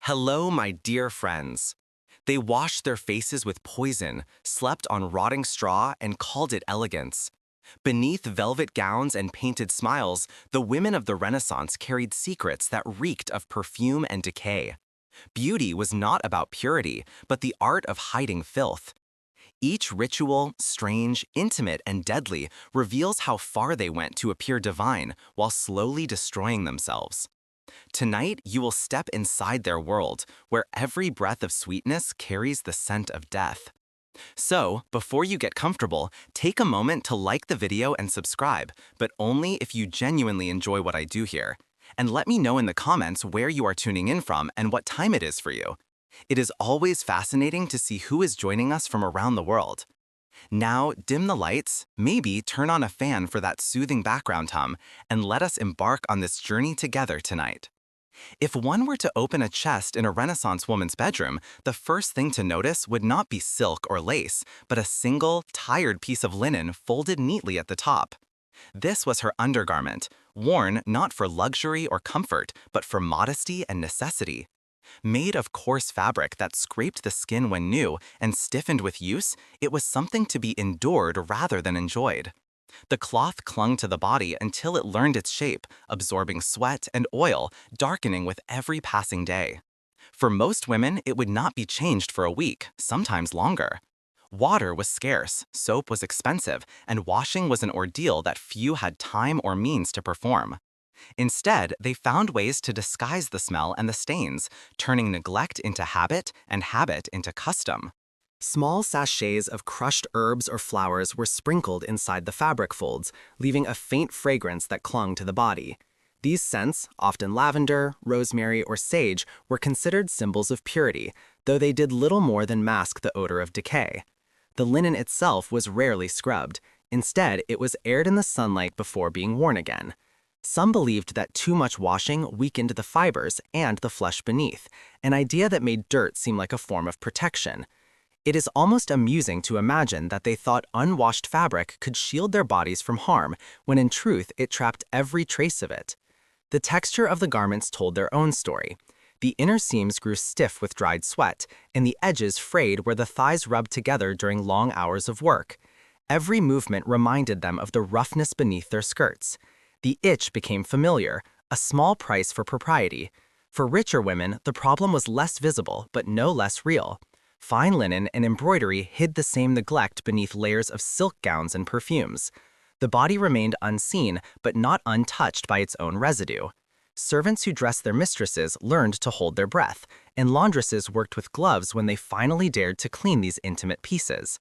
Hello, my dear friends. They washed their faces with poison, slept on rotting straw, and called it elegance. Beneath velvet gowns and painted smiles, the women of the Renaissance carried secrets that reeked of perfume and decay. Beauty was not about purity, but the art of hiding filth. Each ritual, strange, intimate, and deadly, reveals how far they went to appear divine while slowly destroying themselves. Tonight, you will step inside their world, where every breath of sweetness carries the scent of death. So, before you get comfortable, take a moment to like the video and subscribe, but only if you genuinely enjoy what I do here. And let me know in the comments where you are tuning in from and what time it is for you. It is always fascinating to see who is joining us from around the world. Now, dim the lights, maybe turn on a fan for that soothing background hum, and let us embark on this journey together tonight. If one were to open a chest in a Renaissance woman's bedroom, the first thing to notice would not be silk or lace, but a single, tired piece of linen folded neatly at the top. This was her undergarment, worn not for luxury or comfort, but for modesty and necessity. Made of coarse fabric that scraped the skin when new and stiffened with use, it was something to be endured rather than enjoyed. The cloth clung to the body until it learned its shape, absorbing sweat and oil, darkening with every passing day. For most women, it would not be changed for a week, sometimes longer. Water was scarce, soap was expensive, and washing was an ordeal that few had time or means to perform. Instead, they found ways to disguise the smell and the stains, turning neglect into habit and habit into custom. Small sachets of crushed herbs or flowers were sprinkled inside the fabric folds, leaving a faint fragrance that clung to the body. These scents, often lavender, rosemary, or sage, were considered symbols of purity, though they did little more than mask the odor of decay. The linen itself was rarely scrubbed. Instead, it was aired in the sunlight before being worn again. Some believed that too much washing weakened the fibers and the flesh beneath, an idea that made dirt seem like a form of protection. It is almost amusing to imagine that they thought unwashed fabric could shield their bodies from harm, when in truth it trapped every trace of it. The texture of the garments told their own story. The inner seams grew stiff with dried sweat, and the edges frayed where the thighs rubbed together during long hours of work. Every movement reminded them of the roughness beneath their skirts. The itch became familiar, a small price for propriety. For richer women, the problem was less visible, but no less real. Fine linen and embroidery hid the same neglect beneath layers of silk gowns and perfumes. The body remained unseen, but not untouched by its own residue. Servants who dressed their mistresses learned to hold their breath, and laundresses worked with gloves when they finally dared to clean these intimate pieces.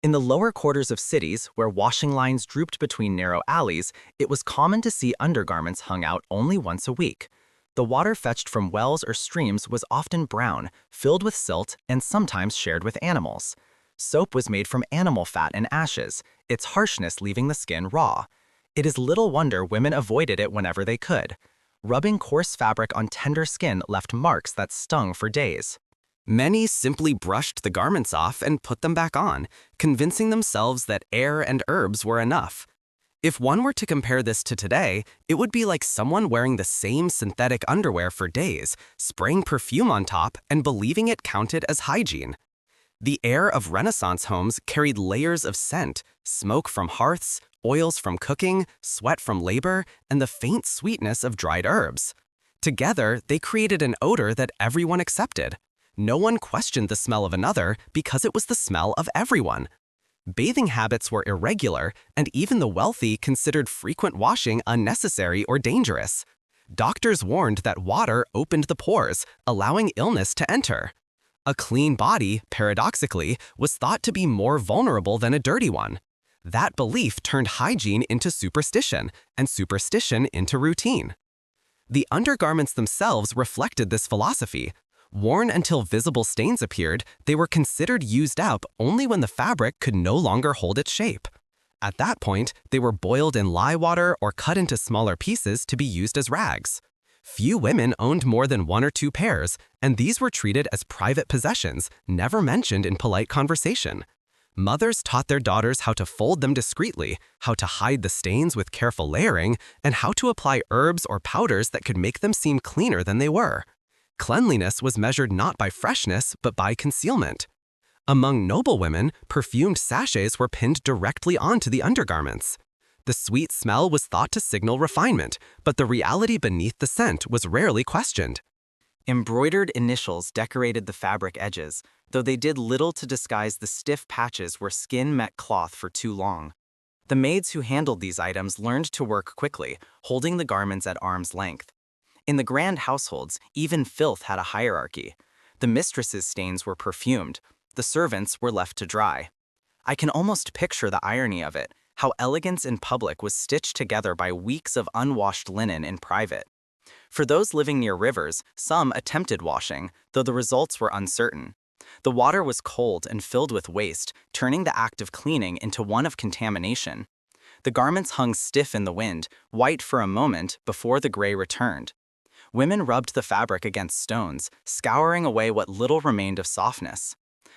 In the lower quarters of cities, where washing lines drooped between narrow alleys, it was common to see undergarments hung out only once a week. The water fetched from wells or streams was often brown, filled with silt, and sometimes shared with animals. Soap was made from animal fat and ashes, its harshness leaving the skin raw. It is little wonder women avoided it whenever they could. Rubbing coarse fabric on tender skin left marks that stung for days. Many simply brushed the garments off and put them back on, convincing themselves that air and herbs were enough. If one were to compare this to today, it would be like someone wearing the same synthetic underwear for days, spraying perfume on top, and believing it counted as hygiene. The air of Renaissance homes carried layers of scent, smoke from hearths, oils from cooking, sweat from labor, and the faint sweetness of dried herbs. Together, they created an odor that everyone accepted. No one questioned the smell of another because it was the smell of everyone. Bathing habits were irregular, and even the wealthy considered frequent washing unnecessary or dangerous. Doctors warned that water opened the pores, allowing illness to enter. A clean body, paradoxically, was thought to be more vulnerable than a dirty one. That belief turned hygiene into superstition, and superstition into routine. The undergarments themselves reflected this philosophy. Worn until visible stains appeared, they were considered used up only when the fabric could no longer hold its shape. At that point, they were boiled in lye water or cut into smaller pieces to be used as rags. Few women owned more than one or two pairs, and these were treated as private possessions, never mentioned in polite conversation. Mothers taught their daughters how to fold them discreetly, how to hide the stains with careful layering, and how to apply herbs or powders that could make them seem cleaner than they were. Cleanliness was measured not by freshness, but by concealment. Among noble women, perfumed sachets were pinned directly onto the undergarments. The sweet smell was thought to signal refinement, but the reality beneath the scent was rarely questioned. Embroidered initials decorated the fabric edges, though they did little to disguise the stiff patches where skin met cloth for too long. The maids who handled these items learned to work quickly, holding the garments at arm's length. In the grand households, even filth had a hierarchy. The mistress's stains were perfumed, the servants were left to dry. I can almost picture the irony of it, how elegance in public was stitched together by weeks of unwashed linen in private. For those living near rivers, some attempted washing, though the results were uncertain. The water was cold and filled with waste, turning the act of cleaning into one of contamination. The garments hung stiff in the wind, white for a moment before the gray returned. Women rubbed the fabric against stones, scouring away what little remained of softness.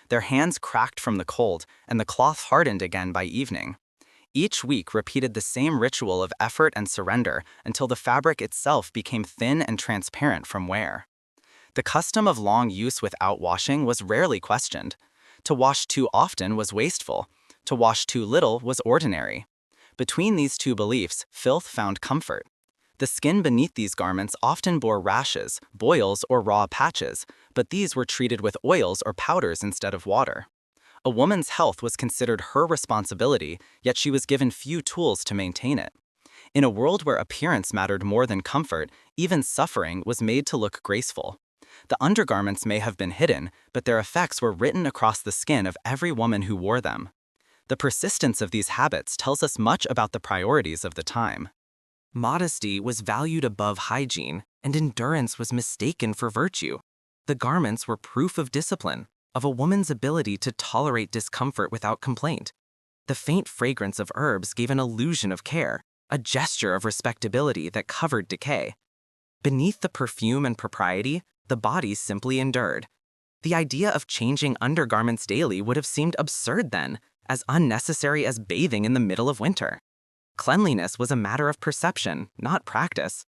Their hands cracked from the cold, and the cloth hardened again by evening. Each week repeated the same ritual of effort and surrender until the fabric itself became thin and transparent from wear. The custom of long use without washing was rarely questioned. To wash too often was wasteful. To wash too little was ordinary. Between these two beliefs, filth found comfort. The skin beneath these garments often bore rashes, boils, or raw patches, but these were treated with oils or powders instead of water. A woman's health was considered her responsibility, yet she was given few tools to maintain it. In a world where appearance mattered more than comfort, even suffering was made to look graceful. The undergarments may have been hidden, but their effects were written across the skin of every woman who wore them. The persistence of these habits tells us much about the priorities of the time. Modesty was valued above hygiene, and endurance was mistaken for virtue. The garments were proof of discipline, of a woman's ability to tolerate discomfort without complaint. The faint fragrance of herbs gave an illusion of care, a gesture of respectability that covered decay. Beneath the perfume and propriety, the body simply endured. The idea of changing undergarments daily would have seemed absurd then, as unnecessary as bathing in the middle of winter. Cleanliness was a matter of perception, not practice.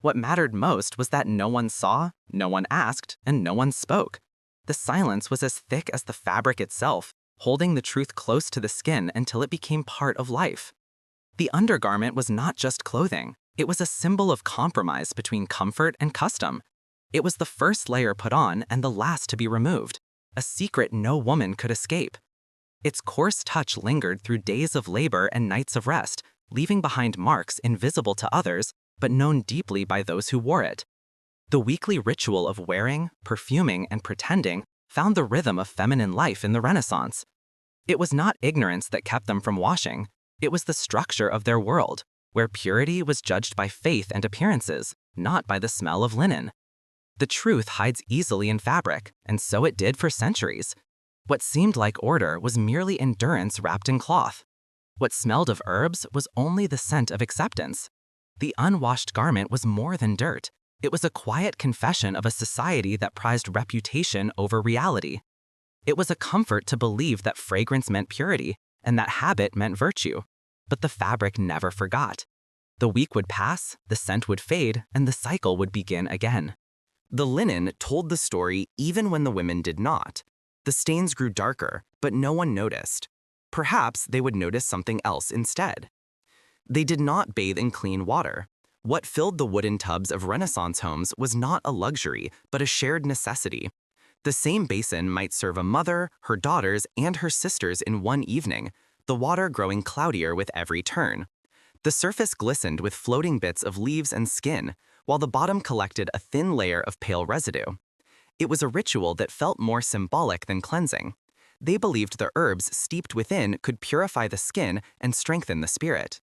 What mattered most was that no one saw, no one asked, and no one spoke. The silence was as thick as the fabric itself, holding the truth close to the skin until it became part of life. The undergarment was not just clothing. It was a symbol of compromise between comfort and custom. It was the first layer put on and the last to be removed, a secret no woman could escape. Its coarse touch lingered through days of labor and nights of rest, leaving behind marks invisible to others, but known deeply by those who wore it. The weekly ritual of wearing, perfuming, and pretending found the rhythm of feminine life in the Renaissance. It was not ignorance that kept them from washing. It was the structure of their world, where purity was judged by faith and appearances, not by the smell of linen. The truth hides easily in fabric, and so it did for centuries. What seemed like order was merely endurance wrapped in cloth. What smelled of herbs was only the scent of acceptance. The unwashed garment was more than dirt. It was a quiet confession of a society that prized reputation over reality. It was a comfort to believe that fragrance meant purity and that habit meant virtue. But the fabric never forgot. The week would pass, the scent would fade, and the cycle would begin again. The linen told the story even when the women did not. The stains grew darker, but no one noticed. Perhaps they would notice something else instead. They did not bathe in clean water. What filled the wooden tubs of Renaissance homes was not a luxury, but a shared necessity. The same basin might serve a mother, her daughters, and her sisters in one evening, the water growing cloudier with every turn. The surface glistened with floating bits of leaves and skin, while the bottom collected a thin layer of pale residue. It was a ritual that felt more symbolic than cleansing. They believed the herbs steeped within could purify the skin and strengthen the spirit.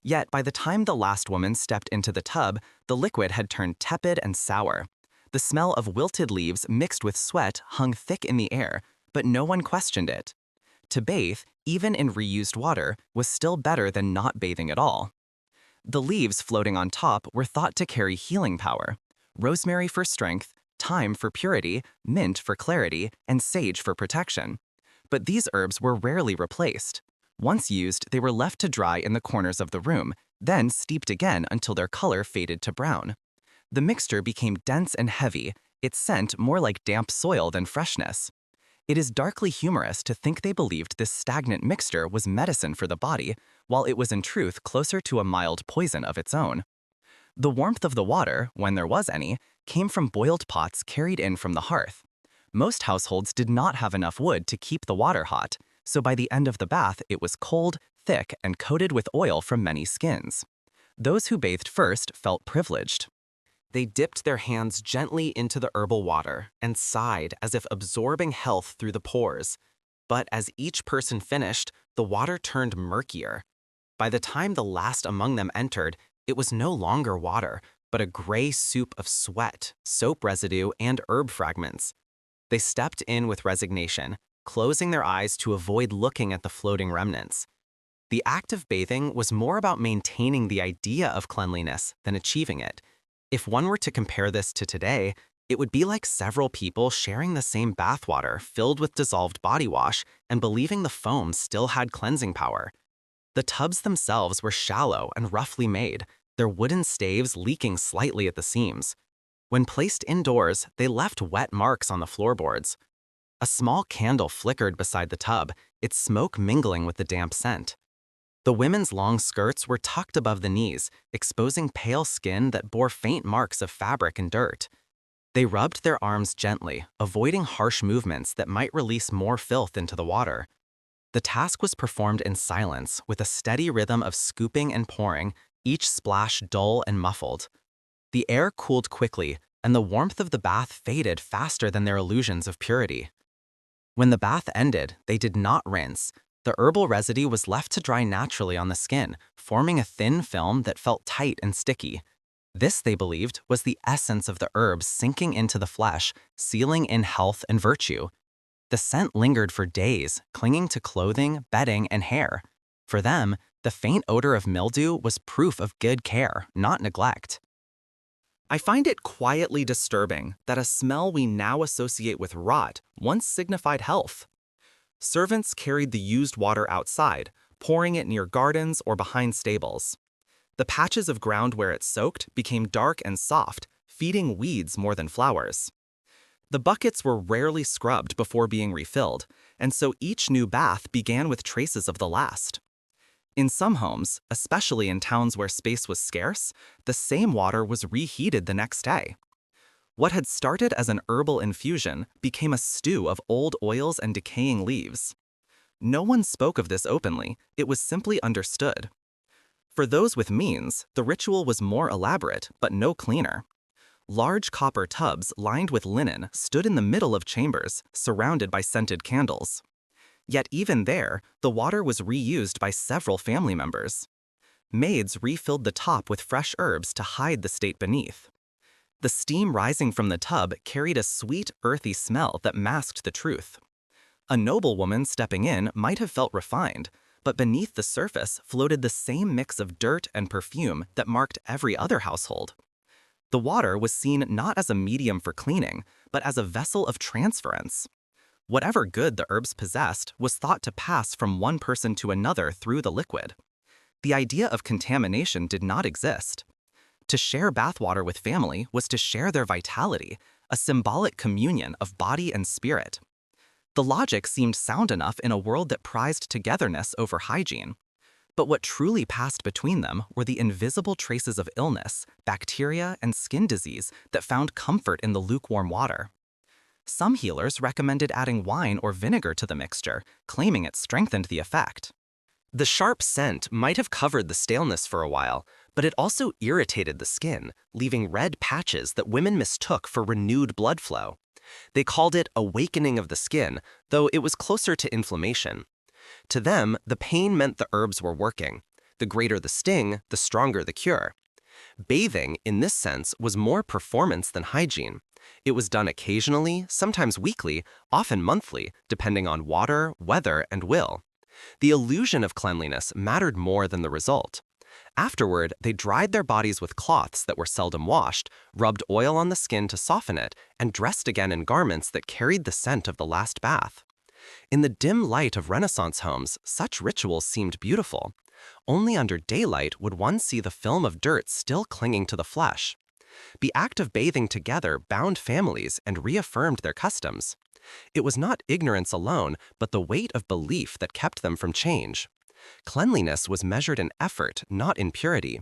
Yet by the time the last woman stepped into the tub, the liquid had turned tepid and sour. The smell of wilted leaves mixed with sweat hung thick in the air, but no one questioned it. To bathe, even in reused water, was still better than not bathing at all. The leaves floating on top were thought to carry healing power: rosemary for strength, thyme for purity, mint for clarity, and sage for protection. But these herbs were rarely replaced. Once used, they were left to dry in the corners of the room, then steeped again until their color faded to brown. The mixture became dense and heavy, its scent more like damp soil than freshness. It is darkly humorous to think they believed this stagnant mixture was medicine for the body, while it was in truth closer to a mild poison of its own. The warmth of the water, when there was any, came from boiled pots carried in from the hearth. Most households did not have enough wood to keep the water hot, so by the end of the bath it was cold, thick, and coated with oil from many skins. Those who bathed first felt privileged. They dipped their hands gently into the herbal water and sighed as if absorbing health through the pores. But as each person finished, the water turned murkier. By the time the last among them entered, it was no longer water, but a gray soup of sweat, soap residue, and herb fragments. They stepped in with resignation, closing their eyes to avoid looking at the floating remnants. The act of bathing was more about maintaining the idea of cleanliness than achieving it. If one were to compare this to today, it would be like several people sharing the same bathwater filled with dissolved body wash and believing the foam still had cleansing power. The tubs themselves were shallow and roughly made, their wooden staves leaking slightly at the seams. When placed indoors, they left wet marks on the floorboards. A small candle flickered beside the tub, its smoke mingling with the damp scent. The women's long skirts were tucked above the knees, exposing pale skin that bore faint marks of fabric and dirt. They rubbed their arms gently, avoiding harsh movements that might release more filth into the water. The task was performed in silence, with a steady rhythm of scooping and pouring, each splash dull and muffled. The air cooled quickly, and the warmth of the bath faded faster than their illusions of purity. When the bath ended, they did not rinse. The herbal residue was left to dry naturally on the skin, forming a thin film that felt tight and sticky. This, they believed, was the essence of the herbs sinking into the flesh, sealing in health and virtue. The scent lingered for days, clinging to clothing, bedding, and hair. For them, the faint odor of mildew was proof of good care, not neglect. I find it quietly disturbing that a smell we now associate with rot once signified health. Servants carried the used water outside, pouring it near gardens or behind stables. The patches of ground where it soaked became dark and soft, feeding weeds more than flowers. The buckets were rarely scrubbed before being refilled, and so each new bath began with traces of the last. In some homes, especially in towns where space was scarce, the same water was reheated the next day. What had started as an herbal infusion became a stew of old oils and decaying leaves. No one spoke of this openly, it was simply understood. For those with means, the ritual was more elaborate, but no cleaner. Large copper tubs lined with linen stood in the middle of chambers, surrounded by scented candles. Yet even there, the water was reused by several family members. Maids refilled the top with fresh herbs to hide the state beneath. The steam rising from the tub carried a sweet, earthy smell that masked the truth. A noblewoman stepping in might have felt refined, but beneath the surface floated the same mix of dirt and perfume that marked every other household. The water was seen not as a medium for cleaning, but as a vessel of transference. Whatever good the herbs possessed was thought to pass from one person to another through the liquid. The idea of contamination did not exist. To share bathwater with family was to share their vitality, a symbolic communion of body and spirit. The logic seemed sound enough in a world that prized togetherness over hygiene. But what truly passed between them were the invisible traces of illness, bacteria, and skin disease that found comfort in the lukewarm water. Some healers recommended adding wine or vinegar to the mixture, claiming it strengthened the effect. The sharp scent might have covered the staleness for a while, but it also irritated the skin, leaving red patches that women mistook for renewed blood flow. They called it awakening of the skin, though it was closer to inflammation. To them, the pain meant the herbs were working. The greater the sting, the stronger the cure. Bathing, in this sense, was more performance than hygiene. It was done occasionally, sometimes weekly, often monthly, depending on water, weather, and will. The illusion of cleanliness mattered more than the result. Afterward, they dried their bodies with cloths that were seldom washed, rubbed oil on the skin to soften it, and dressed again in garments that carried the scent of the last bath. In the dim light of Renaissance homes, such rituals seemed beautiful. Only under daylight would one see the film of dirt still clinging to the flesh. The act of bathing together bound families and reaffirmed their customs. It was not ignorance alone, but the weight of belief that kept them from change. Cleanliness was measured in effort, not in purity.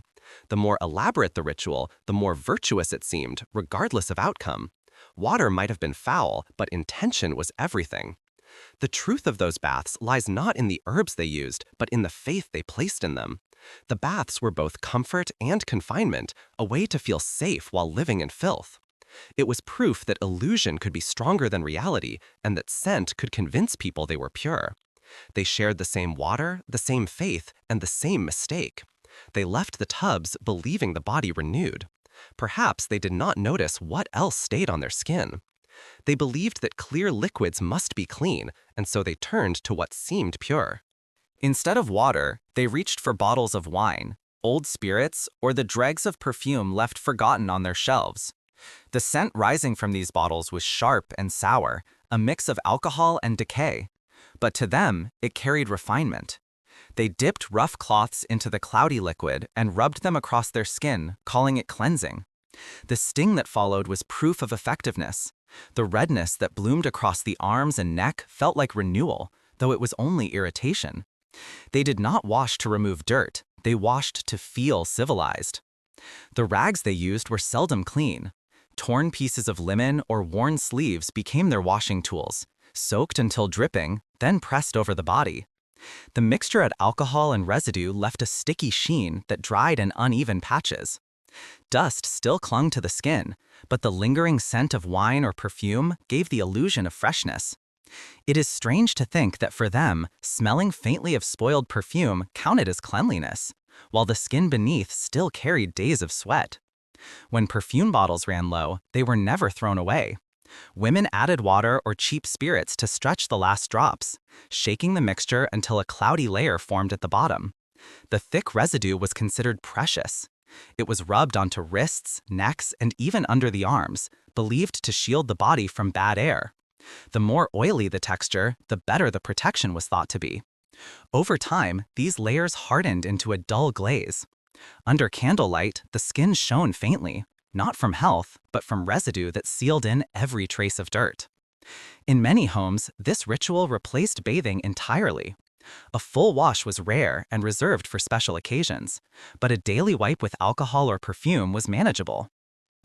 The more elaborate the ritual, the more virtuous it seemed, regardless of outcome. Water might have been foul, but intention was everything. The truth of those baths lies not in the herbs they used, but in the faith they placed in them. The baths were both comfort and confinement, a way to feel safe while living in filth. It was proof that illusion could be stronger than reality, and that scent could convince people they were pure. They shared the same water, the same faith, and the same mistake. They left the tubs believing the body renewed. Perhaps they did not notice what else stayed on their skin. They believed that clear liquids must be clean, and so they turned to what seemed pure. Instead of water, they reached for bottles of wine, old spirits, or the dregs of perfume left forgotten on their shelves. The scent rising from these bottles was sharp and sour, a mix of alcohol and decay. But to them, it carried refinement. They dipped rough cloths into the cloudy liquid and rubbed them across their skin, calling it cleansing. The sting that followed was proof of effectiveness. The redness that bloomed across the arms and neck felt like renewal, though it was only irritation. They did not wash to remove dirt, they washed to feel civilized. The rags they used were seldom clean. Torn pieces of linen or worn sleeves became their washing tools, soaked until dripping, then pressed over the body. The mixture of alcohol and residue left a sticky sheen that dried in uneven patches. Dust still clung to the skin, but the lingering scent of wine or perfume gave the illusion of freshness. It is strange to think that for them, smelling faintly of spoiled perfume counted as cleanliness, while the skin beneath still carried days of sweat. When perfume bottles ran low, they were never thrown away. Women added water or cheap spirits to stretch the last drops, shaking the mixture until a cloudy layer formed at the bottom. The thick residue was considered precious. It was rubbed onto wrists, necks, and even under the arms, believed to shield the body from bad air. The more oily the texture, the better the protection was thought to be. Over time, these layers hardened into a dull glaze. Under candlelight, the skin shone faintly, not from health, but from residue that sealed in every trace of dirt. In many homes, this ritual replaced bathing entirely. A full wash was rare and reserved for special occasions, but a daily wipe with alcohol or perfume was manageable.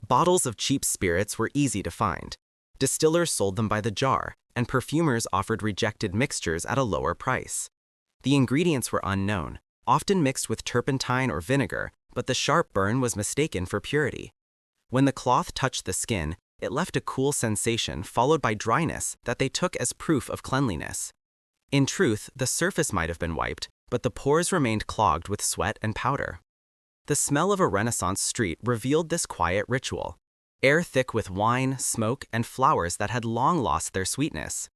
Bottles of cheap spirits were easy to find. Distillers sold them by the jar, and perfumers offered rejected mixtures at a lower price. The ingredients were unknown, often mixed with turpentine or vinegar, but the sharp burn was mistaken for purity. When the cloth touched the skin, it left a cool sensation followed by dryness that they took as proof of cleanliness. In truth, the surface might have been wiped, but the pores remained clogged with sweat and powder. The smell of a Renaissance street revealed this quiet ritual. Air thick with wine, smoke, and flowers that had long lost their sweetness.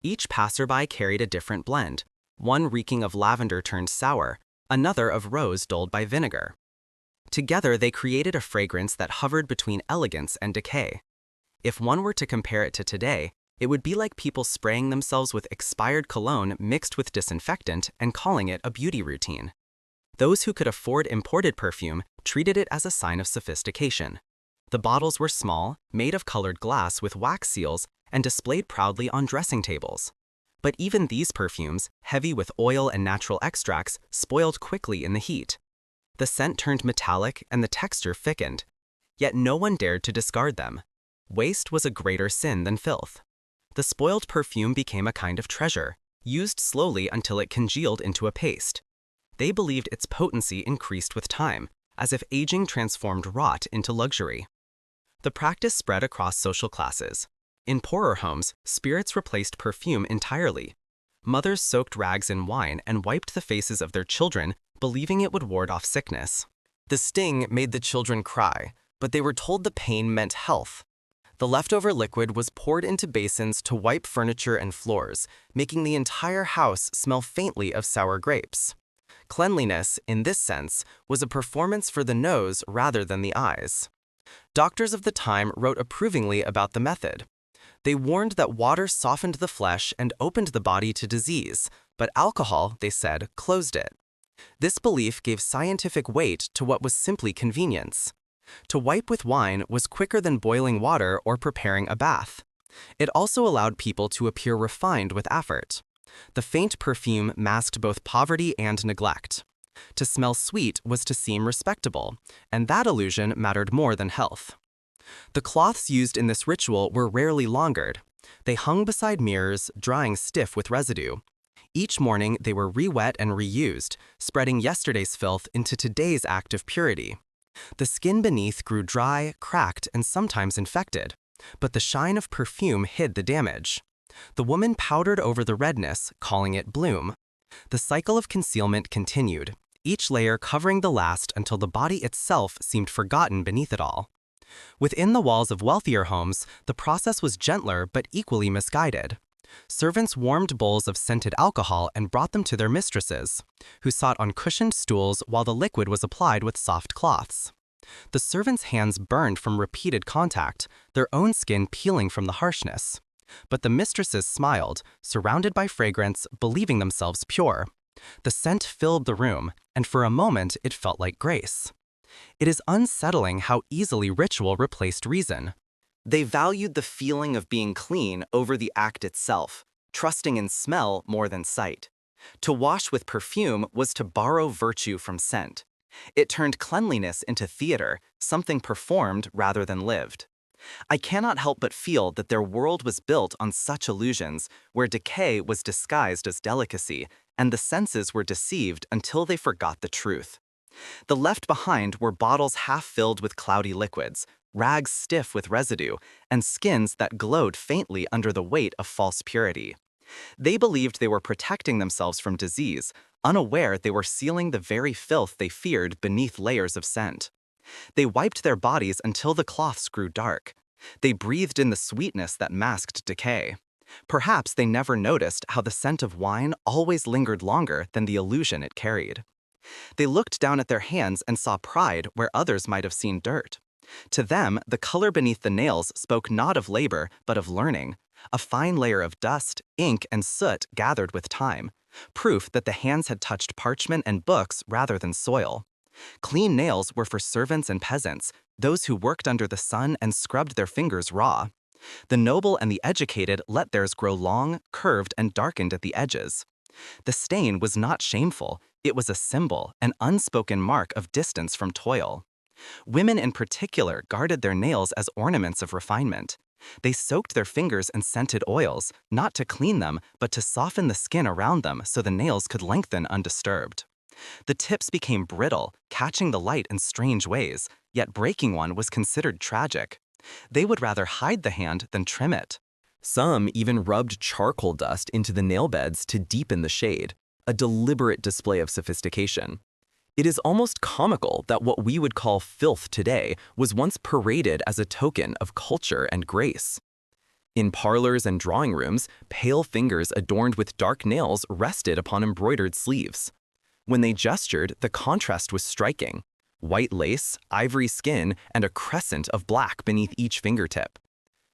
Each passerby carried a different blend, one reeking of lavender turned sour, another of rose dulled by vinegar. Together they created a fragrance that hovered between elegance and decay. If one were to compare it to today, it would be like people spraying themselves with expired cologne mixed with disinfectant and calling it a beauty routine. Those who could afford imported perfume treated it as a sign of sophistication. The bottles were small, made of colored glass with wax seals, and displayed proudly on dressing tables. But even these perfumes, heavy with oil and natural extracts, spoiled quickly in the heat. The scent turned metallic and the texture thickened. Yet no one dared to discard them. Waste was a greater sin than filth. The spoiled perfume became a kind of treasure, used slowly until it congealed into a paste. They believed its potency increased with time, as if aging transformed rot into luxury. The practice spread across social classes. In poorer homes, spirits replaced perfume entirely. Mothers soaked rags in wine and wiped the faces of their children, believing it would ward off sickness. The sting made the children cry, but they were told the pain meant health. The leftover liquid was poured into basins to wipe furniture and floors, making the entire house smell faintly of sour grapes. Cleanliness, in this sense, was a performance for the nose rather than the eyes. Doctors of the time wrote approvingly about the method. They warned that water softened the flesh and opened the body to disease, but alcohol, they said, closed it. This belief gave scientific weight to what was simply convenience. To wipe with wine was quicker than boiling water or preparing a bath. It also allowed people to appear refined with effort. The faint perfume masked both poverty and neglect. To smell sweet was to seem respectable, and that illusion mattered more than health. The cloths used in this ritual were rarely laundered. They hung beside mirrors, drying stiff with residue. Each morning they were re-wet and reused, spreading yesterday's filth into today's act of purity. The skin beneath grew dry, cracked, and sometimes infected, but the shine of perfume hid the damage. The woman powdered over the redness, calling it bloom. The cycle of concealment continued, each layer covering the last until the body itself seemed forgotten beneath it all. Within the walls of wealthier homes, the process was gentler but equally misguided. Servants warmed bowls of scented alcohol and brought them to their mistresses, who sat on cushioned stools while the liquid was applied with soft cloths. The servants' hands burned from repeated contact, their own skin peeling from the harshness. But the mistresses smiled, surrounded by fragrance, believing themselves pure. The scent filled the room, and for a moment it felt like grace. It is unsettling how easily ritual replaced reason. They valued the feeling of being clean over the act itself, trusting in smell more than sight. To wash with perfume was to borrow virtue from scent. It turned cleanliness into theater, something performed rather than lived. I cannot help but feel that their world was built on such illusions, where decay was disguised as delicacy, and the senses were deceived until they forgot the truth. The left behind were bottles half filled with cloudy liquids, rags stiff with residue, and skins that glowed faintly under the weight of false purity. They believed they were protecting themselves from disease, unaware they were sealing the very filth they feared beneath layers of scent. They wiped their bodies until the cloths grew dark. They breathed in the sweetness that masked decay. Perhaps they never noticed how the scent of wine always lingered longer than the illusion it carried. They looked down at their hands and saw pride where others might have seen dirt. To them, the color beneath the nails spoke not of labor, but of learning, a fine layer of dust, ink, and soot gathered with time, proof that the hands had touched parchment and books rather than soil. Clean nails were for servants and peasants, those who worked under the sun and scrubbed their fingers raw. The noble and the educated let theirs grow long, curved, and darkened at the edges. The stain was not shameful, it was a symbol, an unspoken mark of distance from toil. Women in particular guarded their nails as ornaments of refinement. They soaked their fingers in scented oils, not to clean them, but to soften the skin around them so the nails could lengthen undisturbed. The tips became brittle, catching the light in strange ways, yet breaking one was considered tragic. They would rather hide the hand than trim it. Some even rubbed charcoal dust into the nail beds to deepen the shade, a deliberate display of sophistication. It is almost comical that what we would call filth today was once paraded as a token of culture and grace. In parlors and drawing rooms, pale fingers adorned with dark nails rested upon embroidered sleeves. When they gestured, the contrast was striking. White lace, ivory skin, and a crescent of black beneath each fingertip.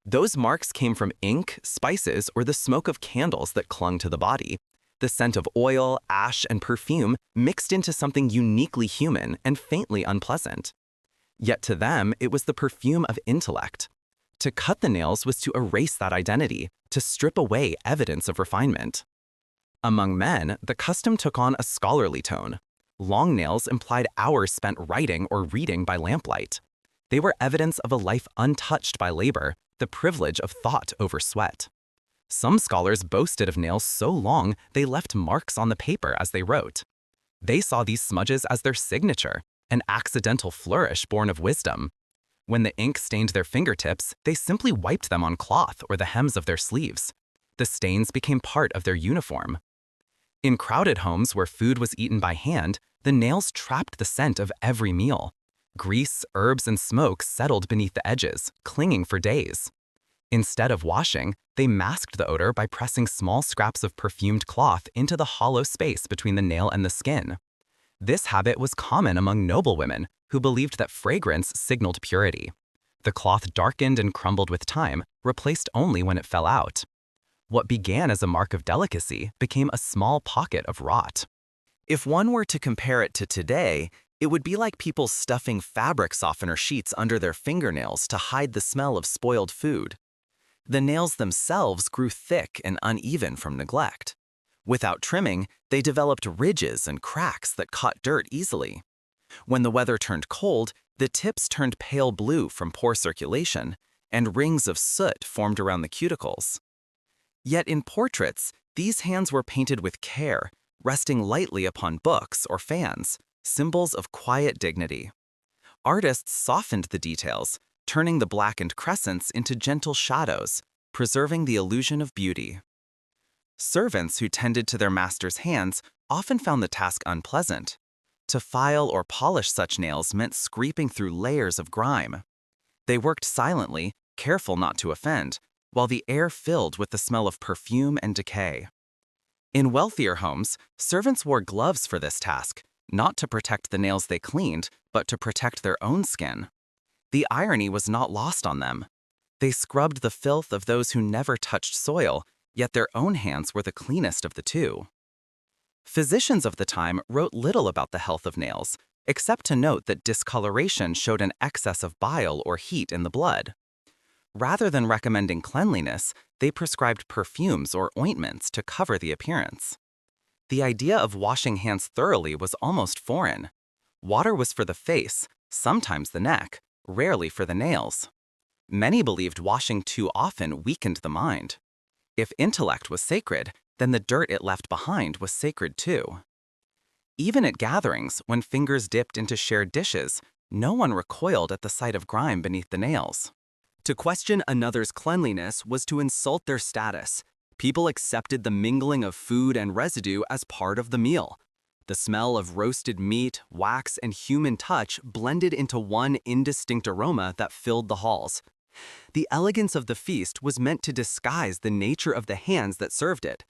Those marks came from ink, spices, or the smoke of candles that clung to the body. The scent of oil, ash, and perfume mixed into something uniquely human and faintly unpleasant. Yet to them, it was the perfume of intellect. To cut the nails was to erase that identity, to strip away evidence of refinement. Among men, the custom took on a scholarly tone. Long nails implied hours spent writing or reading by lamplight. They were evidence of a life untouched by labor, the privilege of thought over sweat. Some scholars boasted of nails so long they left marks on the paper as they wrote. They saw these smudges as their signature, an accidental flourish born of wisdom. When the ink stained their fingertips, they simply wiped them on cloth or the hems of their sleeves. The stains became part of their uniform. In crowded homes where food was eaten by hand, the nails trapped the scent of every meal. Grease, herbs, and smoke settled beneath the edges, clinging for days. Instead of washing, they masked the odor by pressing small scraps of perfumed cloth into the hollow space between the nail and the skin. This habit was common among noble women, who believed that fragrance signaled purity. The cloth darkened and crumbled with time, replaced only when it fell out. What began as a mark of delicacy became a small pocket of rot. If one were to compare it to today, It would be like people stuffing fabric softener sheets under their fingernails to hide the smell of spoiled food. The nails themselves grew thick and uneven from neglect. Without trimming, they developed ridges and cracks that caught dirt easily. When the weather turned cold, the tips turned pale blue from poor circulation, and rings of soot formed around the cuticles. Yet in portraits, these hands were painted with care, resting lightly upon books or fans, symbols of quiet dignity. Artists softened the details, turning the blackened crescents into gentle shadows, preserving the illusion of beauty. Servants who tended to their master's hands often found the task unpleasant. To file or polish such nails meant scraping through layers of grime. They worked silently, careful not to offend, while the air filled with the smell of perfume and decay. In wealthier homes, servants wore gloves for this task, not to protect the nails they cleaned, but to protect their own skin. The irony was not lost on them. They scrubbed the filth of those who never touched soil, yet their own hands were the cleanest of the two. Physicians of the time wrote little about the health of nails, except to note that discoloration showed an excess of bile or heat in the blood. Rather than recommending cleanliness, they prescribed perfumes or ointments to cover the appearance. The idea of washing hands thoroughly was almost foreign. Water was for the face, sometimes the neck, rarely for the nails. Many believed washing too often weakened the mind. If intellect was sacred, then the dirt it left behind was sacred too. Even at gatherings, when fingers dipped into shared dishes, no one recoiled at the sight of grime beneath the nails. To question another's cleanliness was to insult their status. People accepted the mingling of food and residue as part of the meal. The smell of roasted meat, wax, and human touch blended into one indistinct aroma that filled the halls. The elegance of the feast was meant to disguise the nature of the hands that served it.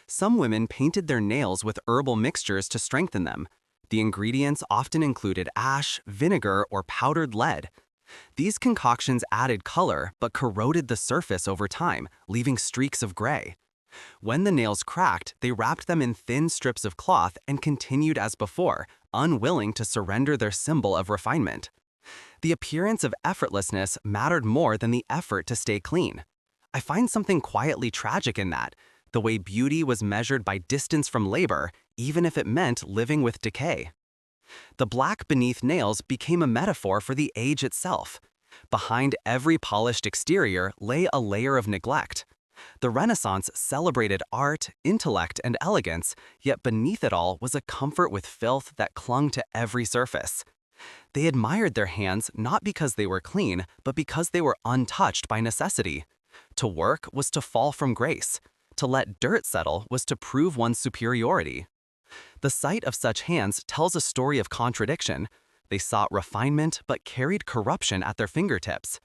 Some women painted their nails with herbal mixtures to strengthen them. The ingredients often included ash, vinegar, or powdered lead. These concoctions added color but corroded the surface over time, leaving streaks of gray. When the nails cracked, they wrapped them in thin strips of cloth and continued as before, unwilling to surrender their symbol of refinement. The appearance of effortlessness mattered more than the effort to stay clean. I find something quietly tragic in that, the way beauty was measured by distance from labor, even if it meant living with decay. The black beneath nails became a metaphor for the age itself. Behind every polished exterior lay a layer of neglect. The Renaissance celebrated art, intellect, and elegance, yet beneath it all was a comfort with filth that clung to every surface. They admired their hands not because they were clean, but because they were untouched by necessity. To work was to fall from grace. To let dirt settle was to prove one's superiority. The sight of such hands tells a story of contradiction. They sought refinement but carried corruption at their fingertips.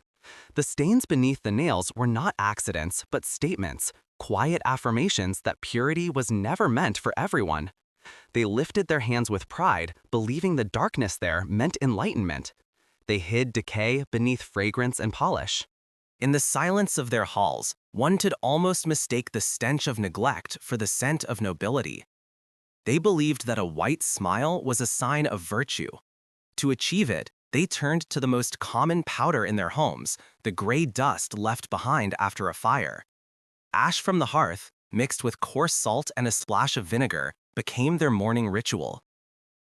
The stains beneath the nails were not accidents but statements, quiet affirmations that purity was never meant for everyone. They lifted their hands with pride, believing the darkness there meant enlightenment. They hid decay beneath fragrance and polish. In the silence of their halls, one could almost mistake the stench of neglect for the scent of nobility. They believed that a white smile was a sign of virtue. To achieve it, they turned to the most common powder in their homes, the gray dust left behind after a fire. Ash from the hearth, mixed with coarse salt and a splash of vinegar, became their morning ritual.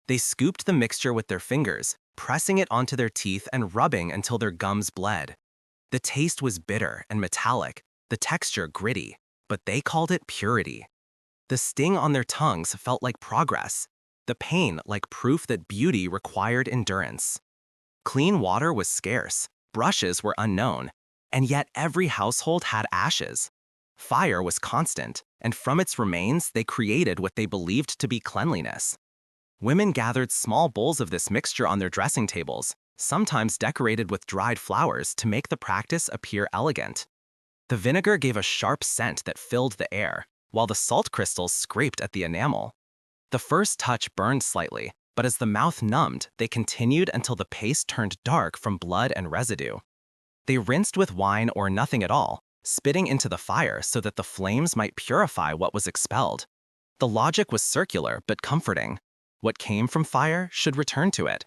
They scooped the mixture with their fingers, pressing it onto their teeth and rubbing until their gums bled. The taste was bitter and metallic, the texture gritty, but they called it purity. The sting on their tongues felt like progress, the pain like proof that beauty required endurance. Clean water was scarce, brushes were unknown, and yet every household had ashes. Fire was constant, and from its remains they created what they believed to be cleanliness. Women gathered small bowls of this mixture on their dressing tables, sometimes decorated with dried flowers to make the practice appear elegant. The vinegar gave a sharp scent that filled the air, while the salt crystals scraped at the enamel. The first touch burned slightly, but as the mouth numbed, they continued until the paste turned dark from blood and residue. They rinsed with wine or nothing at all, spitting into the fire so that the flames might purify what was expelled. The logic was circular but comforting. What came from fire should return to it.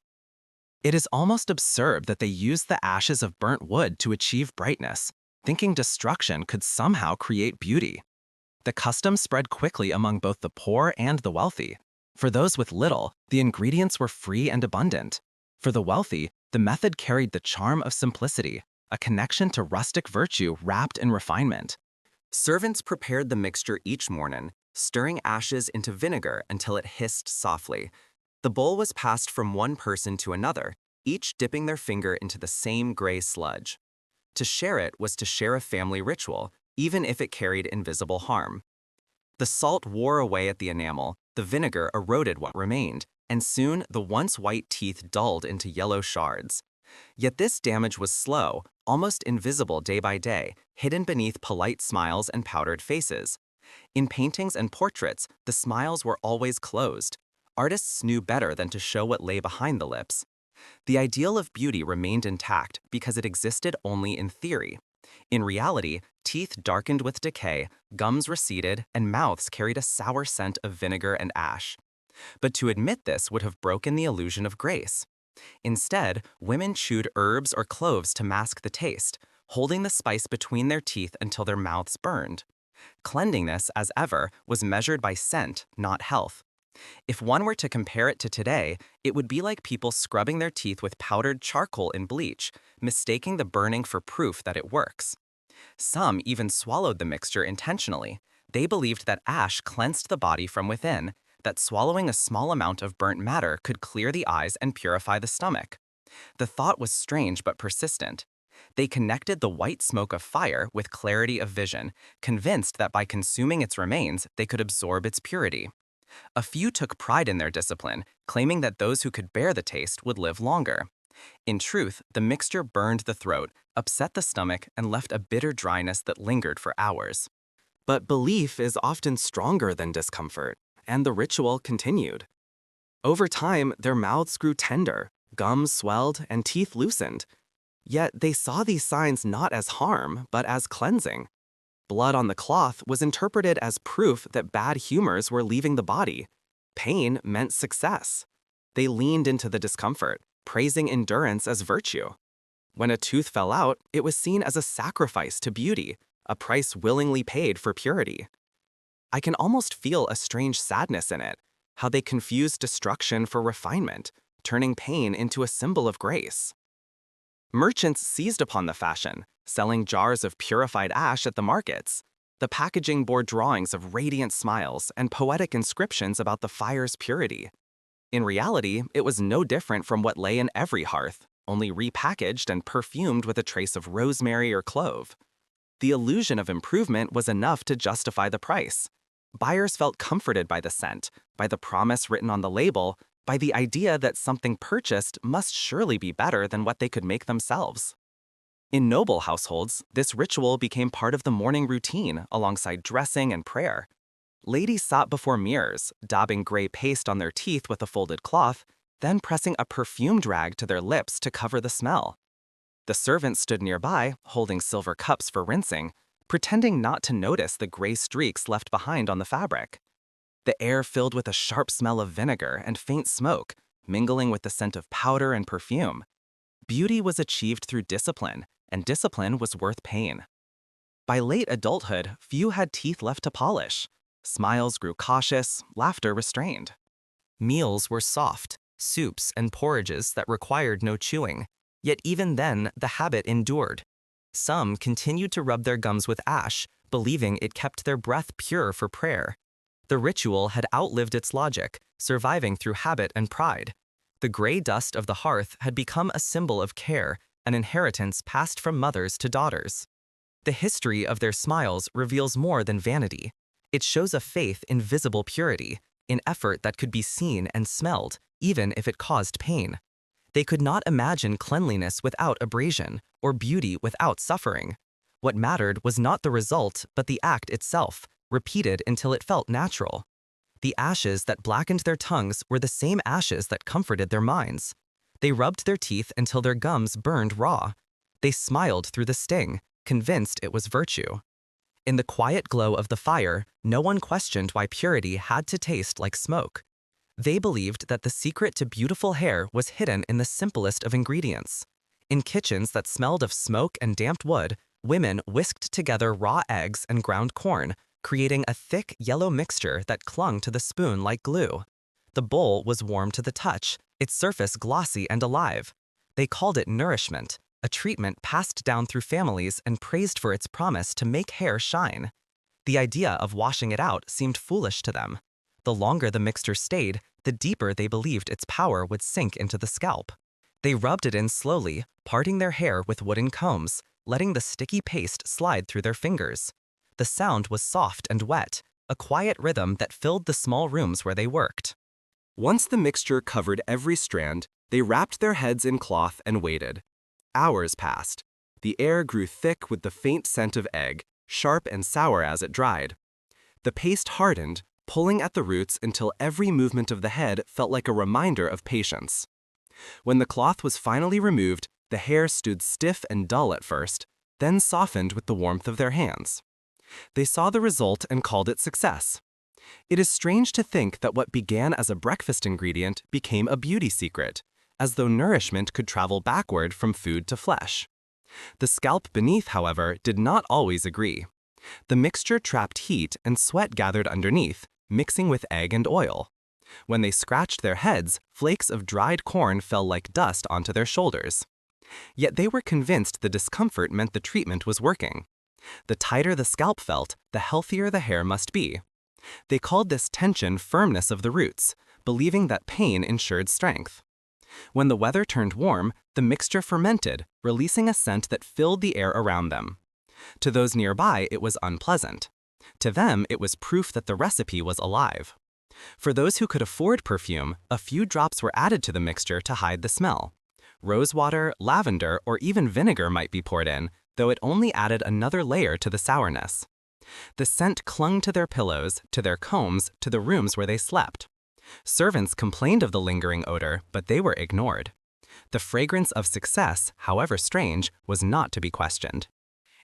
It is almost absurd that they used the ashes of burnt wood to achieve brightness, thinking destruction could somehow create beauty. The custom spread quickly among both the poor and the wealthy. For those with little, the ingredients were free and abundant. For the wealthy, the method carried the charm of simplicity, a connection to rustic virtue wrapped in refinement. Servants prepared the mixture each morning, stirring ashes into vinegar until it hissed softly. The bowl was passed from one person to another, each dipping their finger into the same gray sludge. To share it was to share a family ritual, even if it carried invisible harm. The salt wore away at the enamel, the vinegar eroded what remained, and soon the once white teeth dulled into yellow shards. Yet this damage was slow, almost invisible day by day, hidden beneath polite smiles and powdered faces. In paintings and portraits, the smiles were always closed. Artists knew better than to show what lay behind the lips. The ideal of beauty remained intact because it existed only in theory. In reality, teeth darkened with decay, gums receded, and mouths carried a sour scent of vinegar and ash. But to admit this would have broken the illusion of grace. Instead, women chewed herbs or cloves to mask the taste, holding the spice between their teeth until their mouths burned. Cleanliness, as ever, was measured by scent, not health. If one were to compare it to today, it would be like people scrubbing their teeth with powdered charcoal in bleach, mistaking the burning for proof that it works. Some even swallowed the mixture intentionally. They believed that ash cleansed the body from within, that swallowing a small amount of burnt matter could clear the eyes and purify the stomach. The thought was strange but persistent. They connected the white smoke of fire with clarity of vision, convinced that by consuming its remains, they could absorb its purity. A few took pride in their discipline, claiming that those who could bear the taste would live longer. In truth, the mixture burned the throat, upset the stomach, and left a bitter dryness that lingered for hours. But belief is often stronger than discomfort, and the ritual continued. Over time, their mouths grew tender, gums swelled, and teeth loosened. Yet they saw these signs not as harm, but as cleansing. Blood on the cloth was interpreted as proof that bad humors were leaving the body. Pain meant success. They leaned into the discomfort, praising endurance as virtue. When a tooth fell out, it was seen as a sacrifice to beauty, a price willingly paid for purity. I can almost feel a strange sadness in it, how they confused destruction for refinement, turning pain into a symbol of grace. Merchants seized upon the fashion, selling jars of purified ash at the markets. The packaging bore drawings of radiant smiles and poetic inscriptions about the fire's purity. In reality, it was no different from what lay in every hearth, only repackaged and perfumed with a trace of rosemary or clove. The illusion of improvement was enough to justify the price. Buyers felt comforted by the scent, by the promise written on the label, by the idea that something purchased must surely be better than what they could make themselves. In noble households, this ritual became part of the morning routine alongside dressing and prayer. Ladies sat before mirrors, dabbing gray paste on their teeth with a folded cloth, then pressing a perfumed rag to their lips to cover the smell. The servants stood nearby, holding silver cups for rinsing, pretending not to notice the gray streaks left behind on the fabric. The air filled with a sharp smell of vinegar and faint smoke, mingling with the scent of powder and perfume. Beauty was achieved through discipline, and discipline was worth pain. By late adulthood, few had teeth left to polish. Smiles grew cautious, laughter restrained. Meals were soft, soups and porridges that required no chewing. Yet even then, the habit endured. Some continued to rub their gums with ash, believing it kept their breath pure for prayer. The ritual had outlived its logic, surviving through habit and pride. The gray dust of the hearth had become a symbol of care, an inheritance passed from mothers to daughters. The history of their smiles reveals more than vanity. It shows a faith in visible purity, in effort that could be seen and smelled, even if it caused pain. They could not imagine cleanliness without abrasion, or beauty without suffering. What mattered was not the result, but the act itself, repeated until it felt natural. The ashes that blackened their tongues were the same ashes that comforted their minds. They rubbed their teeth until their gums burned raw. They smiled through the sting, convinced it was virtue. In the quiet glow of the fire, no one questioned why purity had to taste like smoke. They believed that the secret to beautiful hair was hidden in the simplest of ingredients. In kitchens that smelled of smoke and damped wood, women whisked together raw eggs and ground corn, creating a thick yellow mixture that clung to the spoon like glue. The bowl was warm to the touch, its surface glossy and alive. They called it nourishment, a treatment passed down through families and praised for its promise to make hair shine. The idea of washing it out seemed foolish to them. The longer the mixture stayed, the deeper they believed its power would sink into the scalp. They rubbed it in slowly, parting their hair with wooden combs, letting the sticky paste slide through their fingers. The sound was soft and wet, a quiet rhythm that filled the small rooms where they worked. Once the mixture covered every strand, they wrapped their heads in cloth and waited. Hours passed. The air grew thick with the faint scent of egg, sharp and sour as it dried. The paste hardened, pulling at the roots until every movement of the head felt like a reminder of patience. When the cloth was finally removed, the hair stood stiff and dull at first, then softened with the warmth of their hands. They saw the result and called it success. It is strange to think that what began as a breakfast ingredient became a beauty secret, as though nourishment could travel backward from food to flesh. The scalp beneath, however, did not always agree. The mixture trapped heat and sweat gathered underneath, mixing with egg and oil. When they scratched their heads, flakes of dried corn fell like dust onto their shoulders. Yet they were convinced the discomfort meant the treatment was working. The tighter the scalp felt, the healthier the hair must be. They called this tension firmness of the roots, believing that pain ensured strength. When the weather turned warm, the mixture fermented, releasing a scent that filled the air around them. To those nearby, it was unpleasant. To them, it was proof that the recipe was alive. For those who could afford perfume, a few drops were added to the mixture to hide the smell. Rosewater, lavender, or even vinegar might be poured in, though it only added another layer to the sourness. The scent clung to their pillows, to their combs, to the rooms where they slept. Servants complained of the lingering odor, but they were ignored. The fragrance of success, however strange, was not to be questioned.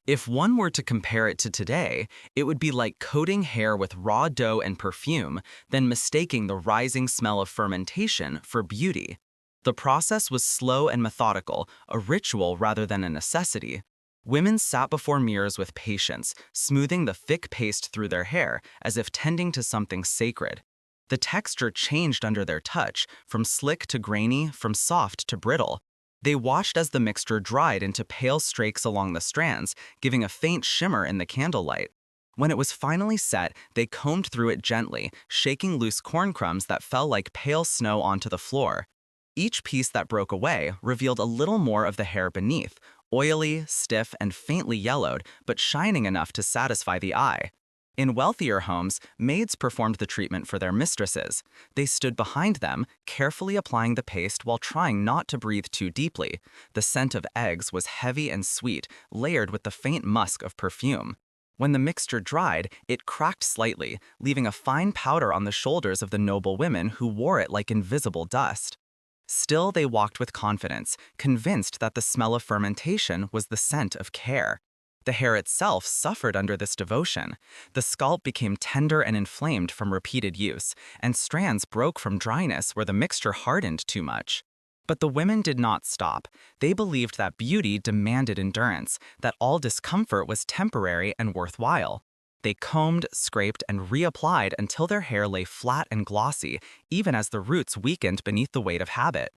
If one were to compare it to today, it would be like coating hair with raw dough and perfume, then mistaking the rising smell of fermentation for beauty. The process was slow and methodical, a ritual rather than a necessity. Women sat before mirrors with patience, smoothing the thick paste through their hair as if tending to something sacred. The texture changed under their touch, from slick to grainy, from soft to brittle. They watched as the mixture dried into pale streaks along the strands, giving a faint shimmer in the candlelight. When it was finally set, they combed through it gently, shaking loose corn crumbs that fell like pale snow onto the floor. Each piece that broke away revealed a little more of the hair beneath, oily, stiff, and faintly yellowed, but shining enough to satisfy the eye. In wealthier homes, maids performed the treatment for their mistresses. They stood behind them, carefully applying the paste while trying not to breathe too deeply. The scent of eggs was heavy and sweet, layered with the faint musk of perfume. When the mixture dried, it cracked slightly, leaving a fine powder on the shoulders of the noble women who wore it like invisible dust. Still, they walked with confidence, convinced that the smell of fermentation was the scent of care. The hair itself suffered under this devotion. The scalp became tender and inflamed from repeated use, and strands broke from dryness where the mixture hardened too much. But the women did not stop. They believed that beauty demanded endurance, that all discomfort was temporary and worthwhile. They combed, scraped, and reapplied until their hair lay flat and glossy, even as the roots weakened beneath the weight of habit.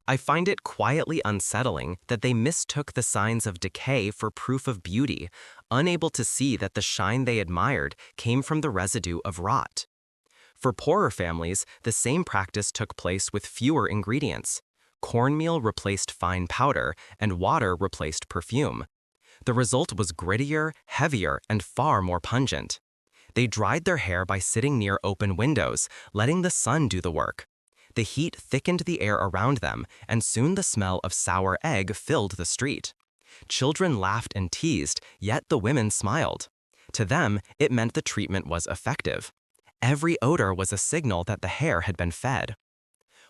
I find it quietly unsettling that they mistook the signs of decay for proof of beauty, unable to see that the shine they admired came from the residue of rot. For poorer families, the same practice took place with fewer ingredients. Cornmeal replaced fine powder, and water replaced perfume. The result was grittier, heavier, and far more pungent. They dried their hair by sitting near open windows, letting the sun do the work. The heat thickened the air around them, and soon the smell of sour egg filled the street. Children laughed and teased, yet the women smiled. To them, it meant the treatment was effective. Every odor was a signal that the hair had been fed.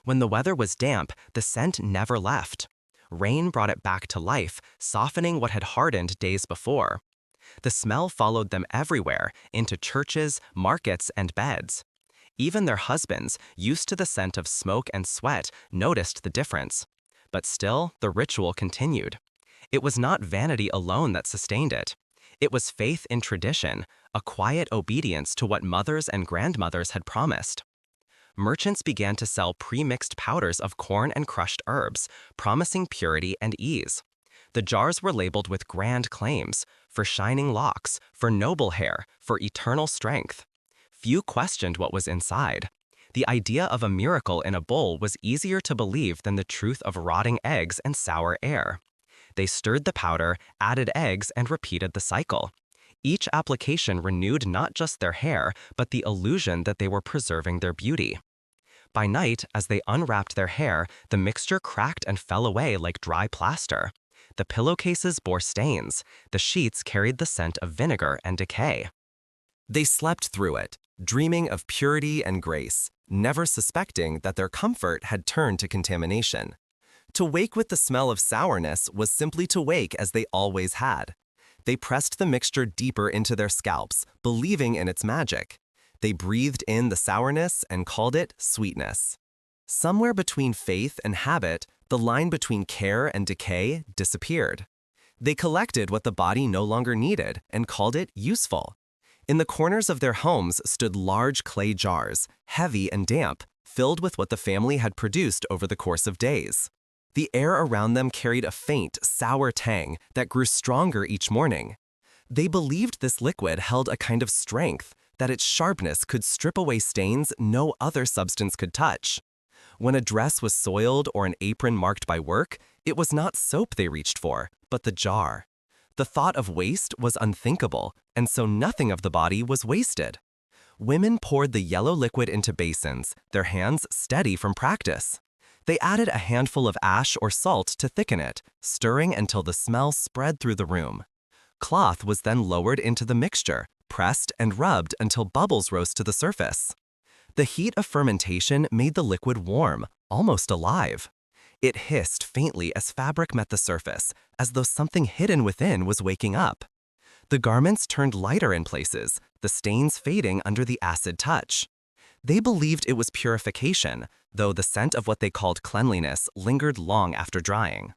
When the weather was damp, the scent never left. Rain brought it back to life, softening what had hardened days before. The smell followed them everywhere, into churches, markets, and beds. Even their husbands, used to the scent of smoke and sweat, noticed the difference. But still, the ritual continued. It was not vanity alone that sustained it. It was faith in tradition, a quiet obedience to what mothers and grandmothers had promised. Merchants began to sell pre-mixed powders of corn and crushed herbs, promising purity and ease. The jars were labeled with grand claims, for shining locks, for noble hair, for eternal strength. Few questioned what was inside. The idea of a miracle in a bowl was easier to believe than the truth of rotting eggs and sour air. They stirred the powder, added eggs, and repeated the cycle. Each application renewed not just their hair, but the illusion that they were preserving their beauty. By night, as they unwrapped their hair, the mixture cracked and fell away like dry plaster. The pillowcases bore stains. The sheets carried the scent of vinegar and decay. They slept through it, dreaming of purity and grace, never suspecting that their comfort had turned to contamination. To wake with the smell of sourness was simply to wake as they always had. They pressed the mixture deeper into their scalps, believing in its magic. They breathed in the sourness and called it sweetness. Somewhere between faith and habit, the line between care and decay disappeared. They collected what the body no longer needed and called it useful. In the corners of their homes stood large clay jars, heavy and damp, filled with what the family had produced over the course of days. The air around them carried a faint, sour tang that grew stronger each morning. They believed this liquid held a kind of strength, that its sharpness could strip away stains no other substance could touch. When a dress was soiled or an apron marked by work, it was not soap they reached for, but the jar. The thought of waste was unthinkable, and so nothing of the body was wasted. Women poured the yellow liquid into basins, their hands steady from practice. They added a handful of ash or salt to thicken it, stirring until the smell spread through the room. Cloth was then lowered into the mixture, pressed and rubbed until bubbles rose to the surface. The heat of fermentation made the liquid warm, almost alive. It hissed faintly as fabric met the surface, as though something hidden within was waking up. The garments turned lighter in places, the stains fading under the acid touch. They believed it was purification, though the scent of what they called cleanliness lingered long after drying.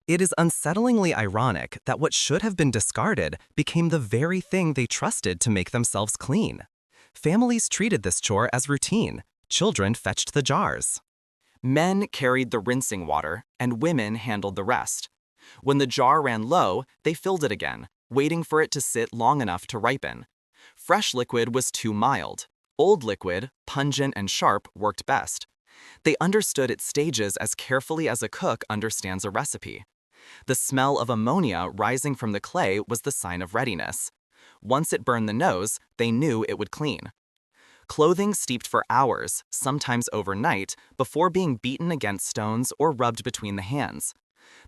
It is unsettlingly ironic that what should have been discarded became the very thing they trusted to make themselves clean. Families treated this chore as routine. Children fetched the jars. Men carried the rinsing water, and women handled the rest. When the jar ran low, they filled it again, waiting for it to sit long enough to ripen. Fresh liquid was too mild. Old liquid, pungent and sharp, worked best. They understood its stages as carefully as a cook understands a recipe. The smell of ammonia rising from the clay was the sign of readiness. Once it burned the nose, they knew it would clean. Clothing steeped for hours, sometimes overnight, before being beaten against stones or rubbed between the hands.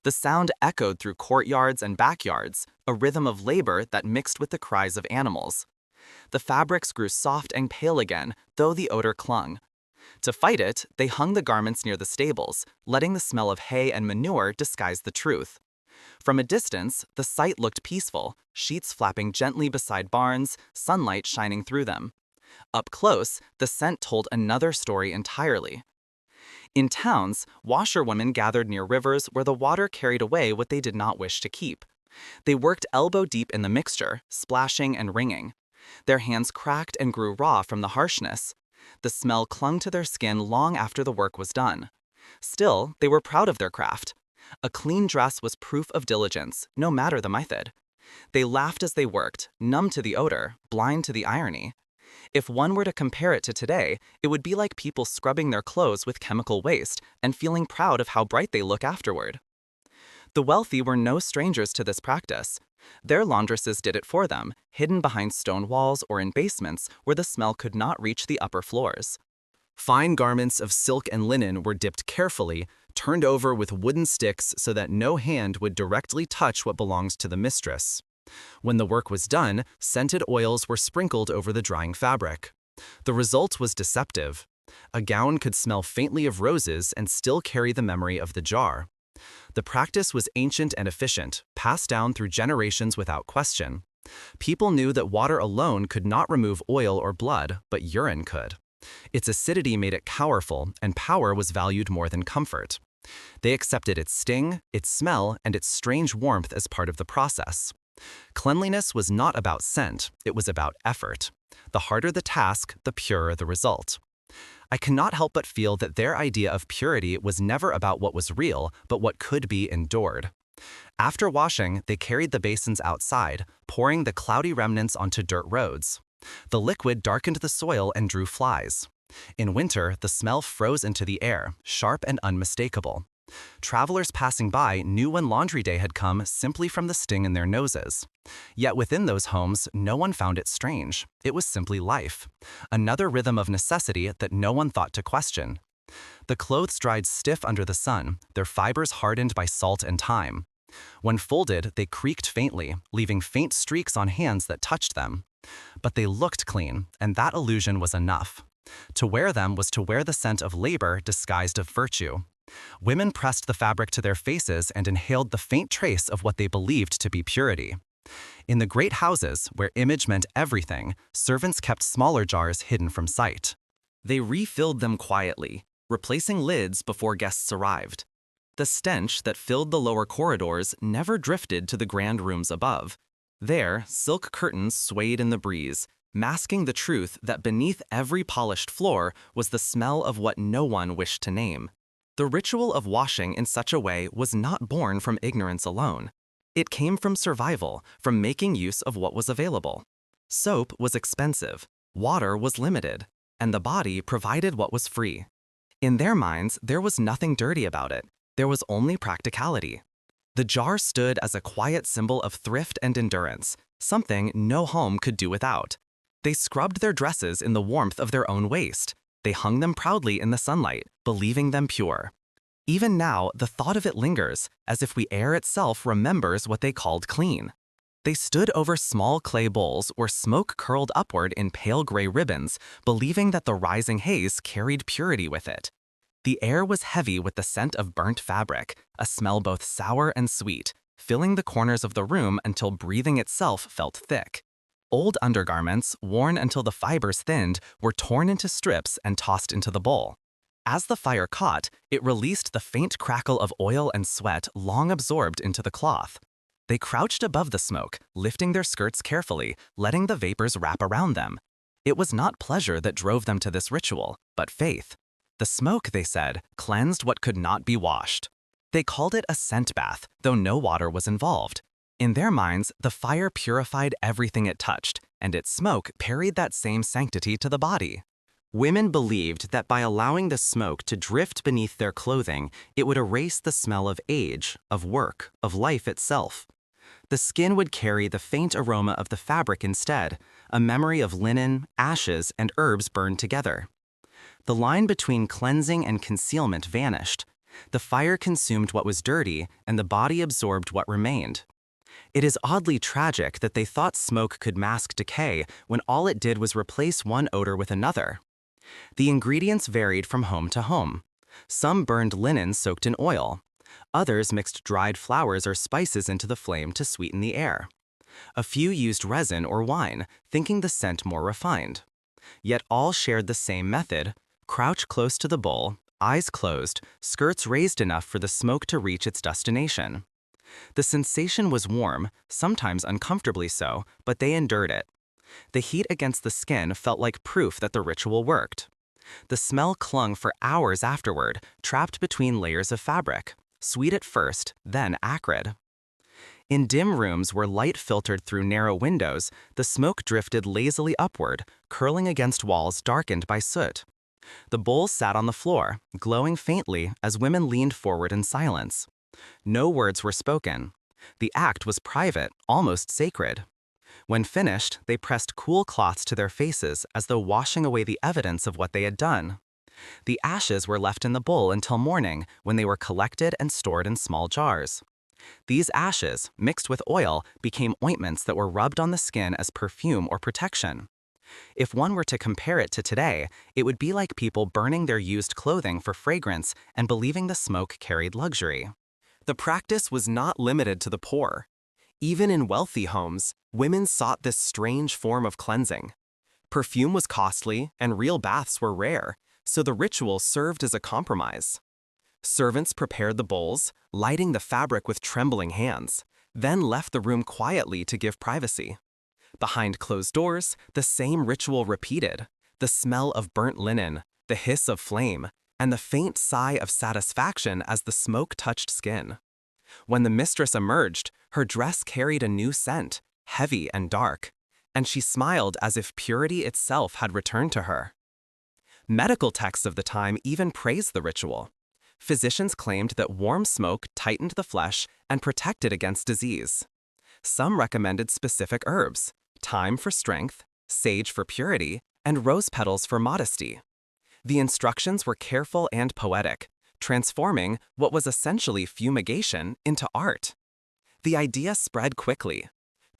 The sound echoed through courtyards and backyards, a rhythm of labor that mixed with the cries of animals. The fabrics grew soft and pale again, though the odor clung. To fight it, they hung the garments near the stables, letting the smell of hay and manure disguise the truth. From a distance, the sight looked peaceful, sheets flapping gently beside barns, sunlight shining through them. Up close, the scent told another story entirely. In towns, washerwomen gathered near rivers where the water carried away what they did not wish to keep. They worked elbow-deep in the mixture, splashing and wringing. Their hands cracked and grew raw from the harshness. The smell clung to their skin long after the work was done. Still, they were proud of their craft. A clean dress was proof of diligence, no matter the method. They laughed as they worked, numb to the odor, blind to the irony. If one were to compare it to today, it would be like people scrubbing their clothes with chemical waste and feeling proud of how bright they look afterward. The wealthy were no strangers to this practice. Their laundresses did it for them, hidden behind stone walls or in basements where the smell could not reach the upper floors. Fine garments of silk and linen were dipped carefully, turned over with wooden sticks so that no hand would directly touch what belonged to the mistress. When the work was done, scented oils were sprinkled over the drying fabric. The result was deceptive. A gown could smell faintly of roses and still carry the memory of the jar. The practice was ancient and efficient, passed down through generations without question. People knew that water alone could not remove oil or blood, but urine could. Its acidity made it powerful, and power was valued more than comfort. They accepted its sting, its smell, and its strange warmth as part of the process. Cleanliness was not about scent, it was about effort. The harder the task, the purer the result. I cannot help but feel that their idea of purity was never about what was real, but what could be endured. After washing, they carried the basins outside, pouring the cloudy remnants onto dirt roads. The liquid darkened the soil and drew flies. In winter, the smell froze into the air, sharp and unmistakable. Travelers passing by knew when laundry day had come simply from the sting in their noses. Yet within those homes, no one found it strange. It was simply life. Another rhythm of necessity that no one thought to question. The clothes dried stiff under the sun, their fibers hardened by salt and time. When folded, they creaked faintly, leaving faint streaks on hands that touched them. But they looked clean, and that illusion was enough. To wear them was to wear the scent of labor disguised of virtue. Women pressed the fabric to their faces and inhaled the faint trace of what they believed to be purity. In the great houses, where image meant everything, servants kept smaller jars hidden from sight. They refilled them quietly, replacing lids before guests arrived. The stench that filled the lower corridors never drifted to the grand rooms above. There, silk curtains swayed in the breeze, masking the truth that beneath every polished floor was the smell of what no one wished to name. The ritual of washing in such a way was not born from ignorance alone. It came from survival, from making use of what was available. Soap was expensive, water was limited, and the body provided what was free. In their minds, there was nothing dirty about it. There was only practicality. The jar stood as a quiet symbol of thrift and endurance, something no home could do without. They scrubbed their dresses in the warmth of their own waist. They hung them proudly in the sunlight, believing them pure. Even now, the thought of it lingers, as if the air itself remembers what they called clean. They stood over small clay bowls where smoke curled upward in pale gray ribbons, believing that the rising haze carried purity with it. The air was heavy with the scent of burnt fabric, a smell both sour and sweet, filling the corners of the room until breathing itself felt thick. Old undergarments, worn until the fibers thinned, were torn into strips and tossed into the bowl. As the fire caught, it released the faint crackle of oil and sweat long absorbed into the cloth. They crouched above the smoke, lifting their skirts carefully, letting the vapors wrap around them. It was not pleasure that drove them to this ritual, but faith. The smoke, they said, cleansed what could not be washed. They called it a scent bath, though no water was involved. In their minds, the fire purified everything it touched, and its smoke carried that same sanctity to the body. Women believed that by allowing the smoke to drift beneath their clothing, it would erase the smell of age, of work, of life itself. The skin would carry the faint aroma of the fabric instead, a memory of linen, ashes, and herbs burned together. The line between cleansing and concealment vanished. The fire consumed what was dirty, and the body absorbed what remained. It is oddly tragic that they thought smoke could mask decay when all it did was replace one odor with another. The ingredients varied from home to home. Some burned linen soaked in oil. Others mixed dried flowers or spices into the flame to sweeten the air. A few used resin or wine, thinking the scent more refined. Yet all shared the same method: crouch close to the bowl, eyes closed, skirts raised enough for the smoke to reach its destination. The sensation was warm, sometimes uncomfortably so, but they endured it. The heat against the skin felt like proof that the ritual worked. The smell clung for hours afterward, trapped between layers of fabric, sweet at first, then acrid. In dim rooms where light filtered through narrow windows, the smoke drifted lazily upward, curling against walls darkened by soot. The bowl sat on the floor, glowing faintly as women leaned forward in silence. No words were spoken. The act was private, almost sacred. When finished, they pressed cool cloths to their faces as though washing away the evidence of what they had done. The ashes were left in the bowl until morning, when they were collected and stored in small jars. These ashes, mixed with oil, became ointments that were rubbed on the skin as perfume or protection. If one were to compare it to today, it would be like people burning their used clothing for fragrance and believing the smoke carried luxury. The practice was not limited to the poor. Even in wealthy homes, women sought this strange form of cleansing. Perfume was costly, and real baths were rare, so the ritual served as a compromise. Servants prepared the bowls, lighting the fabric with trembling hands, then left the room quietly to give privacy. Behind closed doors, the same ritual repeated, the smell of burnt linen, the hiss of flame, and the faint sigh of satisfaction as the smoke touched skin. When the mistress emerged, her dress carried a new scent, heavy and dark, and she smiled as if purity itself had returned to her. Medical texts of the time even praised the ritual. Physicians claimed that warm smoke tightened the flesh and protected against disease. Some recommended specific herbs, thyme for strength, sage for purity, and rose petals for modesty. The instructions were careful and poetic, transforming what was essentially fumigation into art. The idea spread quickly.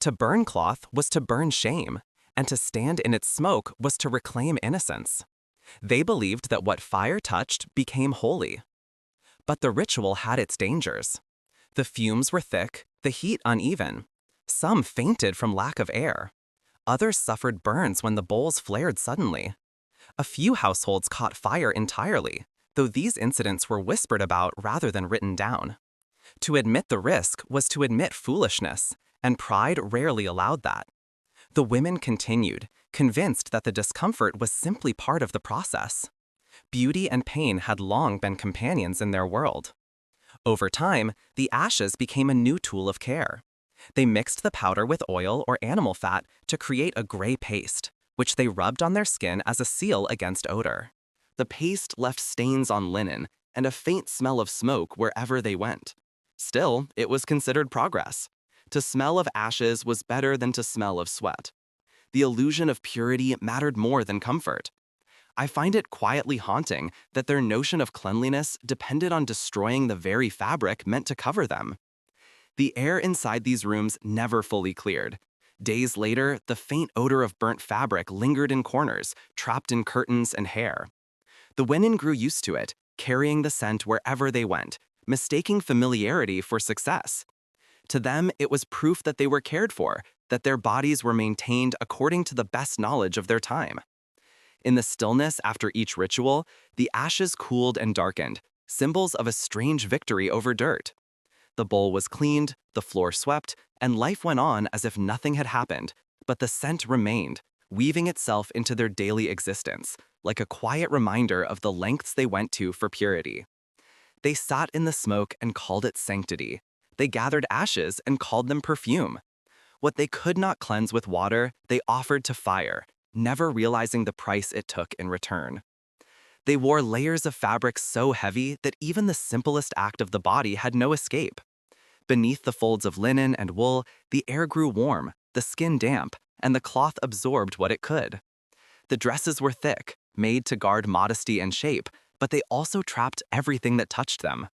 To burn cloth was to burn shame, and to stand in its smoke was to reclaim innocence. They believed that what fire touched became holy. But the ritual had its dangers. The fumes were thick, the heat uneven. Some fainted from lack of air. Others suffered burns when the bowls flared suddenly. A few households caught fire entirely, though these incidents were whispered about rather than written down. To admit the risk was to admit foolishness, and pride rarely allowed that. The women continued, convinced that the discomfort was simply part of the process. Beauty and pain had long been companions in their world. Over time, the ashes became a new tool of care. They mixed the powder with oil or animal fat to create a gray paste, which they rubbed on their skin as a seal against odor. The paste left stains on linen and a faint smell of smoke wherever they went. Still, it was considered progress. To smell of ashes was better than to smell of sweat. The illusion of purity mattered more than comfort. I find it quietly haunting that their notion of cleanliness depended on destroying the very fabric meant to cover them. The air inside these rooms never fully cleared. Days later, the faint odor of burnt fabric lingered in corners, trapped in curtains and hair. The women grew used to it, carrying the scent wherever they went, mistaking familiarity for success. To them, it was proof that they were cared for, that their bodies were maintained according to the best knowledge of their time. In the stillness after each ritual, the ashes cooled and darkened, symbols of a strange victory over dirt. The bowl was cleaned, the floor swept, and life went on as if nothing had happened, but the scent remained, weaving itself into their daily existence, like a quiet reminder of the lengths they went to for purity. They sat in the smoke and called it sanctity. They gathered ashes and called them perfume. What they could not cleanse with water, they offered to fire, never realizing the price it took in return. They wore layers of fabric so heavy that even the simplest act of the body had no escape. Beneath the folds of linen and wool, the air grew warm, the skin damp, and the cloth absorbed what it could. The dresses were thick, made to guard modesty and shape, but they also trapped everything that touched them.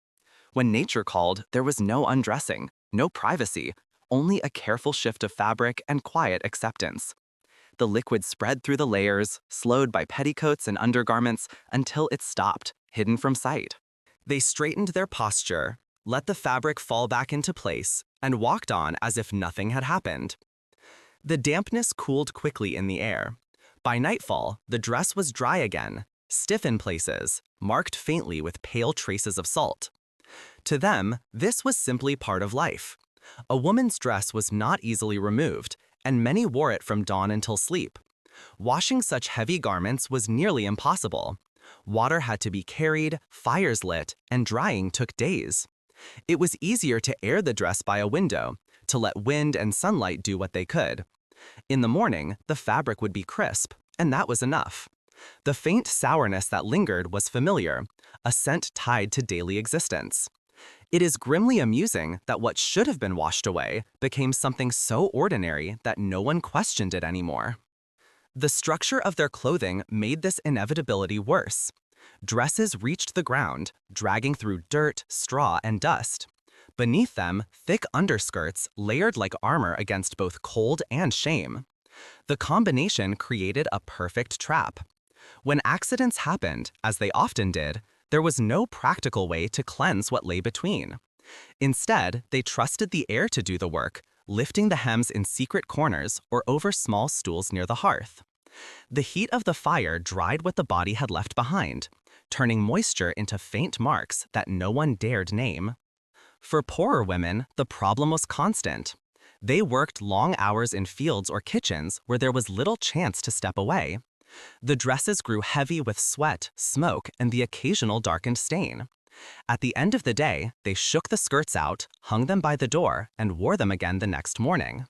When nature called, there was no undressing, no privacy, only a careful shift of fabric and quiet acceptance. The liquid spread through the layers, slowed by petticoats and undergarments, until it stopped, hidden from sight. They straightened their posture, let the fabric fall back into place, and walked on as if nothing had happened. The dampness cooled quickly in the air. By nightfall, the dress was dry again, stiff in places, marked faintly with pale traces of salt. To them, this was simply part of life. A woman's dress was not easily removed, and many wore it from dawn until sleep. Washing such heavy garments was nearly impossible. Water had to be carried, fires lit, and drying took days. It was easier to air the dress by a window, to let wind and sunlight do what they could. In the morning, the fabric would be crisp, and that was enough. The faint sourness that lingered was familiar, a scent tied to daily existence. It is grimly amusing that what should have been washed away became something so ordinary that no one questioned it anymore. The structure of their clothing made this inevitability worse. Dresses reached the ground, dragging through dirt, straw, and dust. Beneath them, thick underskirts layered like armor against both cold and shame. The combination created a perfect trap. When accidents happened, as they often did, there was no practical way to cleanse what lay between. Instead, they trusted the air to do the work, lifting the hems in secret corners or over small stools near the hearth. The heat of the fire dried what the body had left behind, turning moisture into faint marks that no one dared name. For poorer women, the problem was constant. They worked long hours in fields or kitchens where there was little chance to step away. The dresses grew heavy with sweat, smoke, and the occasional darkened stain. At the end of the day, they shook the skirts out, hung them by the door, and wore them again the next morning.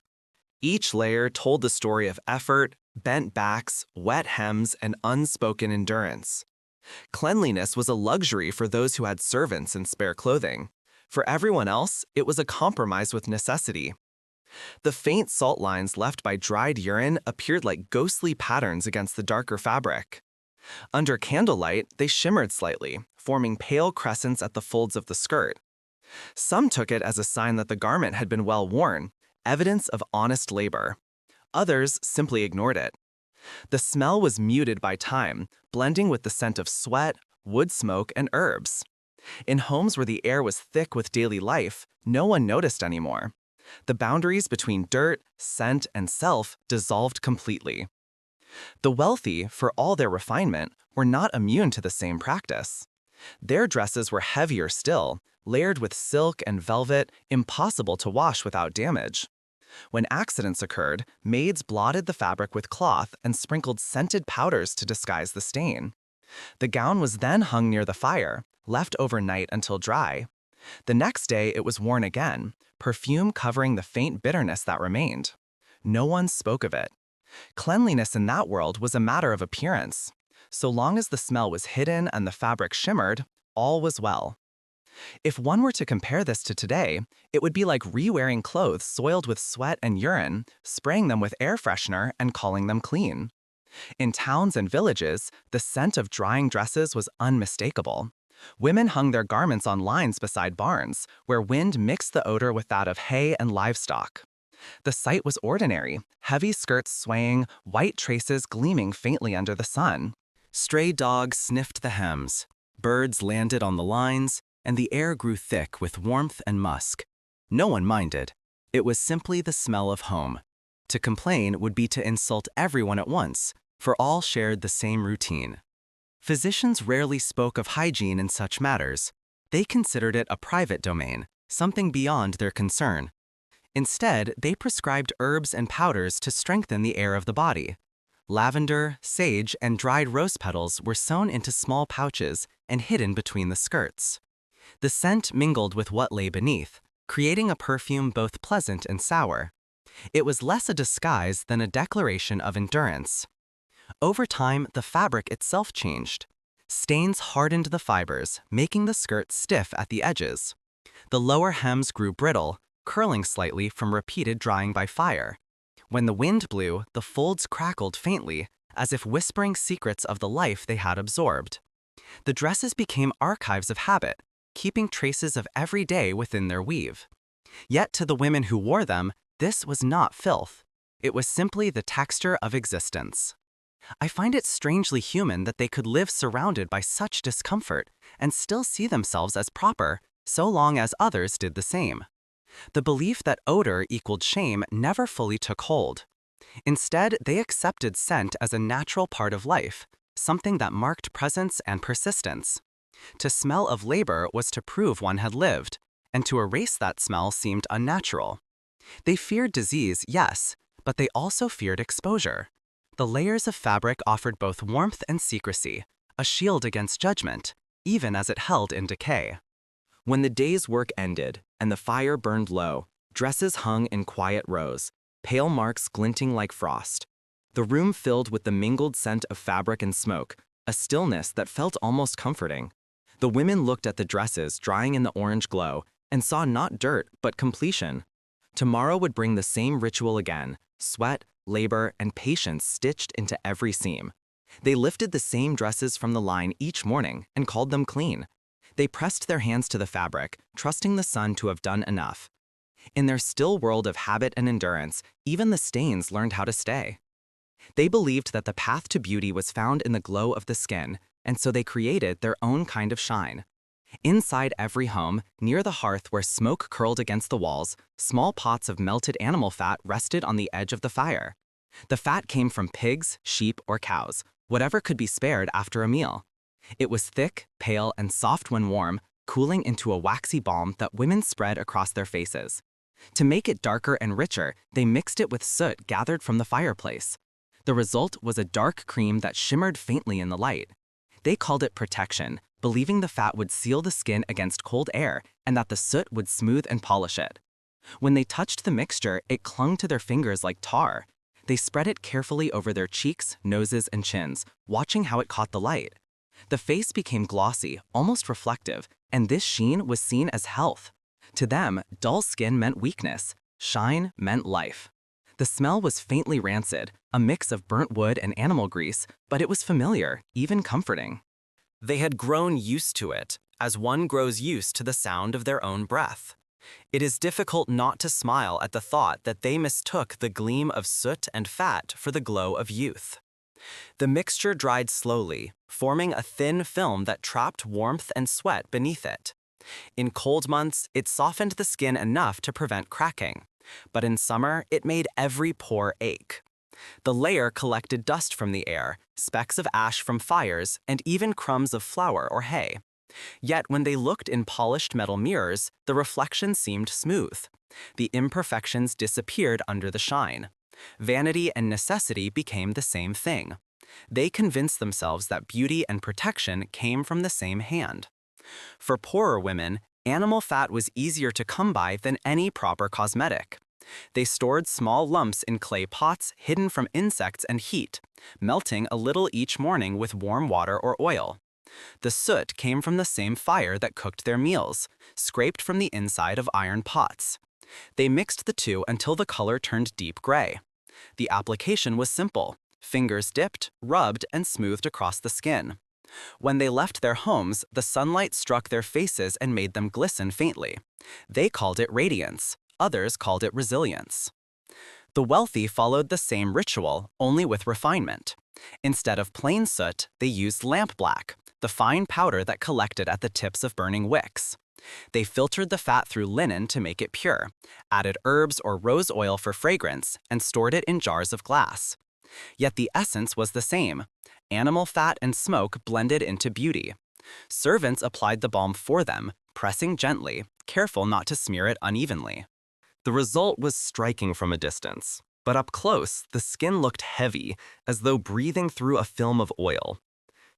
Each layer told the story of effort, bent backs, wet hems, and unspoken endurance. Cleanliness was a luxury for those who had servants and spare clothing. For everyone else, it was a compromise with necessity. The faint salt lines left by dried urine appeared like ghostly patterns against the darker fabric. Under candlelight, they shimmered slightly, forming pale crescents at the folds of the skirt. Some took it as a sign that the garment had been well worn, evidence of honest labor. Others simply ignored it. The smell was muted by time, blending with the scent of sweat, wood smoke, and herbs. In homes where the air was thick with daily life, no one noticed anymore. The boundaries between dirt, scent, and self dissolved completely. The wealthy, for all their refinement, were not immune to the same practice. Their dresses were heavier still, layered with silk and velvet, impossible to wash without damage. When accidents occurred, maids blotted the fabric with cloth and sprinkled scented powders to disguise the stain. The gown was then hung near the fire, left overnight until dry. The next day it was worn again, perfume covering the faint bitterness that remained. No one spoke of it. Cleanliness in that world was a matter of appearance. So long as the smell was hidden and the fabric shimmered, all was well. If one were to compare this to today, it would be like re-wearing clothes soiled with sweat and urine, spraying them with air freshener, and calling them clean. In towns and villages, the scent of drying dresses was unmistakable. Women hung their garments on lines beside barns, where wind mixed the odor with that of hay and livestock. The sight was ordinary, heavy skirts swaying, white traces gleaming faintly under the sun. Stray dogs sniffed the hems, birds landed on the lines, and the air grew thick with warmth and musk. No one minded. It was simply the smell of home. To complain would be to insult everyone at once, for all shared the same routine. Physicians rarely spoke of hygiene in such matters. They considered it a private domain, something beyond their concern. Instead, they prescribed herbs and powders to strengthen the air of the body. Lavender, sage, and dried rose petals were sewn into small pouches and hidden between the skirts. The scent mingled with what lay beneath, creating a perfume both pleasant and sour. It was less a disguise than a declaration of endurance. Over time, the fabric itself changed. Stains hardened the fibers, making the skirt stiff at the edges. The lower hems grew brittle, curling slightly from repeated drying by fire. When the wind blew, the folds crackled faintly, as if whispering secrets of the life they had absorbed. The dresses became archives of habit, keeping traces of every day within their weave. Yet to the women who wore them, this was not filth. It was simply the texture of existence. I find it strangely human that they could live surrounded by such discomfort and still see themselves as proper, so long as others did the same. The belief that odor equaled shame never fully took hold. Instead, they accepted scent as a natural part of life, something that marked presence and persistence. To smell of labor was to prove one had lived, and to erase that smell seemed unnatural. They feared disease, yes, but they also feared exposure. The layers of fabric offered both warmth and secrecy, a shield against judgment, even as it held in decay. When the day's work ended and the fire burned low, dresses hung in quiet rows, pale marks glinting like frost. The room filled with the mingled scent of fabric and smoke, a stillness that felt almost comforting. The women looked at the dresses drying in the orange glow and saw not dirt but completion. Tomorrow would bring the same ritual again, sweat, labor, and patience stitched into every seam. They lifted the same dresses from the line each morning and called them clean. They pressed their hands to the fabric, trusting the sun to have done enough. In their still world of habit and endurance, even the stains learned how to stay. They believed that the path to beauty was found in the glow of the skin, and so they created their own kind of shine. Inside every home, near the hearth where smoke curled against the walls, small pots of melted animal fat rested on the edge of the fire. The fat came from pigs, sheep, or cows, whatever could be spared after a meal. It was thick, pale, and soft when warm, cooling into a waxy balm that women spread across their faces. To make it darker and richer, they mixed it with soot gathered from the fireplace. The result was a dark cream that shimmered faintly in the light. They called it protection, believing the fat would seal the skin against cold air and that the soot would smooth and polish it. When they touched the mixture, it clung to their fingers like tar. They spread it carefully over their cheeks, noses, and chins, watching how it caught the light. The face became glossy, almost reflective, and this sheen was seen as health. To them, dull skin meant weakness. Shine meant life. The smell was faintly rancid, a mix of burnt wood and animal grease, but it was familiar, even comforting. They had grown used to it, as one grows used to the sound of their own breath. It is difficult not to smile at the thought that they mistook the gleam of soot and fat for the glow of youth. The mixture dried slowly, forming a thin film that trapped warmth and sweat beneath it. In cold months, it softened the skin enough to prevent cracking, but in summer, it made every pore ache. The layer collected dust from the air, specks of ash from fires, and even crumbs of flour or hay. Yet when they looked in polished metal mirrors, the reflection seemed smooth. The imperfections disappeared under the shine. Vanity and necessity became the same thing. They convinced themselves that beauty and protection came from the same hand. For poorer women, animal fat was easier to come by than any proper cosmetic. They stored small lumps in clay pots hidden from insects and heat, melting a little each morning with warm water or oil. The soot came from the same fire that cooked their meals, scraped from the inside of iron pots. They mixed the two until the color turned deep gray. The application was simple. Fingers dipped, rubbed, and smoothed across the skin. When they left their homes, the sunlight struck their faces and made them glisten faintly. They called it radiance. Others called it resilience. The wealthy followed the same ritual, only with refinement. Instead of plain soot, they used lamp black, the fine powder that collected at the tips of burning wicks. They filtered the fat through linen to make it pure, added herbs or rose oil for fragrance, and stored it in jars of glass. Yet the essence was the same. Animal fat and smoke blended into beauty. Servants applied the balm for them, pressing gently, careful not to smear it unevenly. The result was striking from a distance, but up close, the skin looked heavy, as though breathing through a film of oil.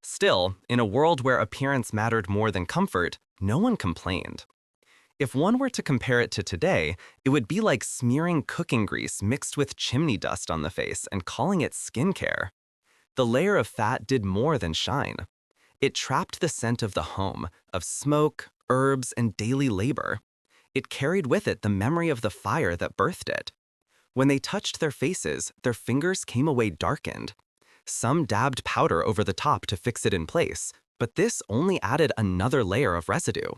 Still, in a world where appearance mattered more than comfort, no one complained. If one were to compare it to today, it would be like smearing cooking grease mixed with chimney dust on the face and calling it skincare. The layer of fat did more than shine. It trapped the scent of the home, of smoke, herbs, and daily labor. It carried with it the memory of the fire that birthed it. When they touched their faces, their fingers came away darkened. Some dabbed powder over the top to fix it in place, but this only added another layer of residue.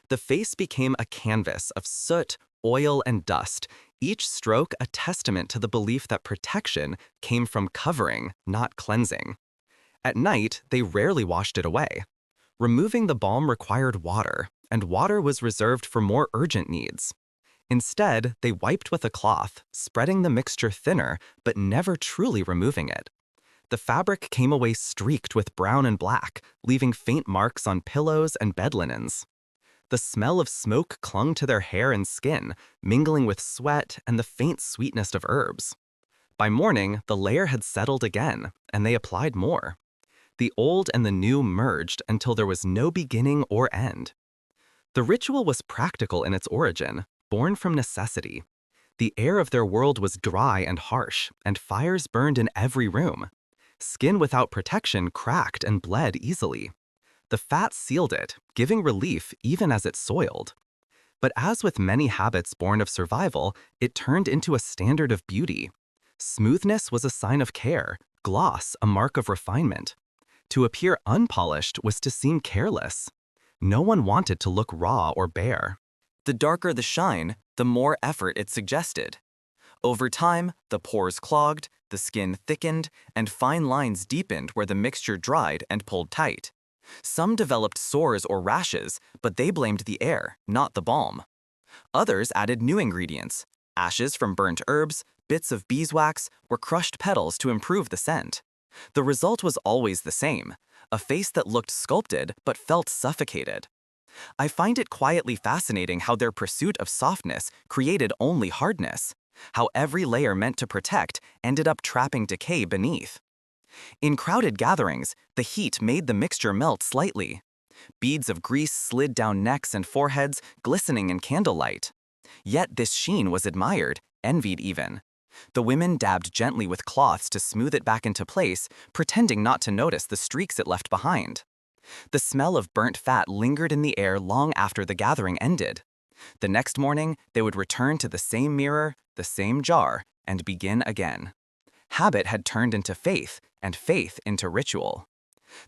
The face became a canvas of soot, oil, and dust, each stroke a testament to the belief that protection came from covering, not cleansing. At night, they rarely washed it away. Removing the balm required water, and water was reserved for more urgent needs. Instead, they wiped with a cloth, spreading the mixture thinner, but never truly removing it. The fabric came away streaked with brown and black, leaving faint marks on pillows and bed linens. The smell of smoke clung to their hair and skin, mingling with sweat and the faint sweetness of herbs. By morning, the layer had settled again, and they applied more. The old and the new merged until there was no beginning or end. The ritual was practical in its origin, born from necessity. The air of their world was dry and harsh, and fires burned in every room. Skin without protection cracked and bled easily. The fat sealed it, giving relief even as it soiled. But as with many habits born of survival, it turned into a standard of beauty. Smoothness was a sign of care, gloss a mark of refinement. To appear unpolished was to seem careless. No one wanted to look raw or bare. The darker the shine, the more effort it suggested. Over time, the pores clogged, the skin thickened, and fine lines deepened where the mixture dried and pulled tight. Some developed sores or rashes, but they blamed the air, not the balm. Others added new ingredients, ashes from burnt herbs, bits of beeswax, or crushed petals to improve the scent. The result was always the same, a face that looked sculpted but felt suffocated. I find it quietly fascinating how their pursuit of softness created only hardness, how every layer meant to protect ended up trapping decay beneath. In crowded gatherings, the heat made the mixture melt slightly. Beads of grease slid down necks and foreheads, glistening in candlelight. Yet this sheen was admired, envied even. The women dabbed gently with cloths to smooth it back into place, pretending not to notice the streaks it left behind. The smell of burnt fat lingered in the air long after the gathering ended. The next morning, they would return to the same mirror, the same jar, and begin again. Habit had turned into faith, and faith into ritual.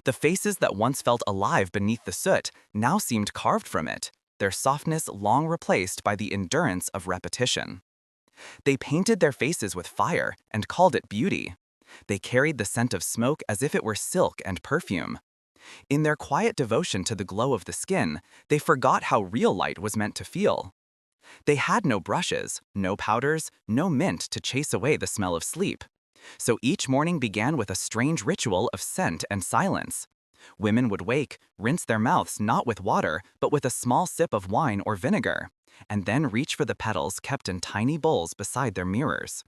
The faces that once felt alive beneath the soot now seemed carved from it, their softness long replaced by the endurance of repetition. They painted their faces with fire and called it beauty. They carried the scent of smoke as if it were silk and perfume. In their quiet devotion to the glow of the skin, they forgot how real light was meant to feel. They had no brushes, no powders, no mint to chase away the smell of sleep. So each morning began with a strange ritual of scent and silence. Women would wake, rinse their mouths not with water, but with a small sip of wine or vinegar, and then reach for the petals kept in tiny bowls beside their mirrors.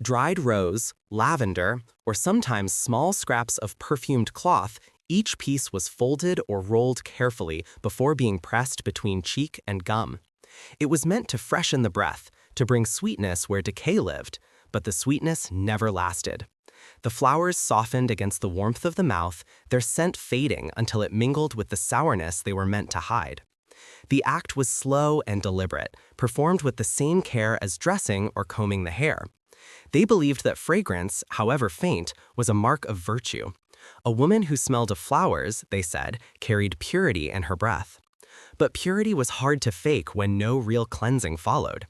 Dried rose, lavender, or sometimes small scraps of perfumed cloth, each piece was folded or rolled carefully before being pressed between cheek and gum. It was meant to freshen the breath, to bring sweetness where decay lived, but the sweetness never lasted. The flowers softened against the warmth of the mouth, their scent fading until it mingled with the sourness they were meant to hide. The act was slow and deliberate, performed with the same care as dressing or combing the hair. They believed that fragrance, however faint, was a mark of virtue. A woman who smelled of flowers, they said, carried purity in her breath. But purity was hard to fake when no real cleansing followed.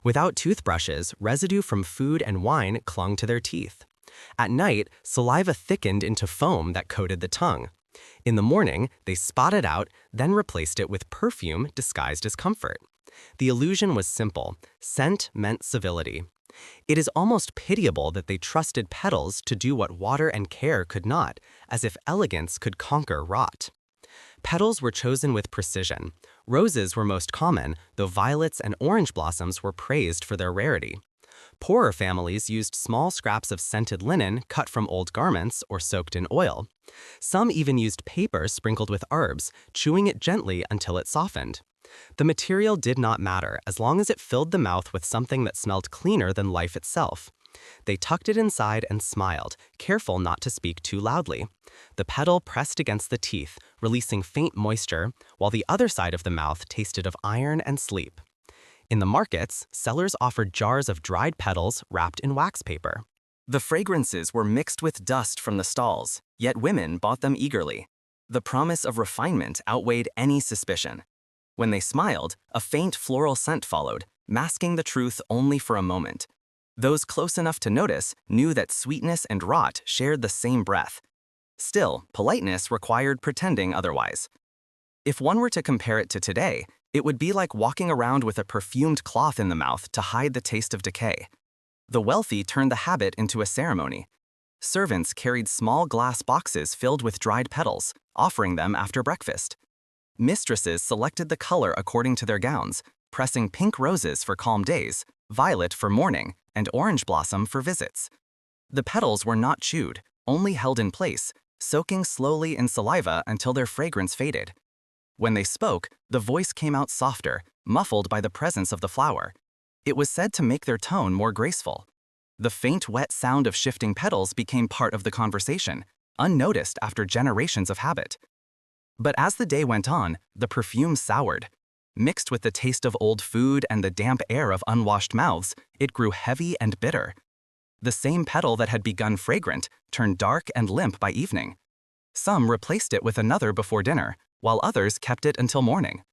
Without toothbrushes, residue from food and wine clung to their teeth. At night, saliva thickened into foam that coated the tongue. In the morning, they spat it out, then replaced it with perfume disguised as comfort. The illusion was simple. Scent meant civility. It is almost pitiable that they trusted petals to do what water and care could not, as if elegance could conquer rot. Petals were chosen with precision. Roses were most common, though violets and orange blossoms were praised for their rarity. Poorer families used small scraps of scented linen cut from old garments or soaked in oil. Some even used paper sprinkled with herbs, chewing it gently until it softened. The material did not matter as long as it filled the mouth with something that smelled cleaner than life itself. They tucked it inside and smiled, careful not to speak too loudly. The petal pressed against the teeth, releasing faint moisture, while the other side of the mouth tasted of iron and sleep. In the markets, sellers offered jars of dried petals wrapped in wax paper. The fragrances were mixed with dust from the stalls, yet women bought them eagerly. The promise of refinement outweighed any suspicion. When they smiled, a faint floral scent followed, masking the truth only for a moment. Those close enough to notice knew that sweetness and rot shared the same breath. Still, politeness required pretending otherwise. If one were to compare it to today, it would be like walking around with a perfumed cloth in the mouth to hide the taste of decay. The wealthy turned the habit into a ceremony. Servants carried small glass boxes filled with dried petals, offering them after breakfast. Mistresses selected the color according to their gowns, pressing pink roses for calm days, violet for morning, and orange blossom for visits. The petals were not chewed, only held in place, soaking slowly in saliva until their fragrance faded. When they spoke, the voice came out softer, muffled by the presence of the flower. It was said to make their tone more graceful. The faint wet sound of shifting petals became part of the conversation, unnoticed after generations of habit. But as the day went on, the perfume soured. Mixed with the taste of old food and the damp air of unwashed mouths, it grew heavy and bitter. The same petal that had begun fragrant turned dark and limp by evening. Some replaced it with another before dinner, while others kept it until morning.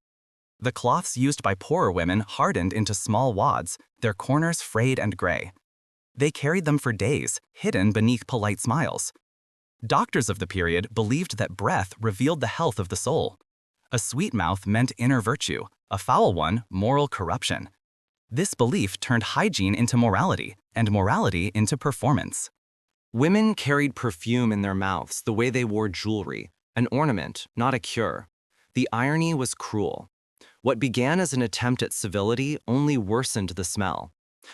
The cloths used by poorer women hardened into small wads, their corners frayed and gray. They carried them for days, hidden beneath polite smiles. Doctors of the period believed that breath revealed the health of the soul. A sweet mouth meant inner virtue, a foul one, moral corruption. This belief turned hygiene into morality, and morality into performance. Women carried perfume in their mouths the way they wore jewelry, an ornament, not a cure. The irony was cruel. What began as an attempt at civility only worsened the smell.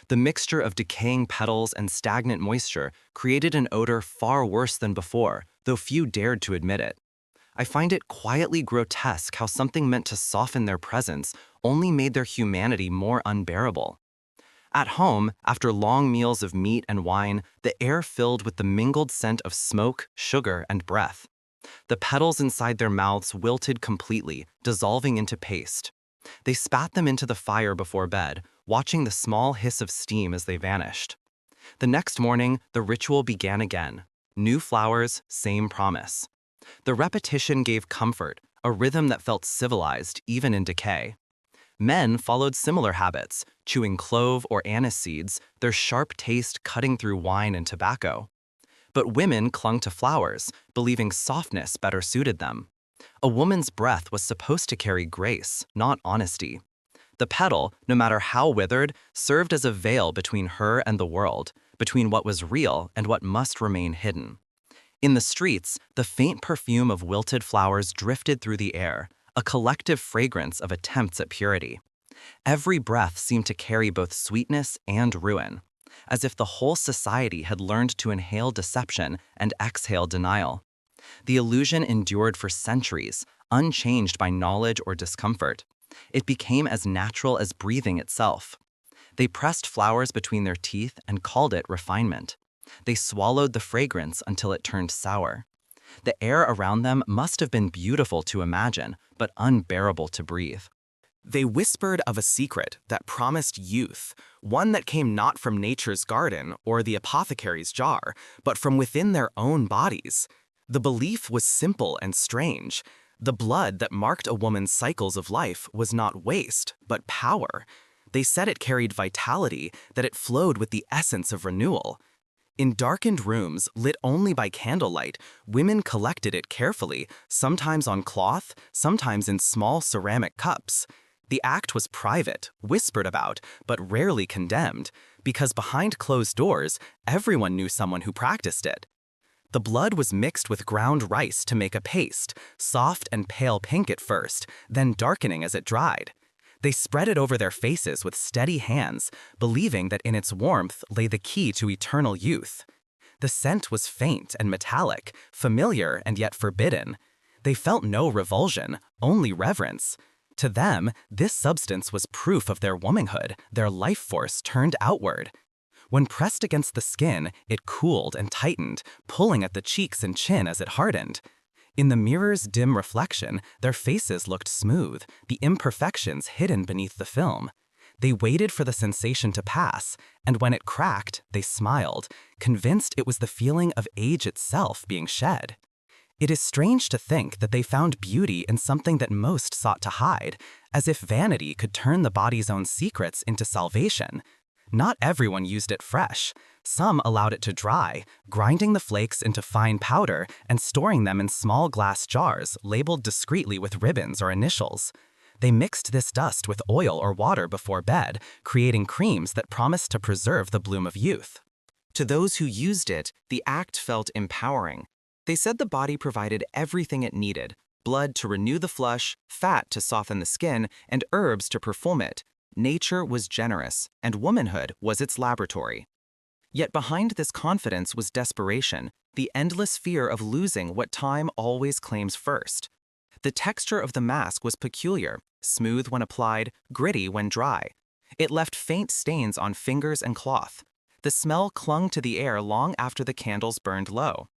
The mixture of decaying petals and stagnant moisture created an odor far worse than before, though few dared to admit it. I find it quietly grotesque how something meant to soften their presence only made their humanity more unbearable. At home, after long meals of meat and wine, the air filled with the mingled scent of smoke, sugar, and breath. The petals inside their mouths wilted completely, dissolving into paste. They spat them into the fire before bed, watching the small hiss of steam as they vanished. The next morning, the ritual began again. New flowers, same promise. The repetition gave comfort, a rhythm that felt civilized, even in decay. Men followed similar habits, chewing clove or anise seeds, their sharp taste cutting through wine and tobacco. But women clung to flowers, believing softness better suited them. A woman's breath was supposed to carry grace, not honesty. The petal, no matter how withered, served as a veil between her and the world, between what was real and what must remain hidden. In the streets, the faint perfume of wilted flowers drifted through the air, a collective fragrance of attempts at purity. Every breath seemed to carry both sweetness and ruin, as if the whole society had learned to inhale deception and exhale denial. The illusion endured for centuries, unchanged by knowledge or discomfort. It became as natural as breathing itself. They pressed flowers between their teeth and called it refinement. They swallowed the fragrance until it turned sour. The air around them must have been beautiful to imagine, but unbearable to breathe. They whispered of a secret that promised youth, one that came not from nature's garden or the apothecary's jar, but from within their own bodies. The belief was simple and strange. The blood that marked a woman's cycles of life was not waste, but power. They said it carried vitality, that it flowed with the essence of renewal. In darkened rooms, lit only by candlelight, women collected it carefully, sometimes on cloth, sometimes in small ceramic cups. The act was private, whispered about, but rarely condemned, because behind closed doors, everyone knew someone who practiced it. The blood was mixed with ground rice to make a paste, soft and pale pink at first, then darkening as it dried. They spread it over their faces with steady hands, believing that in its warmth lay the key to eternal youth. The scent was faint and metallic, familiar and yet forbidden. They felt no revulsion, only reverence. To them, this substance was proof of their womanhood, their life force turned outward. When pressed against the skin, it cooled and tightened, pulling at the cheeks and chin as it hardened. In the mirror's dim reflection, their faces looked smooth, the imperfections hidden beneath the film. They waited for the sensation to pass, and when it cracked, they smiled, convinced it was the feeling of age itself being shed. It is strange to think that they found beauty in something that most sought to hide, as if vanity could turn the body's own secrets into salvation. Not everyone used it fresh. Some allowed it to dry, grinding the flakes into fine powder and storing them in small glass jars labeled discreetly with ribbons or initials. They mixed this dust with oil or water before bed, creating creams that promised to preserve the bloom of youth. To those who used it, the act felt empowering. They said the body provided everything it needed: blood to renew the flesh, fat to soften the skin, and herbs to perfume it. Nature was generous, and womanhood was its laboratory. Yet behind this confidence was desperation, the endless fear of losing what time always claims first. The texture of the mask was peculiar, smooth when applied, gritty when dry. It left faint stains on fingers and cloth. The smell clung to the air long after the candles burned low.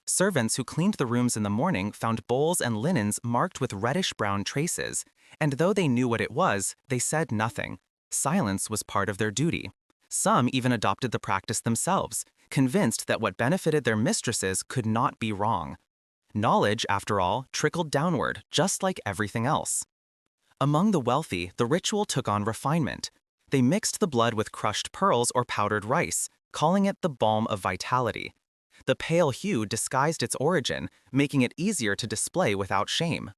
Servants who cleaned the rooms in the morning found bowls and linens marked with reddish-brown traces, and though they knew what it was, they said nothing. Silence was part of their duty. Some even adopted the practice themselves, convinced that what benefited their mistresses could not be wrong. Knowledge, after all, trickled downward, just like everything else. Among the wealthy, the ritual took on refinement. They mixed the blood with crushed pearls or powdered rice, calling it the balm of vitality. The pale hue disguised its origin, making it easier to display without shame.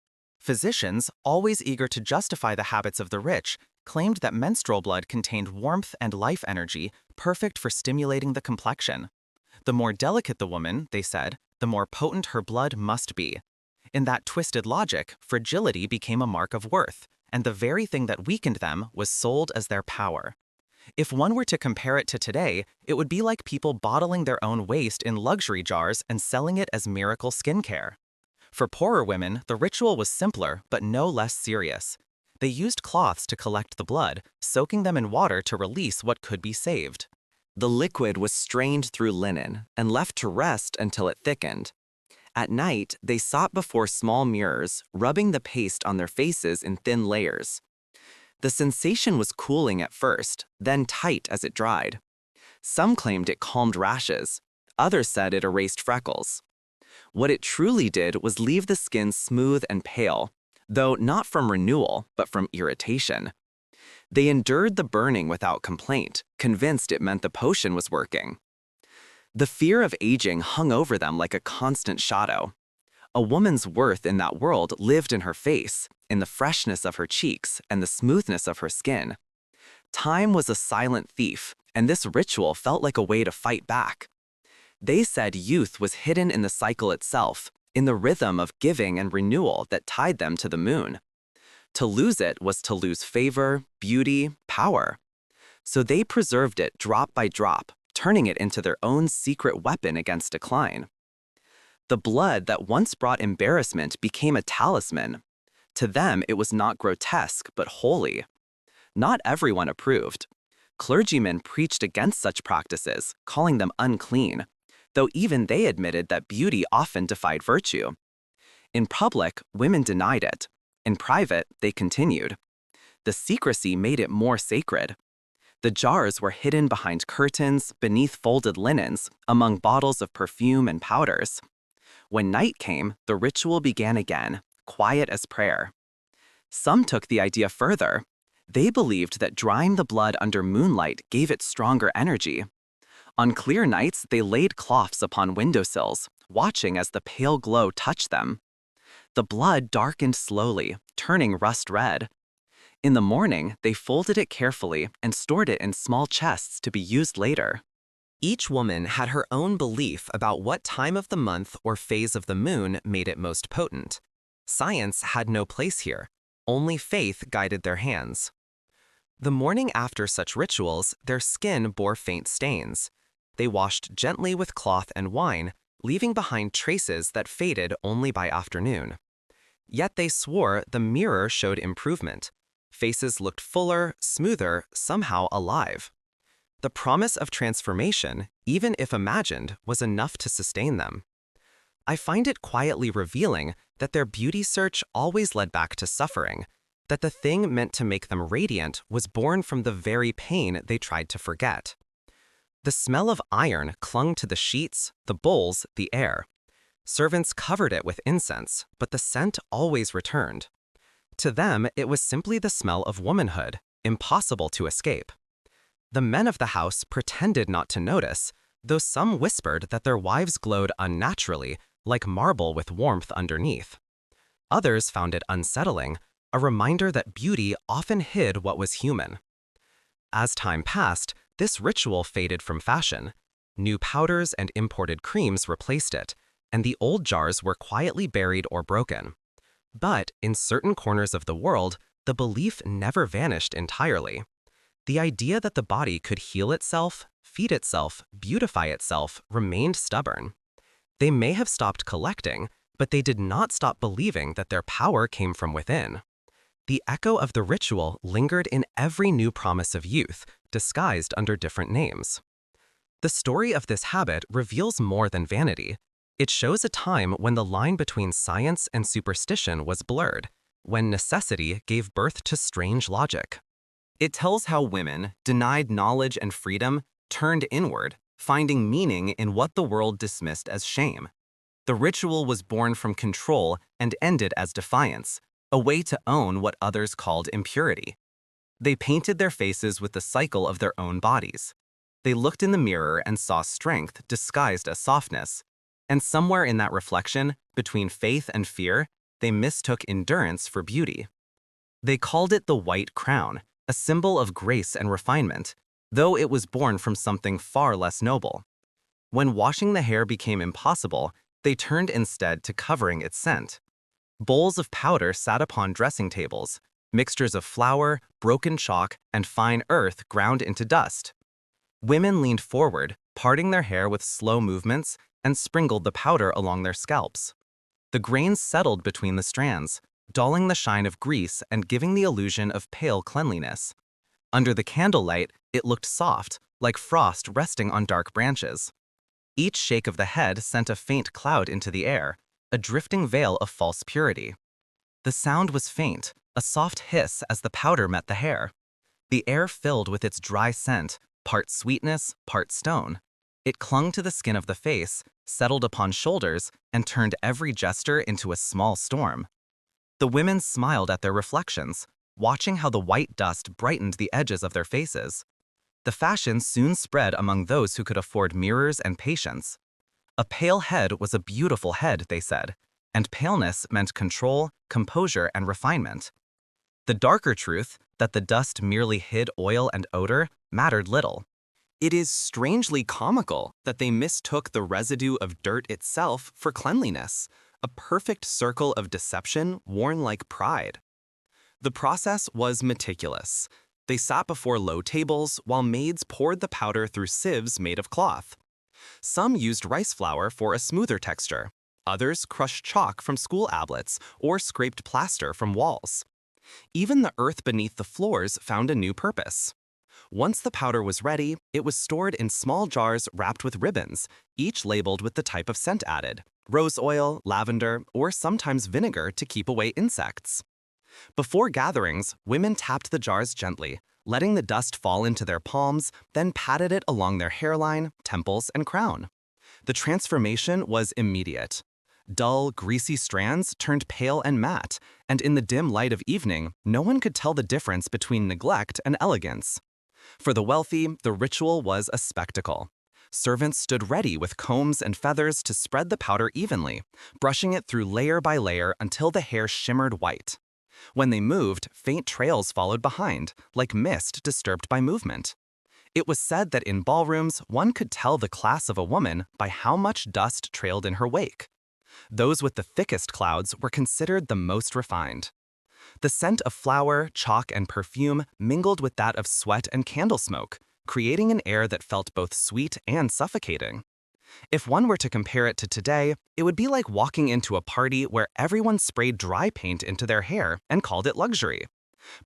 Physicians, always eager to justify the habits of the rich, claimed that menstrual blood contained warmth and life energy, perfect for stimulating the complexion. The more delicate the woman, they said, the more potent her blood must be. In that twisted logic, fragility became a mark of worth, and the very thing that weakened them was sold as their power. If one were to compare it to today, it would be like people bottling their own waste in luxury jars and selling it as miracle skincare. For poorer women, the ritual was simpler but no less serious. They used cloths to collect the blood, soaking them in water to release what could be saved. The liquid was strained through linen and left to rest until it thickened. At night, they sat before small mirrors, rubbing the paste on their faces in thin layers. The sensation was cooling at first, then tight as it dried. Some claimed it calmed rashes. Others said it erased freckles. What it truly did was leave the skin smooth and pale, though not from renewal, but from irritation. They endured the burning without complaint, convinced it meant the potion was working. The fear of aging hung over them like a constant shadow. A woman's worth in that world lived in her face, in the freshness of her cheeks and the smoothness of her skin. Time was a silent thief, and this ritual felt like a way to fight back. They said youth was hidden in the cycle itself, in the rhythm of giving and renewal that tied them to the moon. To lose it was to lose favor, beauty, power. So they preserved it drop by drop, turning it into their own secret weapon against decline. The blood that once brought embarrassment became a talisman. To them, it was not grotesque, but holy. Not everyone approved. Clergymen preached against such practices, calling them unclean, though even they admitted that beauty often defied virtue. In public, women denied it. In private, they continued. The secrecy made it more sacred. The jars were hidden behind curtains, beneath folded linens, among bottles of perfume and powders. When night came, the ritual began again, quiet as prayer. Some took the idea further. They believed that drying the blood under moonlight gave it stronger energy. On clear nights, they laid cloths upon windowsills, watching as the pale glow touched them. The blood darkened slowly, turning rust red. In the morning, they folded it carefully and stored it in small chests to be used later. Each woman had her own belief about what time of the month or phase of the moon made it most potent. Science had no place here. Only faith guided their hands. The morning after such rituals, their skin bore faint stains. They washed gently with cloth and wine, leaving behind traces that faded only by afternoon. Yet they swore the mirror showed improvement. Faces looked fuller, smoother, somehow alive. The promise of transformation, even if imagined, was enough to sustain them. I find it quietly revealing that their beauty search always led back to suffering, that the thing meant to make them radiant was born from the very pain they tried to forget. The smell of iron clung to the sheets, the bowls, the air. Servants covered it with incense, but the scent always returned. To them, it was simply the smell of womanhood, impossible to escape. The men of the house pretended not to notice, though some whispered that their wives glowed unnaturally, like marble with warmth underneath. Others found it unsettling, a reminder that beauty often hid what was human. As time passed, this ritual faded from fashion. New powders and imported creams replaced it, and the old jars were quietly buried or broken. But in certain corners of the world, the belief never vanished entirely. The idea that the body could heal itself, feed itself, beautify itself remained stubborn. They may have stopped collecting, but they did not stop believing that their power came from within. The echo of the ritual lingered in every new promise of youth, disguised under different names. The story of this habit reveals more than vanity. It shows a time when the line between science and superstition was blurred, when necessity gave birth to strange logic. It tells how women, denied knowledge and freedom, turned inward, finding meaning in what the world dismissed as shame. The ritual was born from control and ended as defiance, a way to own what others called impurity. They painted their faces with the cycle of their own bodies. They looked in the mirror and saw strength disguised as softness. And somewhere in that reflection, between faith and fear, they mistook endurance for beauty. They called it the white crown, a symbol of grace and refinement, though it was born from something far less noble. When washing the hair became impossible, they turned instead to covering its scent. Bowls of powder sat upon dressing tables, mixtures of flour, broken chalk, and fine earth ground into dust. Women leaned forward, parting their hair with slow movements, and sprinkled the powder along their scalps. The grains settled between the strands, dulling the shine of grease and giving the illusion of pale cleanliness. Under the candlelight, it looked soft, like frost resting on dark branches. Each shake of the head sent a faint cloud into the air, a drifting veil of false purity. The sound was faint, a soft hiss as the powder met the hair. The air filled with its dry scent, part sweetness, part stone. It clung to the skin of the face, settled upon shoulders, and turned every gesture into a small storm. The women smiled at their reflections, watching how the white dust brightened the edges of their faces. The fashion soon spread among those who could afford mirrors and patience. A pale head was a beautiful head, they said, and paleness meant control, composure, and refinement. The darker truth, that the dust merely hid oil and odor, mattered little. It is strangely comical that they mistook the residue of dirt itself for cleanliness, a perfect circle of deception worn like pride. The process was meticulous. They sat before low tables while maids poured the powder through sieves made of cloth. Some used rice flour for a smoother texture. Others crushed chalk from school ablets or scraped plaster from walls. Even the earth beneath the floors found a new purpose. Once the powder was ready, it was stored in small jars wrapped with ribbons, each labeled with the type of scent added: rose oil, lavender, or sometimes vinegar to keep away insects. Before gatherings, women tapped the jars gently, letting the dust fall into their palms, then patted it along their hairline, temples, and crown. The transformation was immediate. Dull, greasy strands turned pale and matte, and in the dim light of evening, no one could tell the difference between neglect and elegance. For the wealthy, the ritual was a spectacle. Servants stood ready with combs and feathers to spread the powder evenly, brushing it through layer by layer until the hair shimmered white. When they moved, faint trails followed behind, like mist disturbed by movement. It was said that in ballrooms, one could tell the class of a woman by how much dust trailed in her wake. Those with the thickest clouds were considered the most refined. The scent of flour, chalk, and perfume mingled with that of sweat and candle smoke, creating an air that felt both sweet and suffocating. If one were to compare it to today, it would be like walking into a party where everyone sprayed dry paint into their hair and called it luxury.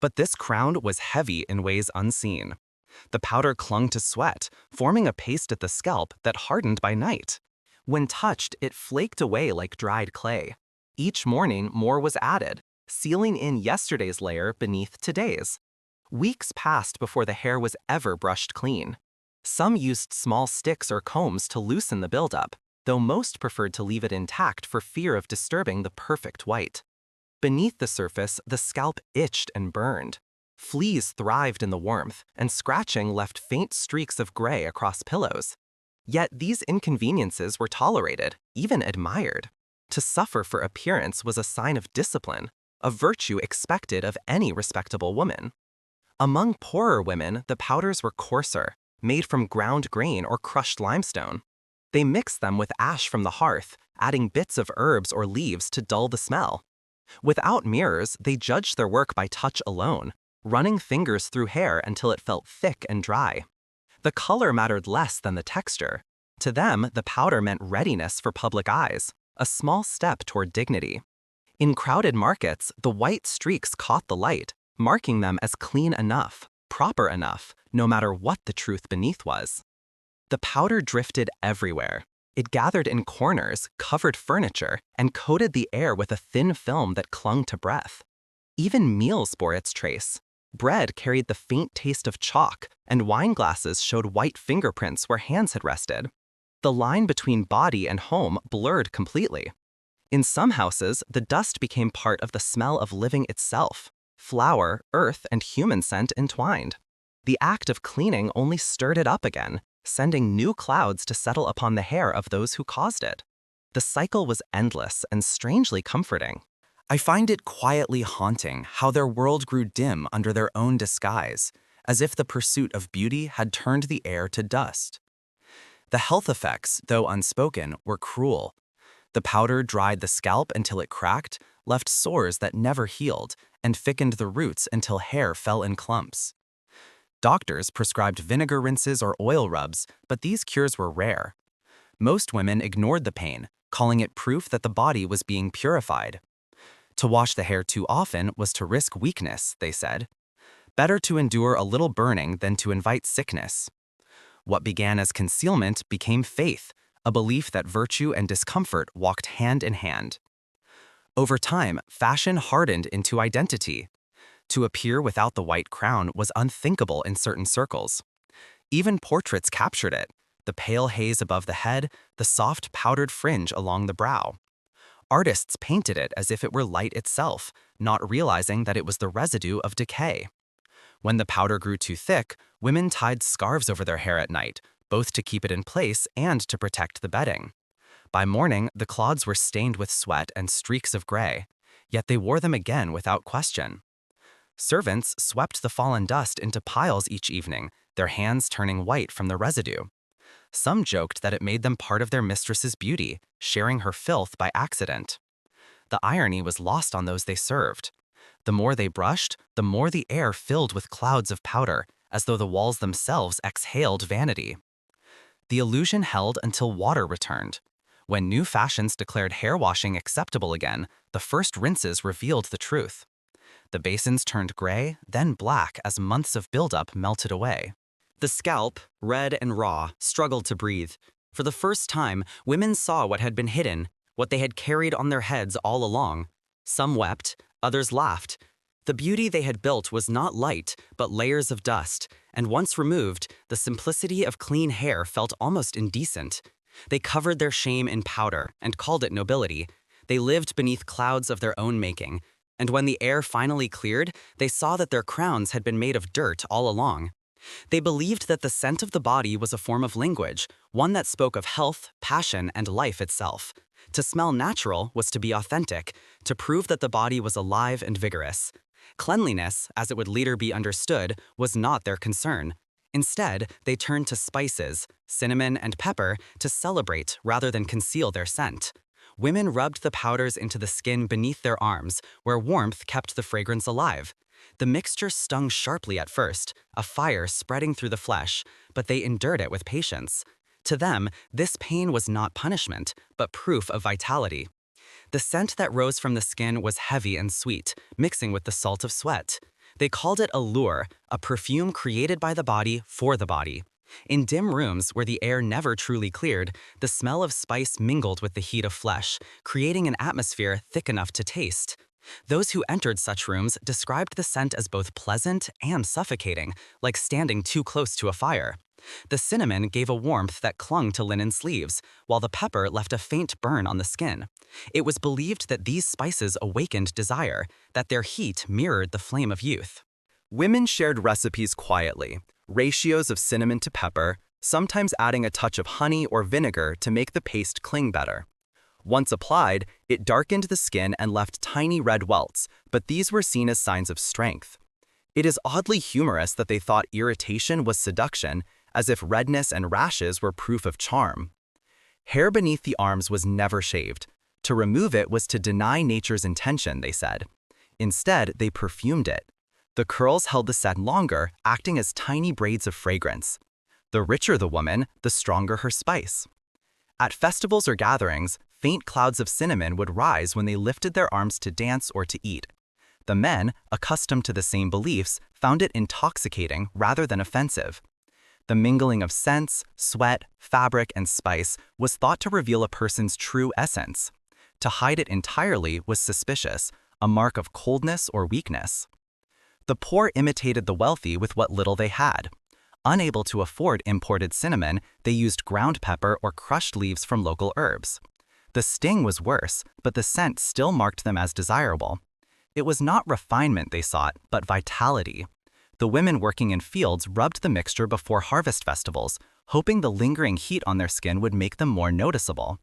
But this crown was heavy in ways unseen. The powder clung to sweat, forming a paste at the scalp that hardened by night. When touched, it flaked away like dried clay. Each morning, more was added, sealing in yesterday's layer beneath today's. Weeks passed before the hair was ever brushed clean. Some used small sticks or combs to loosen the buildup, though most preferred to leave it intact for fear of disturbing the perfect white. Beneath the surface, the scalp itched and burned. Fleas thrived in the warmth, and scratching left faint streaks of gray across pillows. Yet these inconveniences were tolerated, even admired. To suffer for appearance was a sign of discipline, a virtue expected of any respectable woman. Among poorer women, the powders were coarser, made from ground grain or crushed limestone. They mixed them with ash from the hearth, adding bits of herbs or leaves to dull the smell. Without mirrors, they judged their work by touch alone, running fingers through hair until it felt thick and dry. The color mattered less than the texture. To them, the powder meant readiness for public eyes, a small step toward dignity. In crowded markets, the white streaks caught the light, marking them as clean enough, proper enough, no matter what the truth beneath was. The powder drifted everywhere. It gathered in corners, covered furniture, and coated the air with a thin film that clung to breath. Even meals bore its trace. Bread carried the faint taste of chalk, and wine glasses showed white fingerprints where hands had rested. The line between body and home blurred completely. In some houses, the dust became part of the smell of living itself. Flour, earth, and human scent entwined. The act of cleaning only stirred it up again, sending new clouds to settle upon the hair of those who caused it. The cycle was endless and strangely comforting. I find it quietly haunting how their world grew dim under their own disguise, as if the pursuit of beauty had turned the air to dust. The health effects, though unspoken, were cruel. The powder dried the scalp until it cracked, left sores that never healed, and thickened the roots until hair fell in clumps. Doctors prescribed vinegar rinses or oil rubs, but these cures were rare. Most women ignored the pain, calling it proof that the body was being purified. To wash the hair too often was to risk weakness, they said. Better to endure a little burning than to invite sickness. What began as concealment became faith, a belief that virtue and discomfort walked hand in hand. Over time, fashion hardened into identity. To appear without the white crown was unthinkable in certain circles. Even portraits captured it, the pale haze above the head, the soft powdered fringe along the brow. Artists painted it as if it were light itself, not realizing that it was the residue of decay. When the powder grew too thick, women tied scarves over their hair at night, both to keep it in place and to protect the bedding. By morning, the cloths were stained with sweat and streaks of gray, yet they wore them again without question. Servants swept the fallen dust into piles each evening, their hands turning white from the residue. Some joked that it made them part of their mistress's beauty, sharing her filth by accident. The irony was lost on those they served. The more they brushed, the more the air filled with clouds of powder, as though the walls themselves exhaled vanity. The illusion held until water returned. When new fashions declared hair washing acceptable again, the first rinses revealed the truth. The basins turned gray, then black as months of buildup melted away. The scalp, red and raw, struggled to breathe. For the first time, women saw what had been hidden, what they had carried on their heads all along. Some wept, others laughed. The beauty they had built was not light, but layers of dust, and once removed, the simplicity of clean hair felt almost indecent. They covered their shame in powder and called it nobility. They lived beneath clouds of their own making, and when the air finally cleared, they saw that their crowns had been made of dirt all along. They believed that the scent of the body was a form of language, one that spoke of health, passion, and life itself. To smell natural was to be authentic, to prove that the body was alive and vigorous. Cleanliness, as it would later be understood, was not their concern. Instead, they turned to spices, cinnamon and pepper, to celebrate rather than conceal their scent. Women rubbed the powders into the skin beneath their arms, where warmth kept the fragrance alive. The mixture stung sharply at first, a fire spreading through the flesh, but they endured it with patience. To them, this pain was not punishment, but proof of vitality. The scent that rose from the skin was heavy and sweet, mixing with the salt of sweat. They called it allure, a perfume created by the body for the body. In dim rooms where the air never truly cleared, the smell of spice mingled with the heat of flesh, creating an atmosphere thick enough to taste. Those who entered such rooms described the scent as both pleasant and suffocating, like standing too close to a fire. The cinnamon gave a warmth that clung to linen sleeves, while the pepper left a faint burn on the skin. It was believed that these spices awakened desire, that their heat mirrored the flame of youth. Women shared recipes quietly, ratios of cinnamon to pepper, sometimes adding a touch of honey or vinegar to make the paste cling better. Once applied, it darkened the skin and left tiny red welts, but these were seen as signs of strength. It is oddly humorous that they thought irritation was seduction, as if redness and rashes were proof of charm. Hair beneath the arms was never shaved. To remove it was to deny nature's intention, they said. Instead, they perfumed it. The curls held the scent longer, acting as tiny braids of fragrance. The richer the woman, the stronger her spice. At festivals or gatherings, faint clouds of cinnamon would rise when they lifted their arms to dance or to eat. The men, accustomed to the same beliefs, found it intoxicating rather than offensive. The mingling of scents, sweat, fabric, and spice was thought to reveal a person's true essence. To hide it entirely was suspicious, a mark of coldness or weakness. The poor imitated the wealthy with what little they had. Unable to afford imported cinnamon, they used ground pepper or crushed leaves from local herbs. The sting was worse, but the scent still marked them as desirable. It was not refinement they sought, but vitality. The women working in fields rubbed the mixture before harvest festivals, hoping the lingering heat on their skin would make them more noticeable.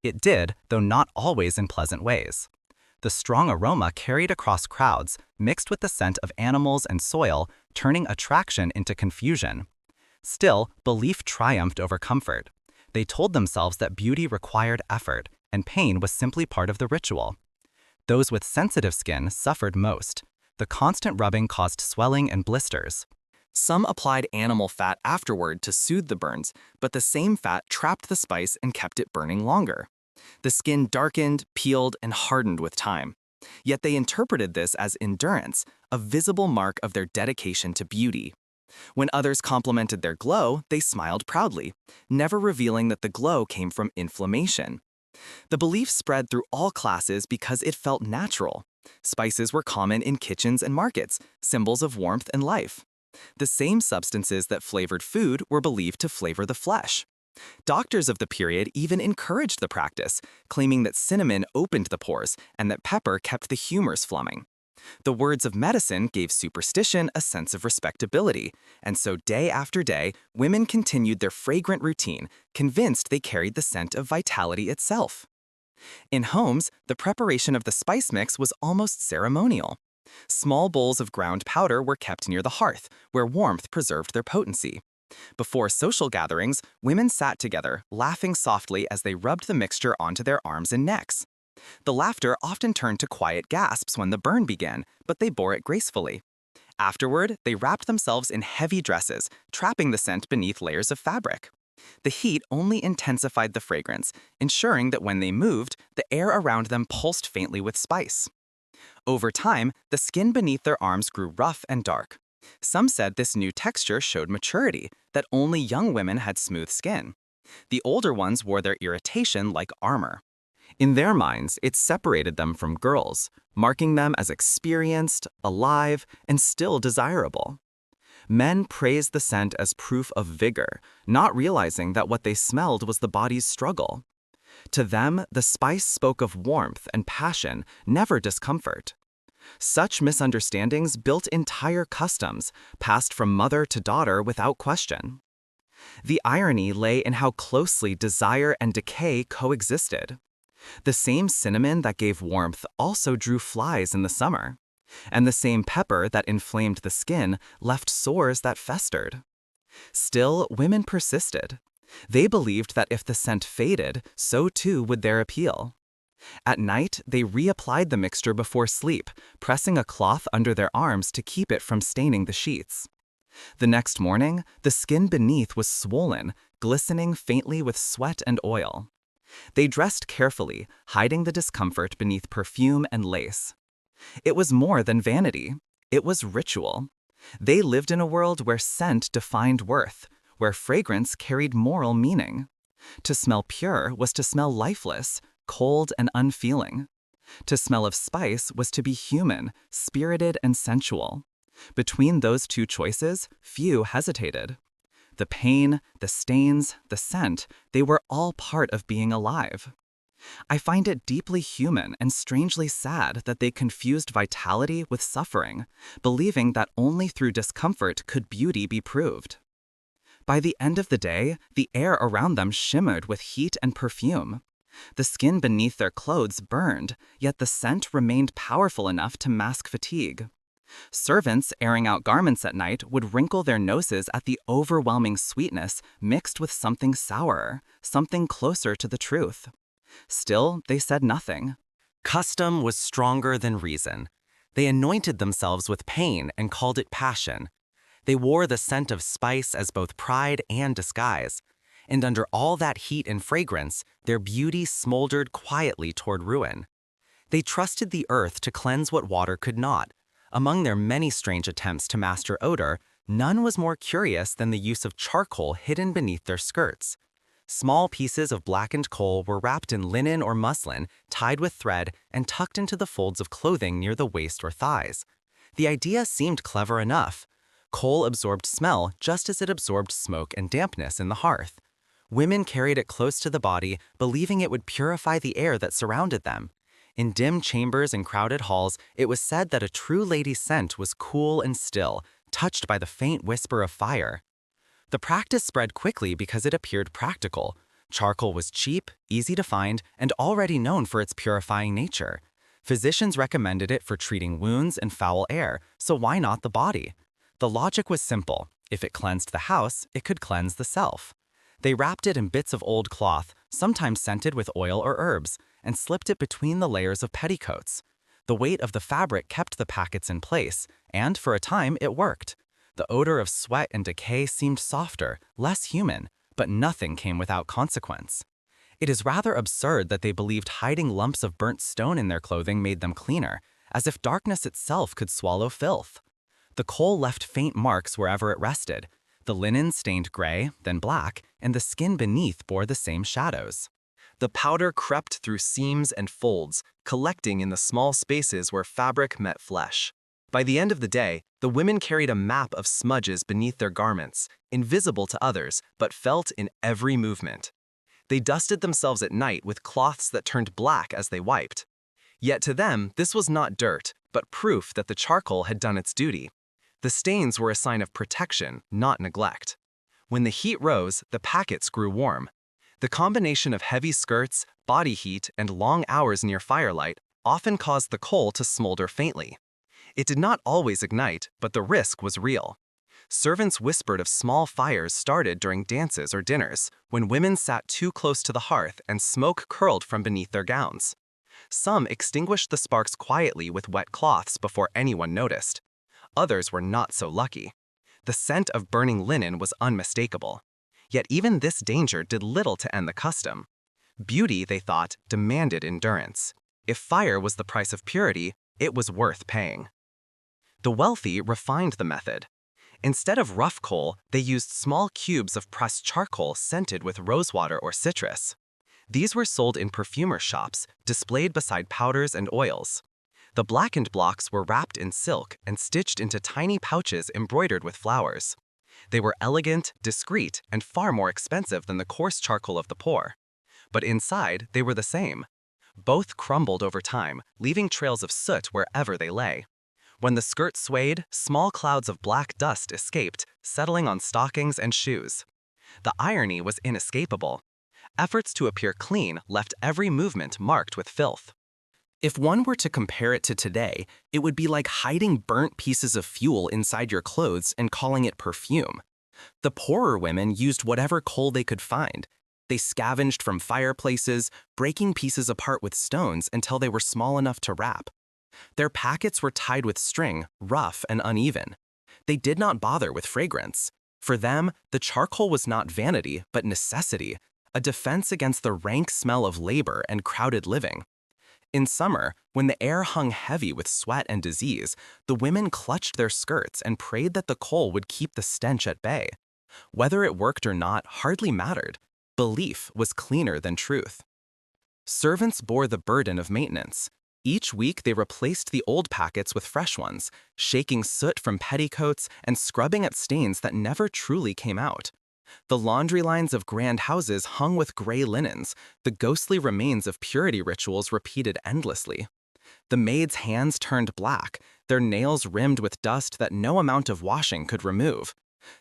It did, though not always in pleasant ways. The strong aroma carried across crowds, mixed with the scent of animals and soil, turning attraction into confusion. Still, belief triumphed over comfort. They told themselves that beauty required effort, and pain was simply part of the ritual. Those with sensitive skin suffered most. The constant rubbing caused swelling and blisters. Some applied animal fat afterward to soothe the burns, but the same fat trapped the spice and kept it burning longer. The skin darkened, peeled, and hardened with time. Yet they interpreted this as endurance, a visible mark of their dedication to beauty. When others complimented their glow, they smiled proudly, never revealing that the glow came from inflammation. The belief spread through all classes because it felt natural. Spices were common in kitchens and markets, symbols of warmth and life. The same substances that flavored food were believed to flavor the flesh. Doctors of the period even encouraged the practice, claiming that cinnamon opened the pores and that pepper kept the humors flowing. The words of medicine gave superstition a sense of respectability, and so day after day, women continued their fragrant routine, convinced they carried the scent of vitality itself. In homes, the preparation of the spice mix was almost ceremonial. Small bowls of ground powder were kept near the hearth, where warmth preserved their potency. Before social gatherings, women sat together, laughing softly as they rubbed the mixture onto their arms and necks. The laughter often turned to quiet gasps when the burn began, but they bore it gracefully. Afterward, they wrapped themselves in heavy dresses, trapping the scent beneath layers of fabric. The heat only intensified the fragrance, ensuring that when they moved, the air around them pulsed faintly with spice. Over time, the skin beneath their arms grew rough and dark. Some said this new texture showed maturity, that only young women had smooth skin. The older ones wore their irritation like armor. In their minds, it separated them from girls, marking them as experienced, alive, and still desirable. Men praised the scent as proof of vigor, not realizing that what they smelled was the body's struggle. To them, the spice spoke of warmth and passion, never discomfort. Such misunderstandings built entire customs, passed from mother to daughter without question. The irony lay in how closely desire and decay coexisted. The same cinnamon that gave warmth also drew flies in the summer, and the same pepper that inflamed the skin left sores that festered. Still, women persisted. They believed that if the scent faded, so too would their appeal. At night, they reapplied the mixture before sleep, pressing a cloth under their arms to keep it from staining the sheets. The next morning, the skin beneath was swollen, glistening faintly with sweat and oil. They dressed carefully, hiding the discomfort beneath perfume and lace. It was more than vanity. It was ritual. They lived in a world where scent defined worth, where fragrance carried moral meaning. To smell pure was to smell lifeless, cold and unfeeling. To smell of spice was to be human, spirited and sensual. Between those two choices, few hesitated. The pain, the stains, the scent, they were all part of being alive. I find it deeply human and strangely sad that they confused vitality with suffering, believing that only through discomfort could beauty be proved. By the end of the day, the air around them shimmered with heat and perfume. The skin beneath their clothes burned, yet the scent remained powerful enough to mask fatigue. Servants airing out garments at night would wrinkle their noses at the overwhelming sweetness mixed with something sourer, something closer to the truth. Still, they said nothing. Custom was stronger than reason. They anointed themselves with pain and called it passion. They wore the scent of spice as both pride and disguise. And under all that heat and fragrance, their beauty smoldered quietly toward ruin. They trusted the earth to cleanse what water could not. Among their many strange attempts to master odor, none was more curious than the use of charcoal hidden beneath their skirts. Small pieces of blackened coal were wrapped in linen or muslin, tied with thread, and tucked into the folds of clothing near the waist or thighs. The idea seemed clever enough. Coal absorbed smell just as it absorbed smoke and dampness in the hearth. Women carried it close to the body, believing it would purify the air that surrounded them. In dim chambers and crowded halls, it was said that a true lady's scent was cool and still, touched by the faint whisper of fire. The practice spread quickly because it appeared practical. Charcoal was cheap, easy to find, and already known for its purifying nature. Physicians recommended it for treating wounds and foul air, so why not the body? The logic was simple. If it cleansed the house, it could cleanse the self. They wrapped it in bits of old cloth, sometimes scented with oil or herbs, and slipped it between the layers of petticoats. The weight of the fabric kept the packets in place, and for a time it worked. The odor of sweat and decay seemed softer, less human, but nothing came without consequence. It is rather absurd that they believed hiding lumps of burnt stone in their clothing made them cleaner, as if darkness itself could swallow filth. The coal left faint marks wherever it rested. The linen stained gray, then black, and the skin beneath bore the same shadows. The powder crept through seams and folds, collecting in the small spaces where fabric met flesh. By the end of the day, the women carried a map of smudges beneath their garments, invisible to others, but felt in every movement. They dusted themselves at night with cloths that turned black as they wiped. Yet to them, this was not dirt, but proof that the charcoal had done its duty. The stains were a sign of protection, not neglect. When the heat rose, the packets grew warm. The combination of heavy skirts, body heat, and long hours near firelight often caused the coal to smolder faintly. It did not always ignite, but the risk was real. Servants whispered of small fires started during dances or dinners, when women sat too close to the hearth and smoke curled from beneath their gowns. Some extinguished the sparks quietly with wet cloths before anyone noticed. Others were not so lucky. The scent of burning linen was unmistakable. Yet even this danger did little to end the custom. Beauty, they thought, demanded endurance. If fire was the price of purity, it was worth paying. The wealthy refined the method. Instead of rough coal, they used small cubes of pressed charcoal scented with rosewater or citrus. These were sold in perfumer shops, displayed beside powders and oils. The blackened blocks were wrapped in silk and stitched into tiny pouches embroidered with flowers. They were elegant, discreet, and far more expensive than the coarse charcoal of the poor. But inside, they were the same. Both crumbled over time, leaving trails of soot wherever they lay. When the skirt swayed, small clouds of black dust escaped, settling on stockings and shoes. The irony was inescapable. Efforts to appear clean left every movement marked with filth. If one were to compare it to today, it would be like hiding burnt pieces of fuel inside your clothes and calling it perfume. The poorer women used whatever coal they could find. They scavenged from fireplaces, breaking pieces apart with stones until they were small enough to wrap. Their packets were tied with string, rough and uneven. They did not bother with fragrance. For them, the charcoal was not vanity, but necessity, a defense against the rank smell of labor and crowded living. In summer, when the air hung heavy with sweat and disease, the women clutched their skirts and prayed that the coal would keep the stench at bay. Whether it worked or not hardly mattered. Belief was cleaner than truth. Servants bore the burden of maintenance. Each week they replaced the old packets with fresh ones, shaking soot from petticoats and scrubbing at stains that never truly came out. The laundry lines of grand houses hung with gray linens, the ghostly remains of purity rituals repeated endlessly. The maids' hands turned black, their nails rimmed with dust that no amount of washing could remove.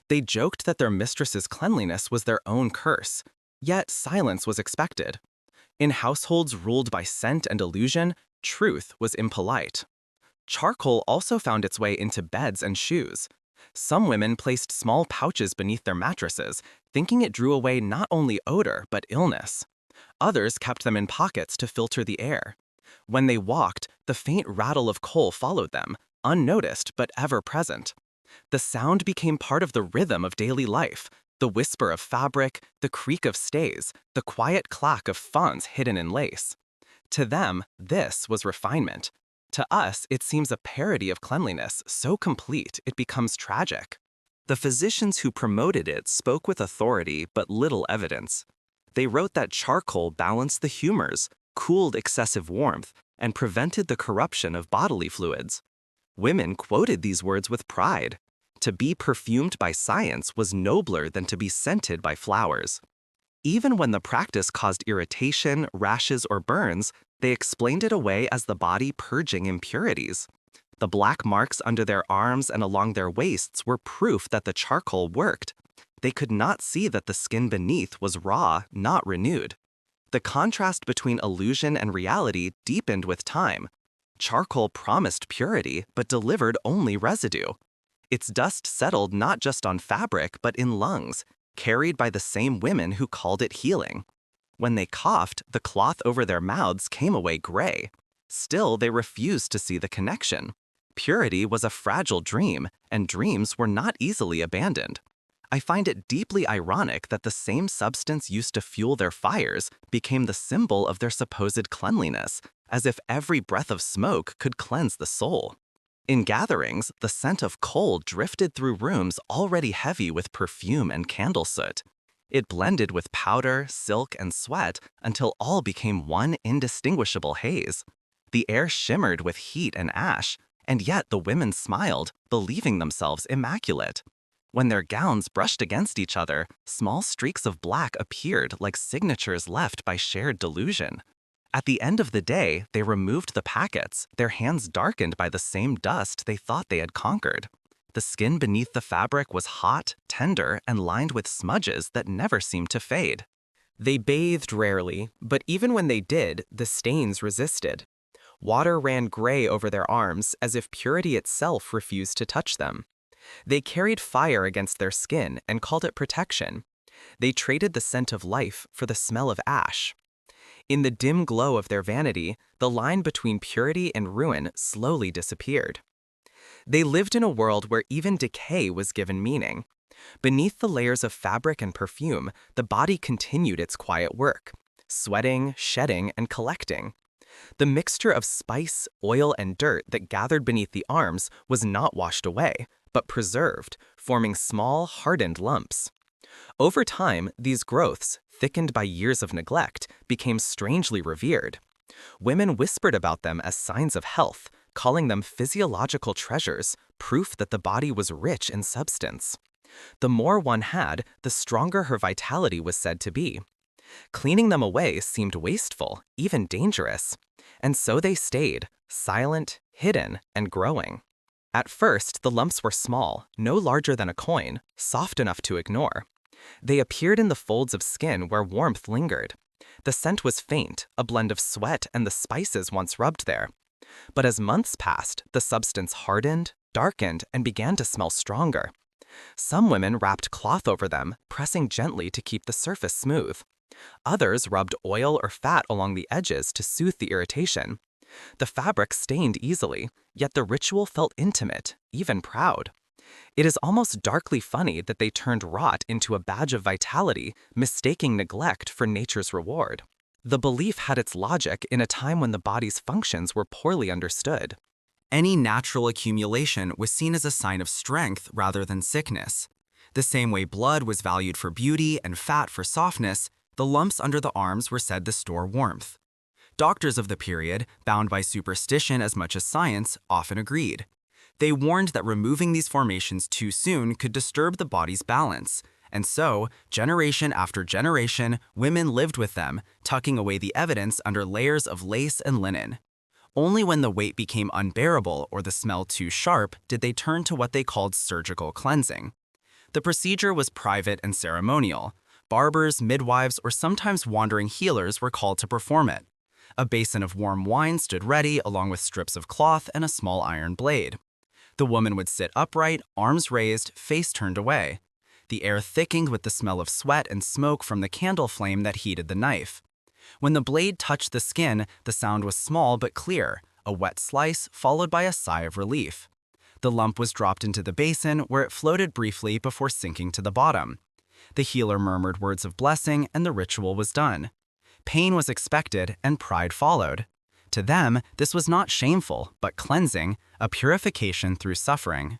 They joked that their mistress's cleanliness was their own curse, yet silence was expected. In households ruled by scent and illusion, truth was impolite. Charcoal also found its way into beds and shoes. Some women placed small pouches beneath their mattresses, thinking it drew away not only odor but illness. Others kept them in pockets to filter the air. When they walked, the faint rattle of coal followed them, unnoticed but ever present. The sound became part of the rhythm of daily life, the whisper of fabric, the creak of stays, the quiet clack of fans hidden in lace. To them, this was refinement. To us, it seems a parody of cleanliness so complete it becomes tragic. The physicians who promoted it spoke with authority but little evidence. They wrote that charcoal balanced the humors, cooled excessive warmth, and prevented the corruption of bodily fluids. Women quoted these words with pride. To be perfumed by science was nobler than to be scented by flowers. Even when the practice caused irritation, rashes, or burns, they explained it away as the body purging impurities. The black marks under their arms and along their waists were proof that the charcoal worked. They could not see that the skin beneath was raw, not renewed. The contrast between illusion and reality deepened with time. Charcoal promised purity but delivered only residue. Its dust settled not just on fabric but in lungs, carried by the same women who called it healing. When they coughed, the cloth over their mouths came away gray. Still, they refused to see the connection. Purity was a fragile dream, and dreams were not easily abandoned. I find it deeply ironic that the same substance used to fuel their fires became the symbol of their supposed cleanliness, as if every breath of smoke could cleanse the soul. In gatherings, the scent of coal drifted through rooms already heavy with perfume and candle soot. It blended with powder, silk, and sweat until all became one indistinguishable haze. The air shimmered with heat and ash, and yet the women smiled, believing themselves immaculate. When their gowns brushed against each other, small streaks of black appeared like signatures left by shared delusion. At the end of the day, they removed the packets, their hands darkened by the same dust they thought they had conquered. The skin beneath the fabric was hot, tender, and lined with smudges that never seemed to fade. They bathed rarely, but even when they did, the stains resisted. Water ran gray over their arms as if purity itself refused to touch them. They carried fire against their skin and called it protection. They traded the scent of life for the smell of ash. In the dim glow of their vanity, the line between purity and ruin slowly disappeared. They lived in a world where even decay was given meaning. Beneath the layers of fabric and perfume, the body continued its quiet work, sweating, shedding, and collecting. The mixture of spice, oil, and dirt that gathered beneath the arms was not washed away, but preserved, forming small, hardened lumps. Over time, these growths, thickened by years of neglect, became strangely revered. Women whispered about them as signs of health, calling them physiological treasures, proof that the body was rich in substance. The more one had, the stronger her vitality was said to be. Cleaning them away seemed wasteful, even dangerous. And so they stayed, silent, hidden, and growing. At first, the lumps were small, no larger than a coin, soft enough to ignore. They appeared in the folds of skin where warmth lingered. The scent was faint, a blend of sweat and the spices once rubbed there. But as months passed, the substance hardened, darkened, and began to smell stronger. Some women wrapped cloth over them, pressing gently to keep the surface smooth. Others rubbed oil or fat along the edges to soothe the irritation. The fabric stained easily, yet the ritual felt intimate, even proud. It is almost darkly funny that they turned rot into a badge of vitality, mistaking neglect for nature's reward. The belief had its logic in a time when the body's functions were poorly understood. Any natural accumulation was seen as a sign of strength rather than sickness. The same way blood was valued for beauty and fat for softness, the lumps under the arms were said to store warmth. Doctors of the period, bound by superstition as much as science, often agreed. They warned that removing these formations too soon could disturb the body's balance, and so, generation after generation, women lived with them, tucking away the evidence under layers of lace and linen. Only when the weight became unbearable or the smell too sharp did they turn to what they called surgical cleansing. The procedure was private and ceremonial. Barbers, midwives, or sometimes wandering healers were called to perform it. A basin of warm wine stood ready along with strips of cloth and a small iron blade. The woman would sit upright, arms raised, face turned away. The air thickened with the smell of sweat and smoke from the candle flame that heated the knife. When the blade touched the skin, the sound was small but clear, a wet slice followed by a sigh of relief. The lump was dropped into the basin where it floated briefly before sinking to the bottom. The healer murmured words of blessing and the ritual was done. Pain was expected and pride followed. To them, this was not shameful, but cleansing, a purification through suffering.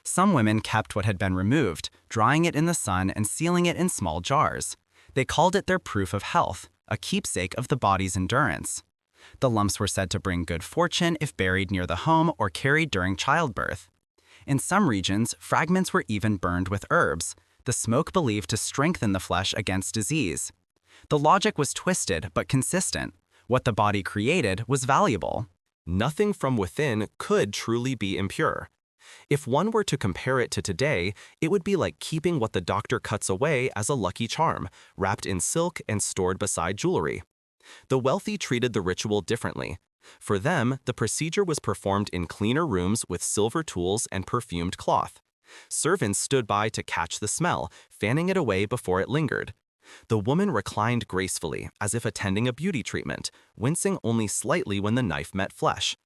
Some women kept what had been removed, drying it in the sun and sealing it in small jars. They called it their proof of health, a keepsake of the body's endurance. The lumps were said to bring good fortune if buried near the home or carried during childbirth. In some regions, fragments were even burned with herbs, the smoke believed to strengthen the flesh against disease. The logic was twisted but consistent. What the body created was valuable. Nothing from within could truly be impure. If one were to compare it to today, it would be like keeping what the doctor cuts away as a lucky charm, wrapped in silk and stored beside jewelry. The wealthy treated the ritual differently. For them, the procedure was performed in cleaner rooms with silver tools and perfumed cloth. Servants stood by to catch the smell, fanning it away before it lingered. The woman reclined gracefully, as if attending a beauty treatment, wincing only slightly when the knife met flesh.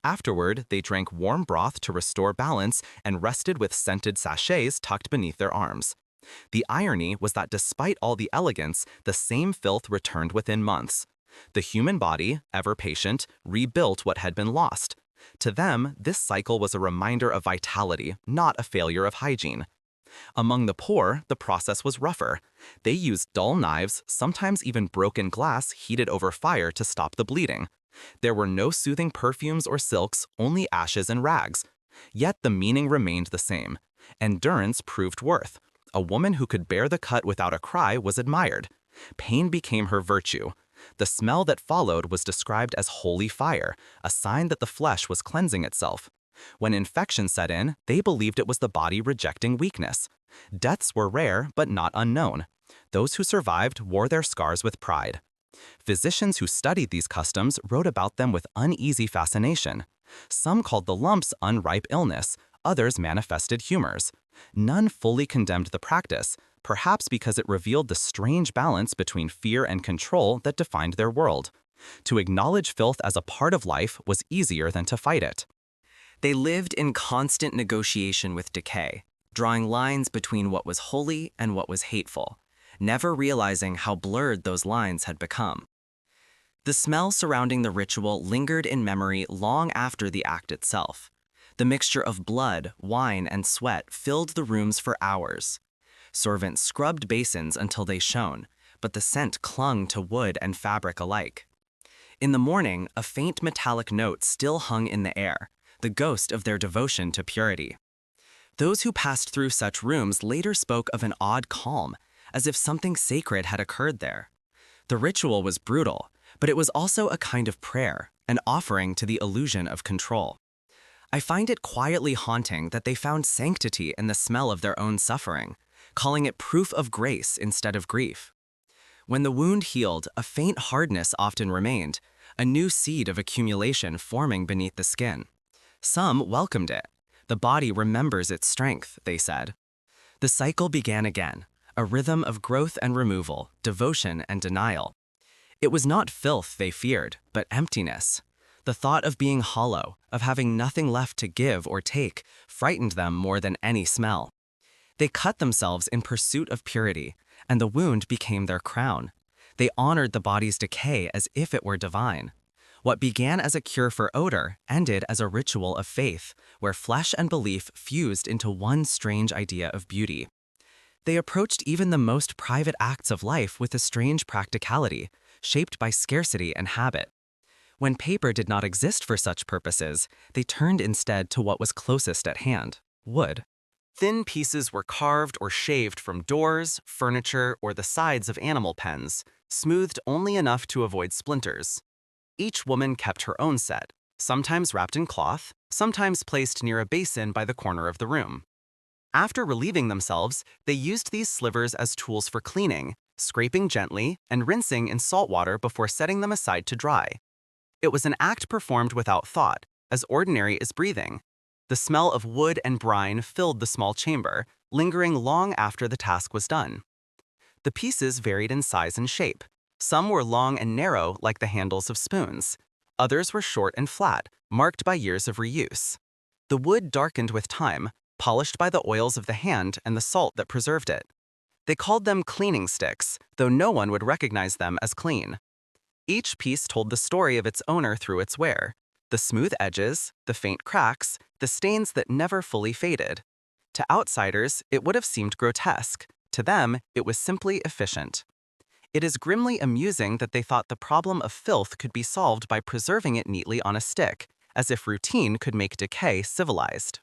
Afterward, they drank warm broth to restore balance and rested with scented sachets tucked beneath their arms. The irony was that despite all the elegance, the same filth returned within months. The human body, ever patient, rebuilt what had been lost. To them, this cycle was a reminder of vitality, not a failure of hygiene. Among the poor, the process was rougher. They used dull knives, sometimes even broken glass heated over fire to stop the bleeding. There were no soothing perfumes or silks, only ashes and rags. Yet the meaning remained the same. Endurance proved worth. A woman who could bear the cut without a cry was admired. Pain became her virtue. The smell that followed was described as holy fire, a sign that the flesh was cleansing itself. When infection set in, they believed it was the body rejecting weakness. Deaths were rare, but not unknown. Those who survived wore their scars with pride. Physicians who studied these customs wrote about them with uneasy fascination. Some called the lumps unripe illness, others manifested humors. None fully condemned the practice, perhaps because it revealed the strange balance between fear and control that defined their world. To acknowledge filth as a part of life was easier than to fight it. They lived in constant negotiation with decay, drawing lines between what was holy and what was hateful, never realizing how blurred those lines had become. The smell surrounding the ritual lingered in memory long after the act itself. The mixture of blood, wine, and sweat filled the rooms for hours. Servants scrubbed basins until they shone, but the scent clung to wood and fabric alike. In the morning, a faint metallic note still hung in the air, the ghost of their devotion to purity. Those who passed through such rooms later spoke of an odd calm, as if something sacred had occurred there. The ritual was brutal, but it was also a kind of prayer, an offering to the illusion of control. I find it quietly haunting that they found sanctity in the smell of their own suffering, calling it proof of grace instead of grief. When the wound healed, a faint hardness often remained, a new seed of accumulation forming beneath the skin. Some welcomed it. The body remembers its strength, they said. The cycle began again, a rhythm of growth and removal, devotion and denial. It was not filth they feared, but emptiness. The thought of being hollow, of having nothing left to give or take, frightened them more than any smell. They cut themselves in pursuit of purity, and the wound became their crown. They honored the body's decay as if it were divine. What began as a cure for odor ended as a ritual of faith, where flesh and belief fused into one strange idea of beauty. They approached even the most private acts of life with a strange practicality, shaped by scarcity and habit. When paper did not exist for such purposes, they turned instead to what was closest at hand, wood. Thin pieces were carved or shaved from doors, furniture, or the sides of animal pens, smoothed only enough to avoid splinters. Each woman kept her own set, sometimes wrapped in cloth, sometimes placed near a basin by the corner of the room. After relieving themselves, they used these slivers as tools for cleaning, scraping gently and rinsing in salt water before setting them aside to dry. It was an act performed without thought, as ordinary as breathing. The smell of wood and brine filled the small chamber, lingering long after the task was done. The pieces varied in size and shape. Some were long and narrow like the handles of spoons. Others were short and flat, marked by years of reuse. The wood darkened with time, polished by the oils of the hand and the salt that preserved it. They called them cleaning sticks, though no one would recognize them as clean. Each piece told the story of its owner through its wear, the smooth edges, the faint cracks, the stains that never fully faded. To outsiders, it would have seemed grotesque. To them, it was simply efficient. It is grimly amusing that they thought the problem of filth could be solved by preserving it neatly on a stick, as if routine could make decay civilized.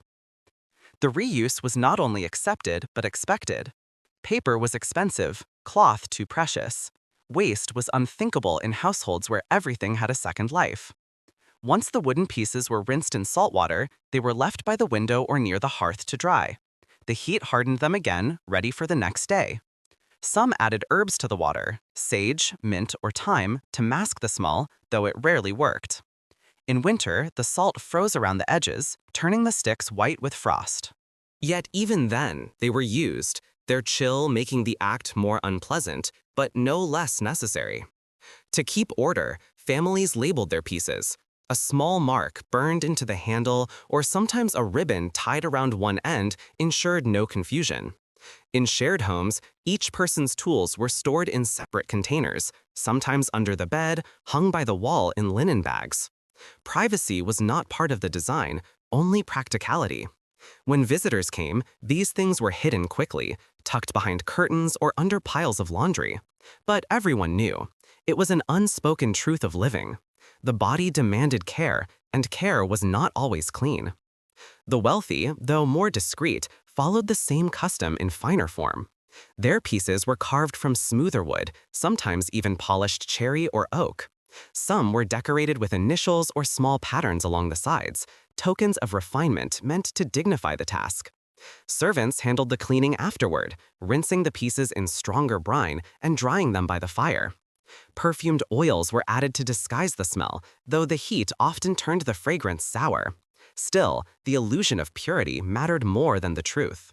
The reuse was not only accepted, but expected. Paper was expensive, cloth too precious. Waste was unthinkable in households where everything had a second life. Once the wooden pieces were rinsed in salt water, they were left by the window or near the hearth to dry. The heat hardened them again, ready for the next day. Some added herbs to the water, sage, mint, or thyme, to mask the smell, though it rarely worked. In winter, the salt froze around the edges, turning the sticks white with frost. Yet even then, they were used, their chill making the act more unpleasant, but no less necessary. To keep order, families labeled their pieces. A small mark burned into the handle or sometimes a ribbon tied around one end ensured no confusion. In shared homes, each person's tools were stored in separate containers, sometimes under the bed, hung by the wall in linen bags. Privacy was not part of the design, only practicality. When visitors came, these things were hidden quickly, tucked behind curtains or under piles of laundry. But everyone knew. It was an unspoken truth of living. The body demanded care, and care was not always clean. The wealthy, though more discreet, followed the same custom in finer form. Their pieces were carved from smoother wood, sometimes even polished cherry or oak. Some were decorated with initials or small patterns along the sides, tokens of refinement meant to dignify the task. Servants handled the cleaning afterward, rinsing the pieces in stronger brine and drying them by the fire. Perfumed oils were added to disguise the smell, though the heat often turned the fragrance sour. Still, the illusion of purity mattered more than the truth.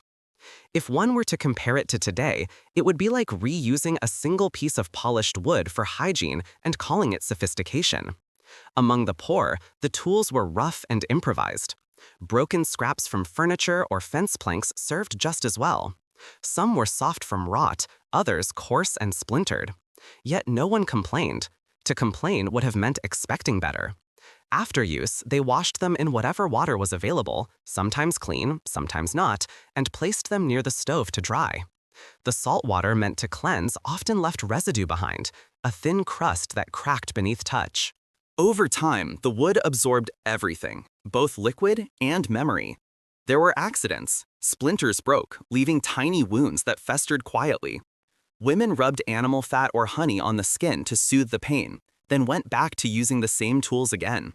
If one were to compare it to today, it would be like reusing a single piece of polished wood for hygiene and calling it sophistication. Among the poor, the tools were rough and improvised. Broken scraps from furniture or fence planks served just as well. Some were soft from rot, others coarse and splintered. Yet no one complained. To complain would have meant expecting better. After use, they washed them in whatever water was available, sometimes clean, sometimes not, and placed them near the stove to dry. The salt water meant to cleanse often left residue behind, a thin crust that cracked beneath touch. Over time, the wood absorbed everything, both liquid and memory. There were accidents. Splinters broke, leaving tiny wounds that festered quietly. Women rubbed animal fat or honey on the skin to soothe the pain, then went back to using the same tools again.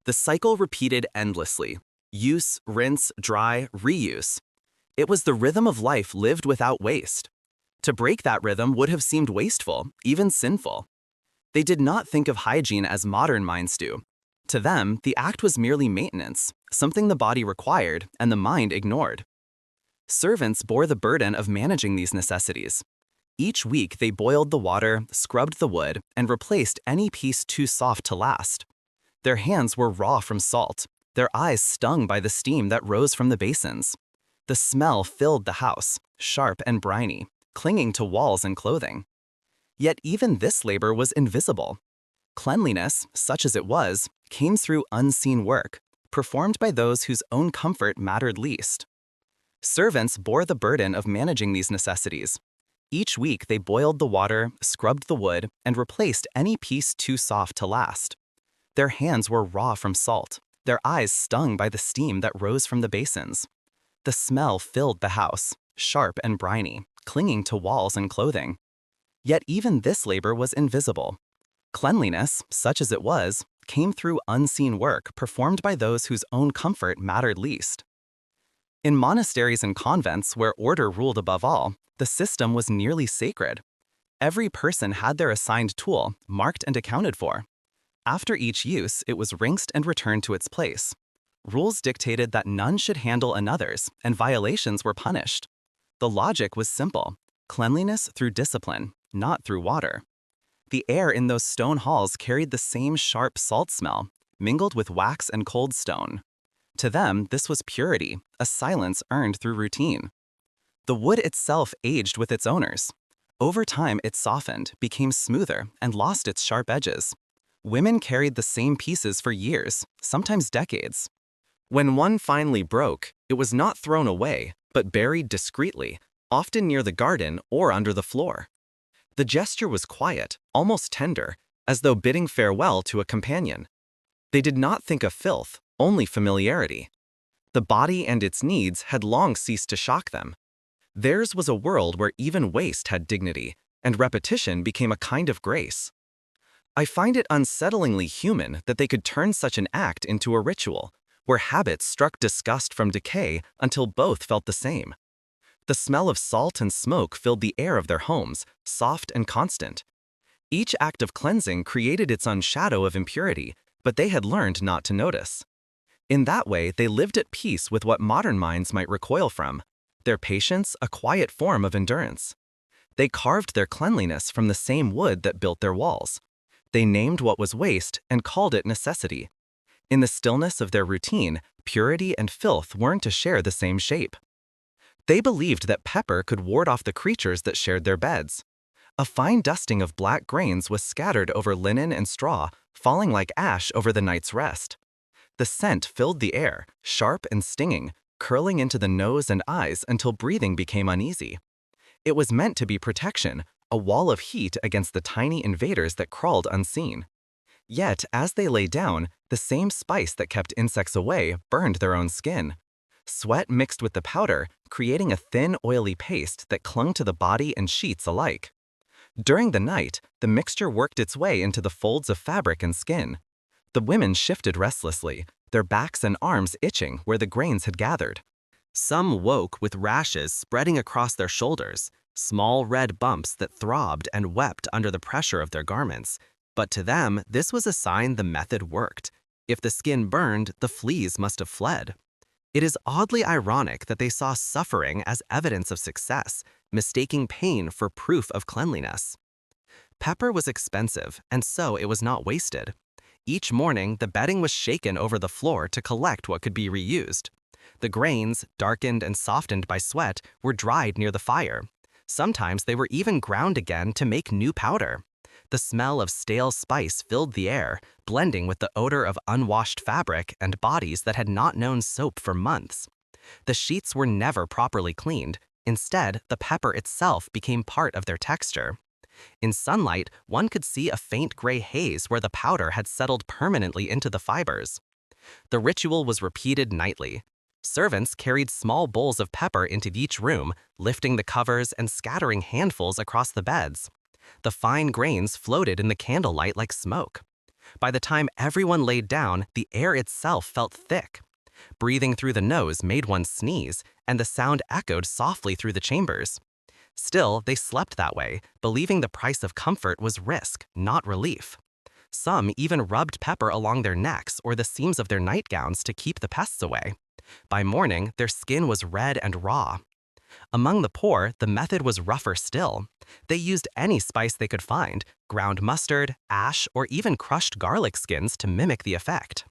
The cycle repeated endlessly. Use, rinse, dry, reuse. It was the rhythm of life lived without waste. To break that rhythm would have seemed wasteful, even sinful. They did not think of hygiene as modern minds do. To them, the act was merely maintenance, something the body required and the mind ignored. Servants bore the burden of managing these necessities. Each week they boiled the water, scrubbed the wood, and replaced any piece too soft to last. Their hands were raw from salt, their eyes stung by the steam that rose from the basins. The smell filled the house, sharp and briny, clinging to walls and clothing. Yet even this labor was invisible. Cleanliness, such as it was, came through unseen work, performed by those whose own comfort mattered least. Servants bore the burden of managing these necessities. Each week they boiled the water, scrubbed the wood, and replaced any piece too soft to last. Their hands were raw from salt, their eyes stung by the steam that rose from the basins. The smell filled the house, sharp and briny, clinging to walls and clothing. Yet even this labor was invisible. Cleanliness, such as it was, came through unseen work performed by those whose own comfort mattered least. In monasteries and convents where order ruled above all, the system was nearly sacred. Every person had their assigned tool, marked and accounted for. After each use, it was rinsed and returned to its place. Rules dictated that none should handle another's, and violations were punished. The logic was simple: cleanliness through discipline, not through water. The air in those stone halls carried the same sharp salt smell, mingled with wax and cold stone. To them, this was purity, a silence earned through routine. The wood itself aged with its owners. Over time, it softened, became smoother, and lost its sharp edges. Women carried the same pieces for years, sometimes decades. When one finally broke, it was not thrown away, but buried discreetly, often near the garden or under the floor. The gesture was quiet, almost tender, as though bidding farewell to a companion. They did not think of filth, only familiarity. The body and its needs had long ceased to shock them. Theirs was a world where even waste had dignity, and repetition became a kind of grace. I find it unsettlingly human that they could turn such an act into a ritual, where habits struck disgust from decay until both felt the same. The smell of salt and smoke filled the air of their homes, soft and constant. Each act of cleansing created its own shadow of impurity, but they had learned not to notice. In that way, they lived at peace with what modern minds might recoil from, their patience a quiet form of endurance. They carved their cleanliness from the same wood that built their walls. They named what was waste and called it necessity. In the stillness of their routine, purity and filth weren't to share the same shape. They believed that pepper could ward off the creatures that shared their beds. A fine dusting of black grains was scattered over linen and straw, falling like ash over the night's rest. The scent filled the air, sharp and stinging, curling into the nose and eyes until breathing became uneasy. It was meant to be protection, a wall of heat against the tiny invaders that crawled unseen. Yet, as they lay down, the same spice that kept insects away burned their own skin. Sweat mixed with the powder, creating a thin, oily paste that clung to the body and sheets alike. During the night, the mixture worked its way into the folds of fabric and skin. The women shifted restlessly, their backs and arms itching where the grains had gathered. Some woke with rashes spreading across their shoulders, small red bumps that throbbed and wept under the pressure of their garments. But to them, this was a sign the method worked. If the skin burned, the fleas must have fled. It is oddly ironic that they saw suffering as evidence of success, mistaking pain for proof of cleanliness. Pepper was expensive, and so it was not wasted. Each morning, the bedding was shaken over the floor to collect what could be reused. The grains, darkened and softened by sweat, were dried near the fire. Sometimes they were even ground again to make new powder. The smell of stale spice filled the air, blending with the odor of unwashed fabric and bodies that had not known soap for months. The sheets were never properly cleaned. Instead, the pepper itself became part of their texture. In sunlight, one could see a faint gray haze where the powder had settled permanently into the fibers. The ritual was repeated nightly. Servants carried small bowls of pepper into each room, lifting the covers and scattering handfuls across the beds. The fine grains floated in the candlelight like smoke. By the time everyone laid down, the air itself felt thick. Breathing through the nose made one sneeze, and the sound echoed softly through the chambers. Still, they slept that way, believing the price of comfort was risk, not relief. Some even rubbed pepper along their necks or the seams of their nightgowns to keep the pests away. By morning, their skin was red and raw. Among the poor, the method was rougher still. They used any spice they could find, ground mustard, ash, or even crushed garlic skins to mimic the effect.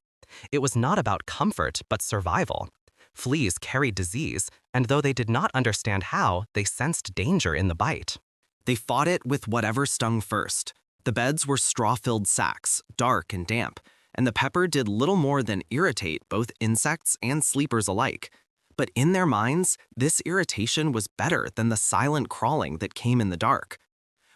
It was not about comfort, but survival. Fleas carried disease, and though they did not understand how, they sensed danger in the bite. They fought it with whatever stung first. The beds were straw-filled sacks, dark and damp, and the pepper did little more than irritate both insects and sleepers alike. But in their minds, this irritation was better than the silent crawling that came in the dark.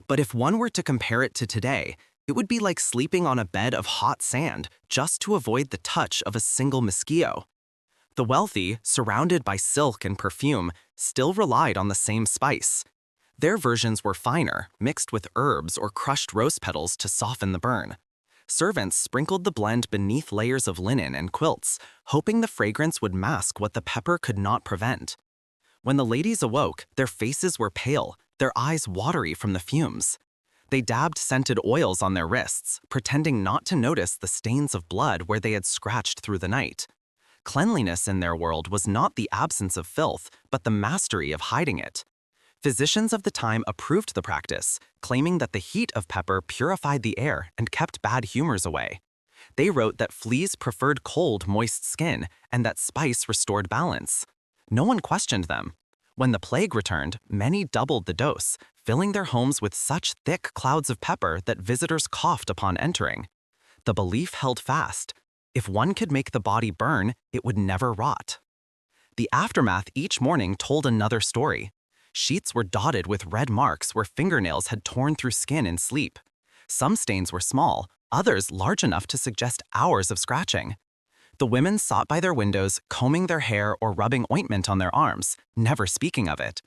But if one were to compare it to today, it would be like sleeping on a bed of hot sand just to avoid the touch of a single mosquito. The wealthy, surrounded by silk and perfume, still relied on the same spice. Their versions were finer, mixed with herbs or crushed rose petals to soften the burn. Servants sprinkled the blend beneath layers of linen and quilts, hoping the fragrance would mask what the pepper could not prevent. When the ladies awoke, their faces were pale, their eyes watery from the fumes. They dabbed scented oils on their wrists, pretending not to notice the stains of blood where they had scratched through the night. Cleanliness in their world was not the absence of filth, but the mastery of hiding it. Physicians of the time approved the practice, claiming that the heat of pepper purified the air and kept bad humors away. They wrote that fleas preferred cold, moist skin, and that spice restored balance. No one questioned them. When the plague returned, many doubled the dose, filling their homes with such thick clouds of pepper that visitors coughed upon entering. The belief held fast. If one could make the body burn, it would never rot. The aftermath each morning told another story. Sheets were dotted with red marks where fingernails had torn through skin in sleep. Some stains were small, others large enough to suggest hours of scratching. The women sat by their windows, combing their hair or rubbing ointment on their arms, never speaking of it.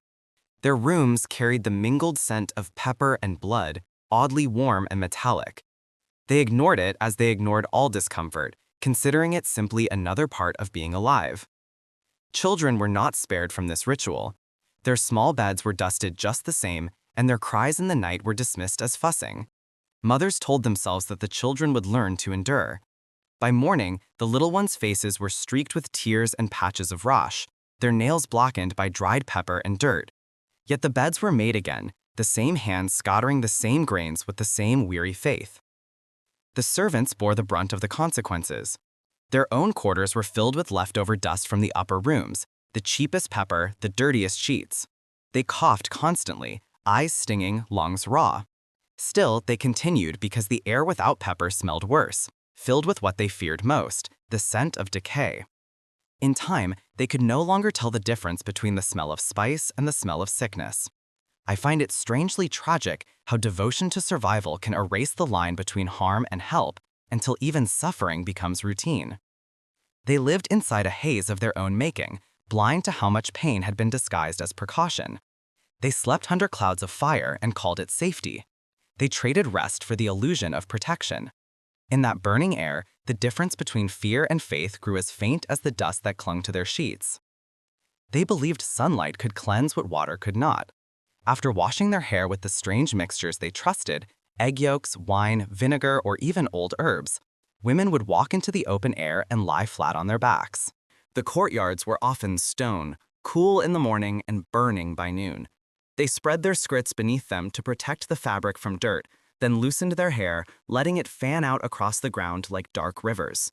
Their rooms carried the mingled scent of pepper and blood, oddly warm and metallic. They ignored it as they ignored all discomfort, considering it simply another part of being alive. Children were not spared from this ritual. Their small beds were dusted just the same, and their cries in the night were dismissed as fussing. Mothers told themselves that the children would learn to endure. By morning, the little ones' faces were streaked with tears and patches of rash, their nails blackened by dried pepper and dirt. Yet the beds were made again, the same hands scattering the same grains with the same weary faith. The servants bore the brunt of the consequences. Their own quarters were filled with leftover dust from the upper rooms, the cheapest pepper, the dirtiest sheets. They coughed constantly, eyes stinging, lungs raw. Still, they continued because the air without pepper smelled worse, filled with what they feared most, the scent of decay. In time, they could no longer tell the difference between the smell of spice and the smell of sickness. I find it strangely tragic how devotion to survival can erase the line between harm and help until even suffering becomes routine. They lived inside a haze of their own making, blind to how much pain had been disguised as precaution. They slept under clouds of fire and called it safety. They traded rest for the illusion of protection. In that burning air, the difference between fear and faith grew as faint as the dust that clung to their sheets. They believed sunlight could cleanse what water could not. After washing their hair with the strange mixtures they trusted, egg yolks, wine, vinegar, or even old herbs, women would walk into the open air and lie flat on their backs. The courtyards were often stone, cool in the morning and burning by noon. They spread their skirts beneath them to protect the fabric from dirt, then loosened their hair, letting it fan out across the ground like dark rivers.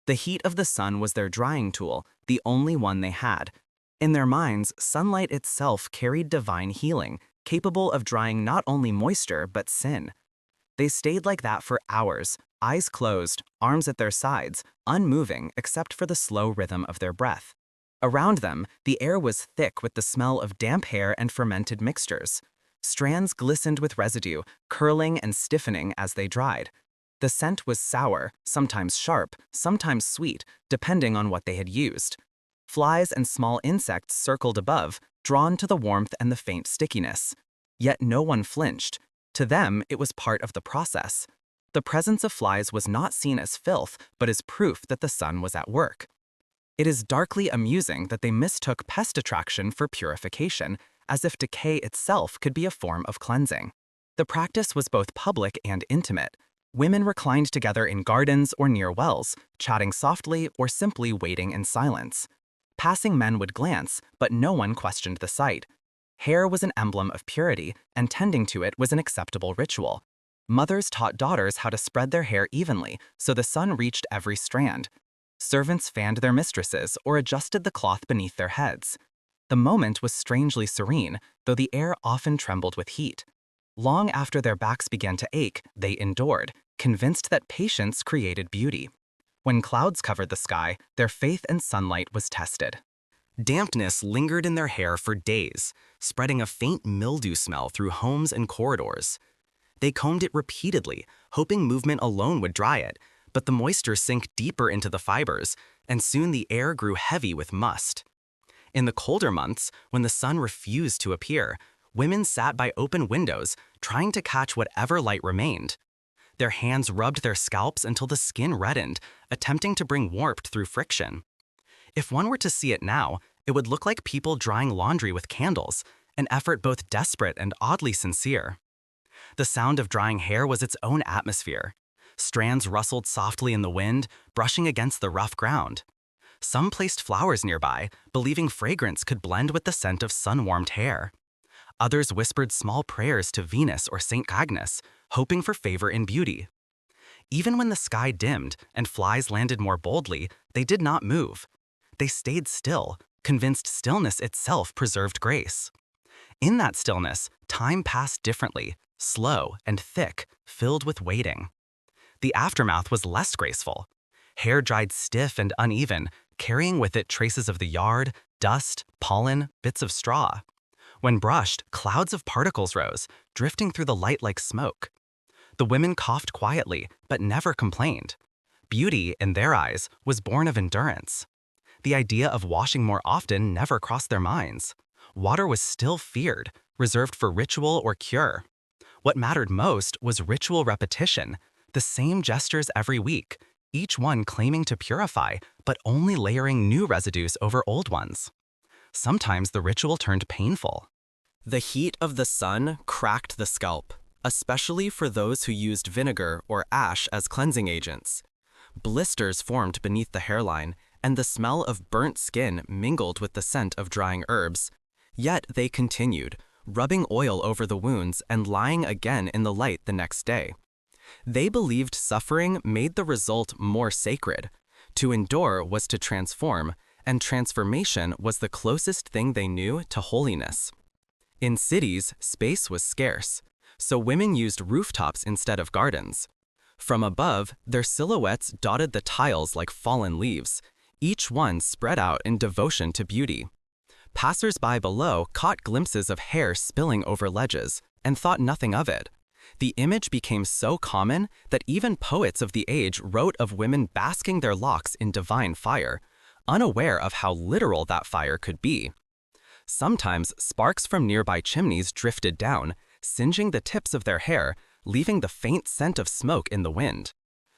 The heat of the sun was their drying tool, the only one they had. In their minds, sunlight itself carried divine healing, capable of drying not only moisture but sin. They stayed like that for hours, eyes closed, arms at their sides, unmoving except for the slow rhythm of their breath. Around them, the air was thick with the smell of damp hair and fermented mixtures. Strands glistened with residue, curling and stiffening as they dried. The scent was sour, sometimes sharp, sometimes sweet, depending on what they had used. Flies and small insects circled above, drawn to the warmth and the faint stickiness. Yet no one flinched. To them, it was part of the process. The presence of flies was not seen as filth, but as proof that the sun was at work. It is darkly amusing that they mistook pest attraction for purification, as if decay itself could be a form of cleansing. The practice was both public and intimate. Women reclined together in gardens or near wells, chatting softly or simply waiting in silence. Passing men would glance, but no one questioned the sight. Hair was an emblem of purity, and tending to it was an acceptable ritual. Mothers taught daughters how to spread their hair evenly so the sun reached every strand. Servants fanned their mistresses or adjusted the cloth beneath their heads. The moment was strangely serene, though the air often trembled with heat. Long after their backs began to ache, they endured, convinced that patience created beauty. When clouds covered the sky, their faith in sunlight was tested. Dampness lingered in their hair for days, spreading a faint mildew smell through homes and corridors. They combed it repeatedly, hoping movement alone would dry it, but the moisture sank deeper into the fibers, and soon the air grew heavy with must. In the colder months, when the sun refused to appear, women sat by open windows, trying to catch whatever light remained. Their hands rubbed their scalps until the skin reddened, attempting to bring warmth through friction. If one were to see it now, it would look like people drying laundry with candles, an effort both desperate and oddly sincere. The sound of drying hair was its own atmosphere. Strands rustled softly in the wind, brushing against the rough ground. Some placed flowers nearby, believing fragrance could blend with the scent of sun-warmed hair. Others whispered small prayers to Venus or St. Agnes, hoping for favor and beauty. Even when the sky dimmed and flies landed more boldly, they did not move. They stayed still, convinced stillness itself preserved grace. In that stillness, time passed differently, slow and thick, filled with waiting. The aftermath was less graceful. Hair dried stiff and uneven, carrying with it traces of the yard, dust, pollen, bits of straw. When brushed, clouds of particles rose, drifting through the light like smoke. The women coughed quietly, but never complained. Beauty, in their eyes, was born of endurance. The idea of washing more often never crossed their minds. Water was still feared, reserved for ritual or cure. What mattered most was ritual repetition, the same gestures every week, each one claiming to purify, but only layering new residues over old ones. Sometimes the ritual turned painful. The heat of the sun cracked the scalp, especially for those who used vinegar or ash as cleansing agents. Blisters formed beneath the hairline, and the smell of burnt skin mingled with the scent of drying herbs. Yet they continued, rubbing oil over the wounds and lying again in the light the next day. They believed suffering made the result more sacred. To endure was to transform, and transformation was the closest thing they knew to holiness. In cities, space was scarce, so women used rooftops instead of gardens. From above, their silhouettes dotted the tiles like fallen leaves, each one spread out in devotion to beauty. Passers-by below caught glimpses of hair spilling over ledges and thought nothing of it. The image became so common that even poets of the age wrote of women basking their locks in divine fire, unaware of how literal that fire could be. Sometimes sparks from nearby chimneys drifted down, singeing the tips of their hair, leaving the faint scent of smoke in the wind.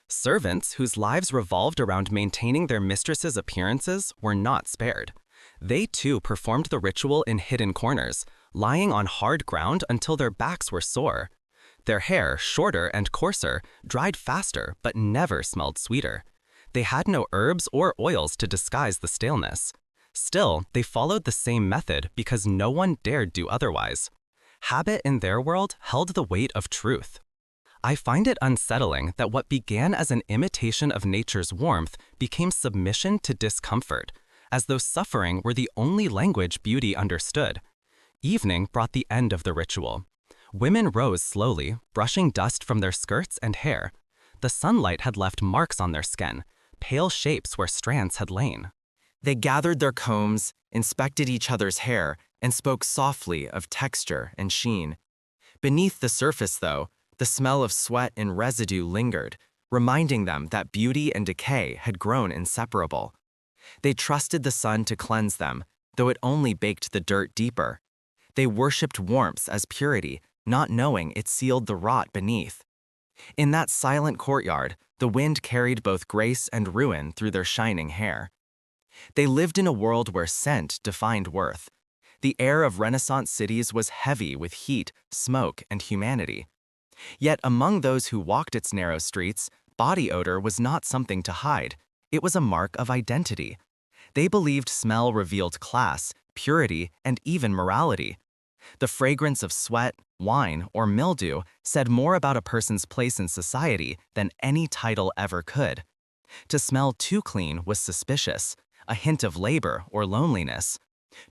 Servants, whose lives revolved around maintaining their mistress's appearances, were not spared. They too performed the ritual in hidden corners, lying on hard ground until their backs were sore. Their hair, shorter and coarser, dried faster but never smelled sweeter. They had no herbs or oils to disguise the staleness. Still, they followed the same method because no one dared do otherwise. Habit in their world held the weight of truth. I find it unsettling that what began as an imitation of nature's warmth became submission to discomfort, as though suffering were the only language beauty understood. Evening brought the end of the ritual. Women rose slowly, brushing dust from their skirts and hair. The sunlight had left marks on their skin, pale shapes where strands had lain. They gathered their combs, inspected each other's hair, and spoke softly of texture and sheen. Beneath the surface, though, the smell of sweat and residue lingered, reminding them that beauty and decay had grown inseparable. They trusted the sun to cleanse them, though it only baked the dirt deeper. They worshipped warmth as purity, not knowing it sealed the rot beneath. In that silent courtyard, the wind carried both grace and ruin through their shining hair. They lived in a world where scent defined worth. The air of Renaissance cities was heavy with heat, smoke, and humanity. Yet among those who walked its narrow streets, body odor was not something to hide. It was a mark of identity. They believed smell revealed class, purity, and even morality. The fragrance of sweat, wine, or mildew said more about a person's place in society than any title ever could. To smell too clean was suspicious, a hint of labor or loneliness.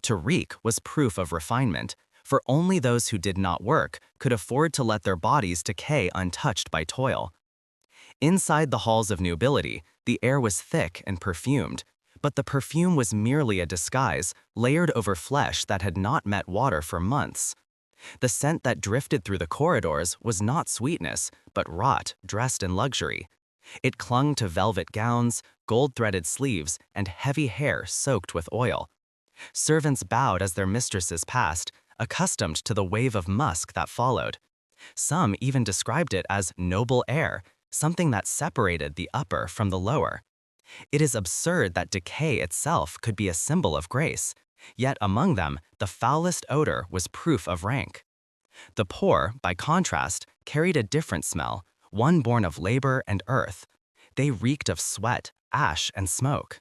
To reek was proof of refinement, for only those who did not work could afford to let their bodies decay untouched by toil. Inside the halls of nobility, the air was thick and perfumed, but the perfume was merely a disguise, layered over flesh that had not met water for months. The scent that drifted through the corridors was not sweetness, but rot dressed in luxury. It clung to velvet gowns, gold-threaded sleeves, and heavy hair soaked with oil. Servants bowed as their mistresses passed, accustomed to the wave of musk that followed. Some even described it as noble air, something that separated the upper from the lower. It is absurd that decay itself could be a symbol of grace, yet among them, the foulest odor was proof of rank. The poor, by contrast, carried a different smell, one born of labor and earth. They reeked of sweat, ash, and smoke.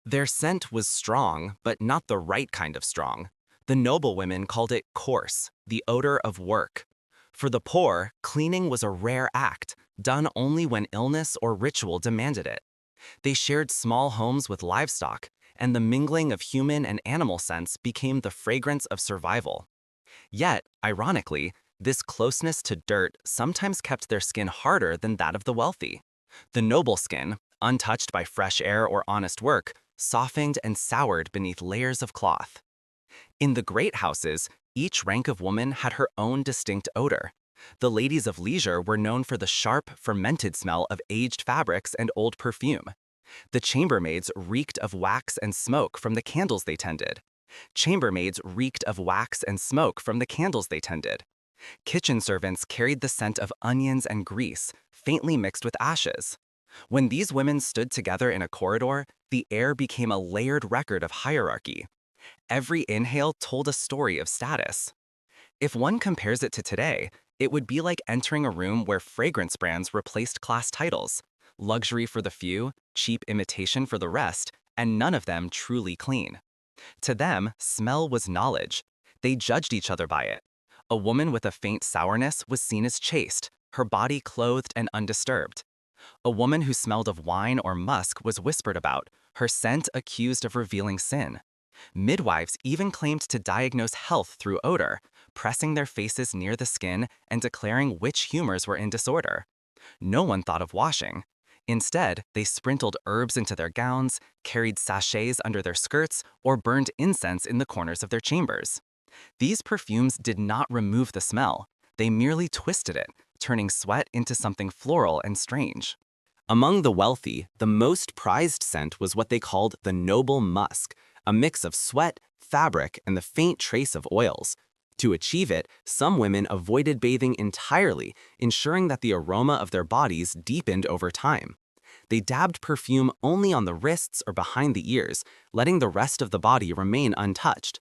Their scent was strong, but not the right kind of strong. The noble women called it coarse, the odor of work. For the poor, cleaning was a rare act, done only when illness or ritual demanded it. They shared small homes with livestock, and the mingling of human and animal scents became the fragrance of survival. Yet, ironically, this closeness to dirt sometimes kept their skin harder than that of the wealthy. The noble skin, untouched by fresh air or honest work, softened and soured beneath layers of cloth. In the great houses, each rank of woman had her own distinct odor. The ladies of leisure were known for the sharp, fermented smell of aged fabrics and old perfume. The chambermaids reeked of wax and smoke from the candles they tended. Chambermaids reeked of wax and smoke from the candles they tended. Kitchen servants carried the scent of onions and grease, faintly mixed with ashes. When these women stood together in a corridor, the air became a layered record of hierarchy. Every inhale told a story of status. If one compares it to today, it would be like entering a room where fragrance brands replaced class titles, luxury for the few, cheap imitation for the rest, and none of them truly clean. To them, smell was knowledge. They judged each other by it. A woman with a faint sourness was seen as chaste, her body clothed and undisturbed. A woman who smelled of wine or musk was whispered about, her scent accused of revealing sin. Midwives even claimed to diagnose health through odor, pressing their faces near the skin and declaring which humors were in disorder. No one thought of washing. Instead, they sprinkled herbs into their gowns, carried sachets under their skirts, or burned incense in the corners of their chambers. These perfumes did not remove the smell. They merely twisted it, turning sweat into something floral and strange. Among the wealthy, the most prized scent was what they called the noble musk, a mix of sweat, fabric, and the faint trace of oils. To achieve it, some women avoided bathing entirely, ensuring that the aroma of their bodies deepened over time. They dabbed perfume only on the wrists or behind the ears, letting the rest of the body remain untouched.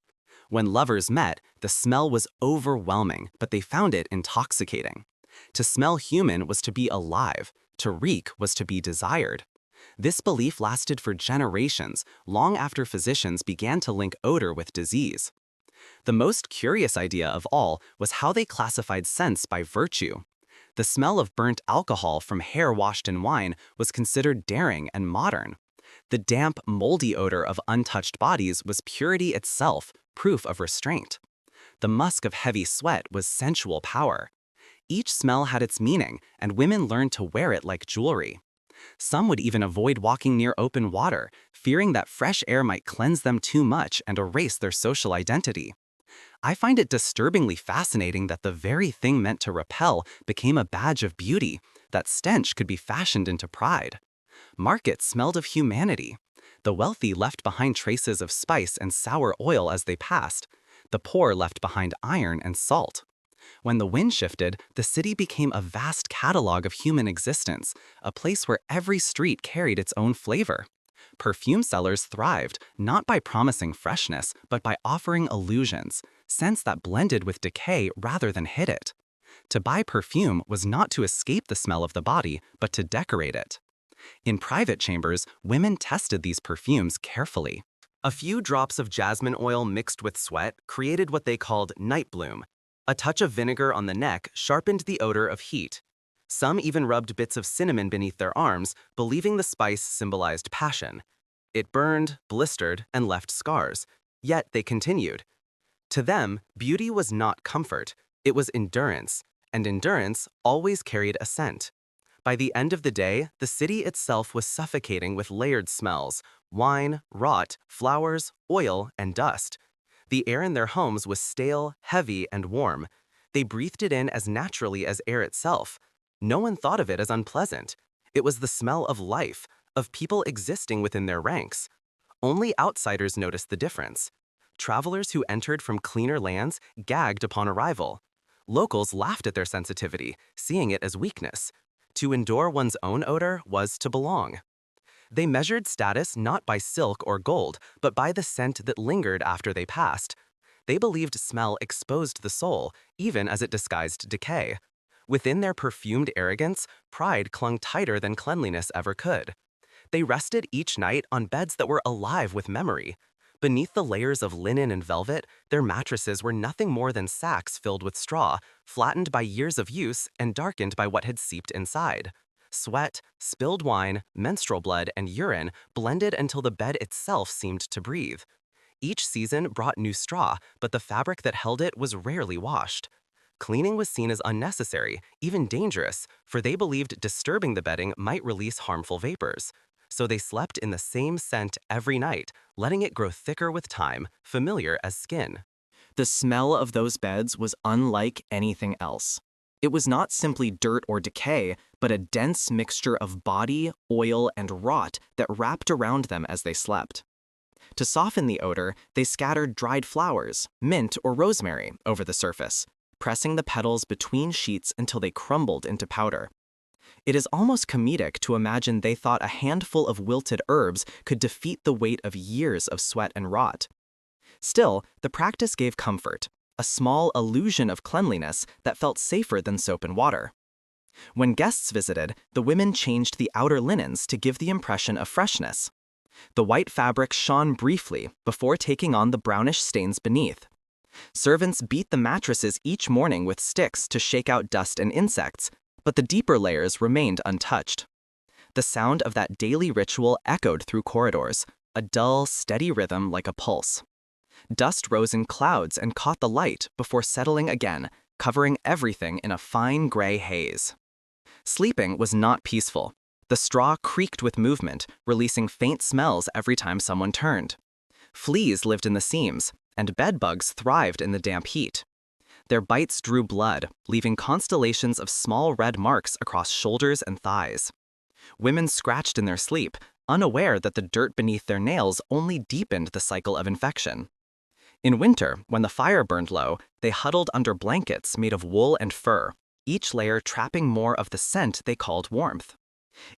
When lovers met, the smell was overwhelming, but they found it intoxicating. To smell human was to be alive. To reek was to be desired. This belief lasted for generations, long after physicians began to link odor with disease. The most curious idea of all was how they classified scents by virtue. The smell of burnt alcohol from hair washed in wine was considered daring and modern. The damp, moldy odor of untouched bodies was purity itself, proof of restraint. The musk of heavy sweat was sensual power. Each smell had its meaning, and women learned to wear it like jewelry. Some would even avoid walking near open water, fearing that fresh air might cleanse them too much and erase their social identity. I find it disturbingly fascinating that the very thing meant to repel became a badge of beauty, that stench could be fashioned into pride. Markets smelled of humanity. The wealthy left behind traces of spice and sour oil as they passed. The poor left behind iron and salt. When the wind shifted, the city became a vast catalog of human existence, a place where every street carried its own flavor. Perfume sellers thrived, not by promising freshness, but by offering illusions, scents that blended with decay rather than hid it. To buy perfume was not to escape the smell of the body, but to decorate it. In private chambers, women tested these perfumes carefully. A few drops of jasmine oil mixed with sweat created what they called night bloom. A touch of vinegar on the neck sharpened the odor of heat. Some even rubbed bits of cinnamon beneath their arms, believing the spice symbolized passion. It burned, blistered, and left scars. Yet they continued. To them, beauty was not comfort, it was endurance, and endurance always carried a scent. By the end of the day, the city itself was suffocating with layered smells: wine, rot, flowers, oil, and dust. The air in their homes was stale, heavy, and warm. They breathed it in as naturally as air itself. No one thought of it as unpleasant. It was the smell of life, of people existing within their ranks. Only outsiders noticed the difference. Travelers who entered from cleaner lands gagged upon arrival. Locals laughed at their sensitivity, seeing it as weakness. To endure one's own odor was to belong. They measured status not by silk or gold, but by the scent that lingered after they passed. They believed smell exposed the soul, even as it disguised decay. Within their perfumed arrogance, pride clung tighter than cleanliness ever could. They rested each night on beds that were alive with memory. Beneath the layers of linen and velvet, their mattresses were nothing more than sacks filled with straw, flattened by years of use and darkened by what had seeped inside. Sweat, spilled wine, menstrual blood, and urine blended until the bed itself seemed to breathe. Each season brought new straw, but the fabric that held it was rarely washed. Cleaning was seen as unnecessary, even dangerous, for they believed disturbing the bedding might release harmful vapors. So they slept in the same scent every night, letting it grow thicker with time, familiar as skin. The smell of those beds was unlike anything else. It was not simply dirt or decay, but a dense mixture of body, oil, and rot that wrapped around them as they slept. To soften the odor, they scattered dried flowers, mint or rosemary, over the surface, pressing the petals between sheets until they crumbled into powder. It is almost comedic to imagine they thought a handful of wilted herbs could defeat the weight of years of sweat and rot. Still, the practice gave comfort, a small illusion of cleanliness that felt safer than soap and water. When guests visited, the women changed the outer linens to give the impression of freshness. The white fabric shone briefly before taking on the brownish stains beneath. Servants beat the mattresses each morning with sticks to shake out dust and insects, but the deeper layers remained untouched. The sound of that daily ritual echoed through corridors, a dull, steady rhythm like a pulse. Dust rose in clouds and caught the light before settling again, covering everything in a fine gray haze. Sleeping was not peaceful. The straw creaked with movement, releasing faint smells every time someone turned. Fleas lived in the seams, and bedbugs thrived in the damp heat. Their bites drew blood, leaving constellations of small red marks across shoulders and thighs. Women scratched in their sleep, unaware that the dirt beneath their nails only deepened the cycle of infection. In winter, when the fire burned low, they huddled under blankets made of wool and fur, each layer trapping more of the scent they called warmth.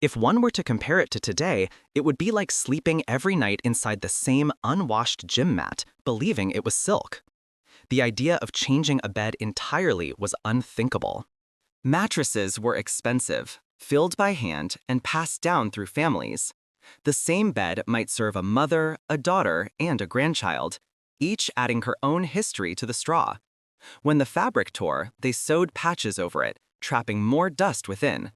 If one were to compare it to today, it would be like sleeping every night inside the same unwashed gym mat, believing it was silk. The idea of changing a bed entirely was unthinkable. Mattresses were expensive, filled by hand, and passed down through families. The same bed might serve a mother, a daughter, and a grandchild, each adding her own history to the straw. When the fabric tore, they sewed patches over it, trapping more dust within.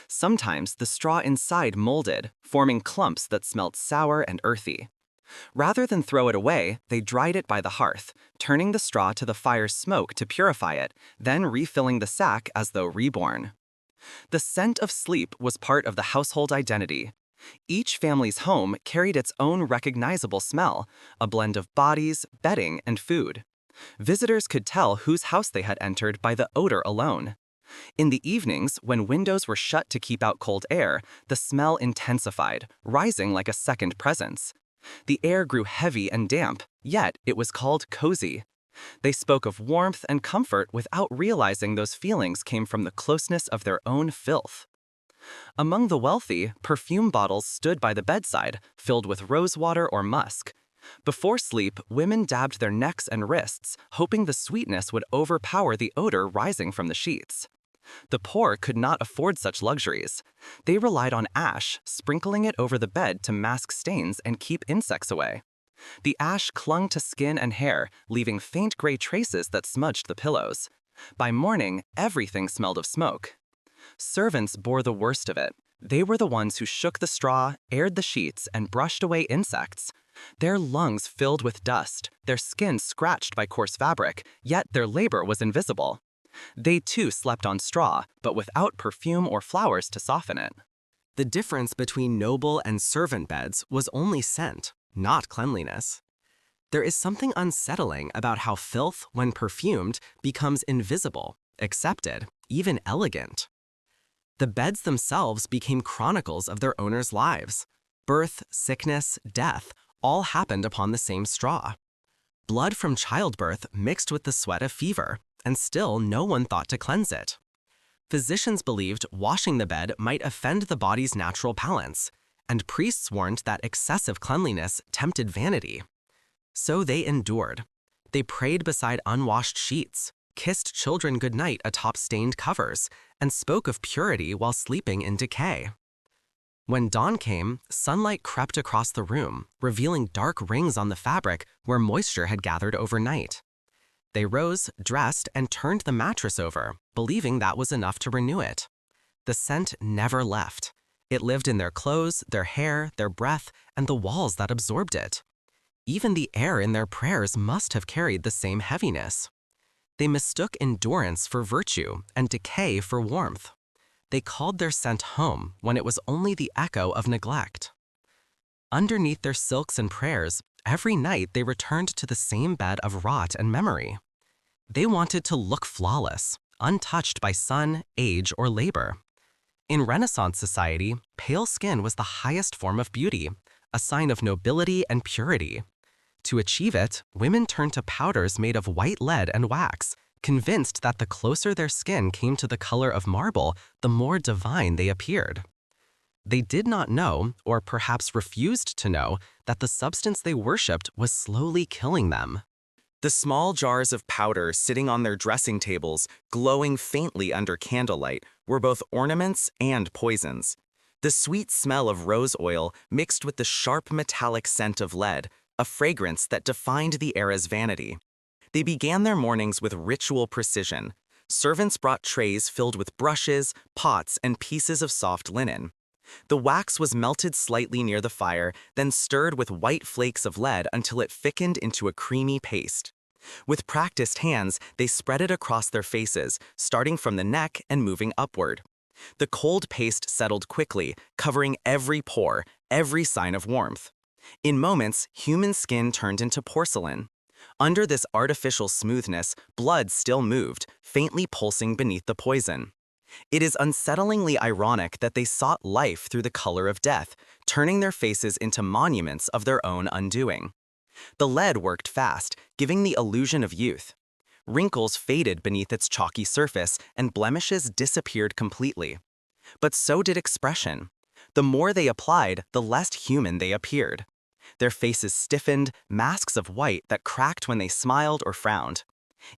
Sometimes the straw inside molded, forming clumps that smelt sour and earthy. Rather than throw it away, they dried it by the hearth, turning the straw to the fire's smoke to purify it, then refilling the sack as though reborn. The scent of sleep was part of the household identity. Each family's home carried its own recognizable smell, a blend of bodies, bedding, and food. Visitors could tell whose house they had entered by the odor alone. In the evenings, when windows were shut to keep out cold air, the smell intensified, rising like a second presence. The air grew heavy and damp, yet it was called cozy. They spoke of warmth and comfort without realizing those feelings came from the closeness of their own filth. Among the wealthy, perfume bottles stood by the bedside, filled with rosewater or musk. Before sleep, women dabbed their necks and wrists, hoping the sweetness would overpower the odor rising from the sheets. The poor could not afford such luxuries. They relied on ash, sprinkling it over the bed to mask stains and keep insects away. The ash clung to skin and hair, leaving faint gray traces that smudged the pillows. By morning, everything smelled of smoke. Servants bore the worst of it. They were the ones who shook the straw, aired the sheets, and brushed away insects. Their lungs filled with dust, their skin scratched by coarse fabric, yet their labor was invisible. They too slept on straw, but without perfume or flowers to soften it. The difference between noble and servant beds was only scent, not cleanliness. There is something unsettling about how filth, when perfumed, becomes invisible, accepted, even elegant. The beds themselves became chronicles of their owners' lives. Birth, sickness, death, all happened upon the same straw. Blood from childbirth mixed with the sweat of fever, and still no one thought to cleanse it. Physicians believed washing the bed might offend the body's natural balance, and priests warned that excessive cleanliness tempted vanity. So they endured. They prayed beside unwashed sheets, kissed children goodnight atop stained covers, and spoke of purity while sleeping in decay. When dawn came, sunlight crept across the room, revealing dark rings on the fabric where moisture had gathered overnight. They rose, dressed, and turned the mattress over, believing that was enough to renew it. The scent never left. It lived in their clothes, their hair, their breath, and the walls that absorbed it. Even the air in their prayers must have carried the same heaviness. They mistook endurance for virtue and decay for warmth. They called their scent home when it was only the echo of neglect. Underneath their silks and prayers, every night they returned to the same bed of rot and memory. They wanted to look flawless, untouched by sun, age, or labor. In Renaissance society, pale skin was the highest form of beauty, a sign of nobility and purity. To achieve it, women turned to powders made of white lead and wax, convinced that the closer their skin came to the color of marble, the more divine they appeared. They did not know, or perhaps refused to know, that the substance they worshipped was slowly killing them. The small jars of powder sitting on their dressing tables, glowing faintly under candlelight, were both ornaments and poisons. The sweet smell of rose oil mixed with the sharp metallic scent of lead, a fragrance that defined the era's vanity. They began their mornings with ritual precision. Servants brought trays filled with brushes, pots, and pieces of soft linen. The wax was melted slightly near the fire, then stirred with white flakes of lead until it thickened into a creamy paste. With practiced hands, they spread it across their faces, starting from the neck and moving upward. The cold paste settled quickly, covering every pore, every sign of warmth. In moments, human skin turned into porcelain. Under this artificial smoothness, blood still moved, faintly pulsing beneath the poison. It is unsettlingly ironic that they sought life through the color of death, turning their faces into monuments of their own undoing. The lead worked fast, giving the illusion of youth. Wrinkles faded beneath its chalky surface, and blemishes disappeared completely. But so did expression. The more they applied, the less human they appeared. Their faces stiffened, masks of white that cracked when they smiled or frowned.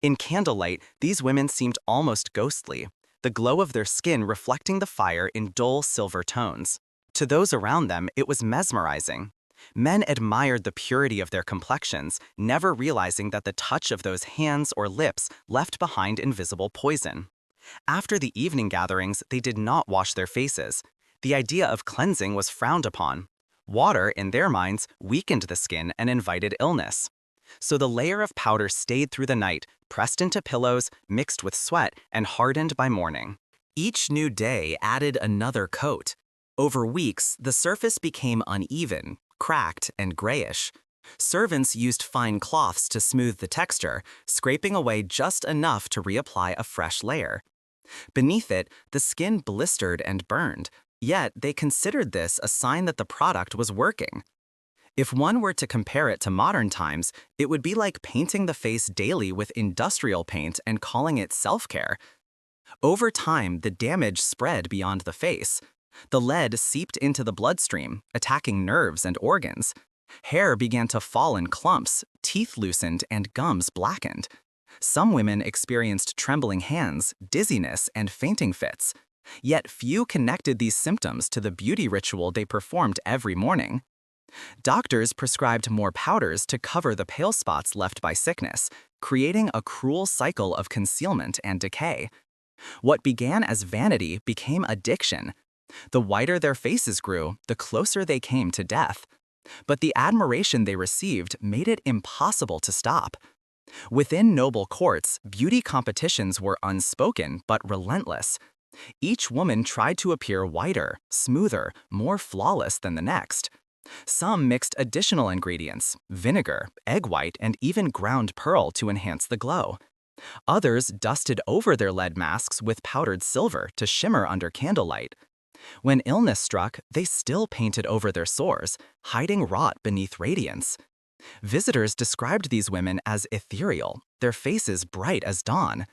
In candlelight, these women seemed almost ghostly, the glow of their skin reflecting the fire in dull silver tones. To those around them, it was mesmerizing. Men admired the purity of their complexions, never realizing that the touch of those hands or lips left behind invisible poison. After the evening gatherings, they did not wash their faces. The idea of cleansing was frowned upon. Water, in their minds, weakened the skin and invited illness. So the layer of powder stayed through the night, pressed into pillows, mixed with sweat, and hardened by morning. Each new day added another coat. Over weeks, the surface became uneven, cracked, and grayish. Servants used fine cloths to smooth the texture, scraping away just enough to reapply a fresh layer. Beneath it, the skin blistered and burned, yet they considered this a sign that the product was working. If one were to compare it to modern times, it would be like painting the face daily with industrial paint and calling it self-care. Over time, the damage spread beyond the face. The lead seeped into the bloodstream, attacking nerves and organs. Hair began to fall in clumps, teeth loosened, and gums blackened. Some women experienced trembling hands, dizziness, and fainting fits. Yet few connected these symptoms to the beauty ritual they performed every morning. Doctors prescribed more powders to cover the pale spots left by sickness, creating a cruel cycle of concealment and decay. What began as vanity became addiction. The whiter their faces grew, the closer they came to death. But the admiration they received made it impossible to stop. Within noble courts, beauty competitions were unspoken but relentless. Each woman tried to appear whiter, smoother, more flawless than the next. Some mixed additional ingredients, vinegar, egg white, and even ground pearl to enhance the glow. Others dusted over their lead masks with powdered silver to shimmer under candlelight. When illness struck, they still painted over their sores, hiding rot beneath radiance. Visitors described these women as ethereal, their faces bright as dawn.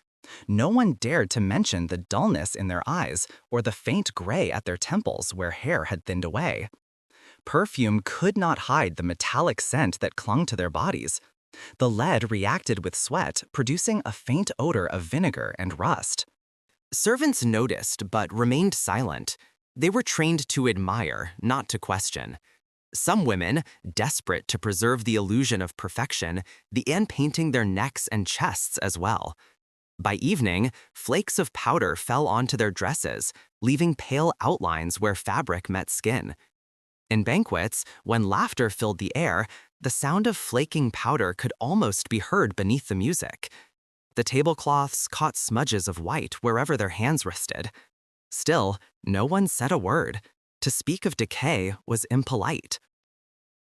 No one dared to mention the dullness in their eyes or the faint gray at their temples where hair had thinned away. Perfume could not hide the metallic scent that clung to their bodies. The lead reacted with sweat, producing a faint odor of vinegar and rust. Servants noticed but remained silent. They were trained to admire, not to question. Some women, desperate to preserve the illusion of perfection, began painting their necks and chests as well. By evening, flakes of powder fell onto their dresses, leaving pale outlines where fabric met skin. In banquets, when laughter filled the air, the sound of flaking powder could almost be heard beneath the music. The tablecloths caught smudges of white wherever their hands rested. Still, no one said a word. To speak of decay was impolite.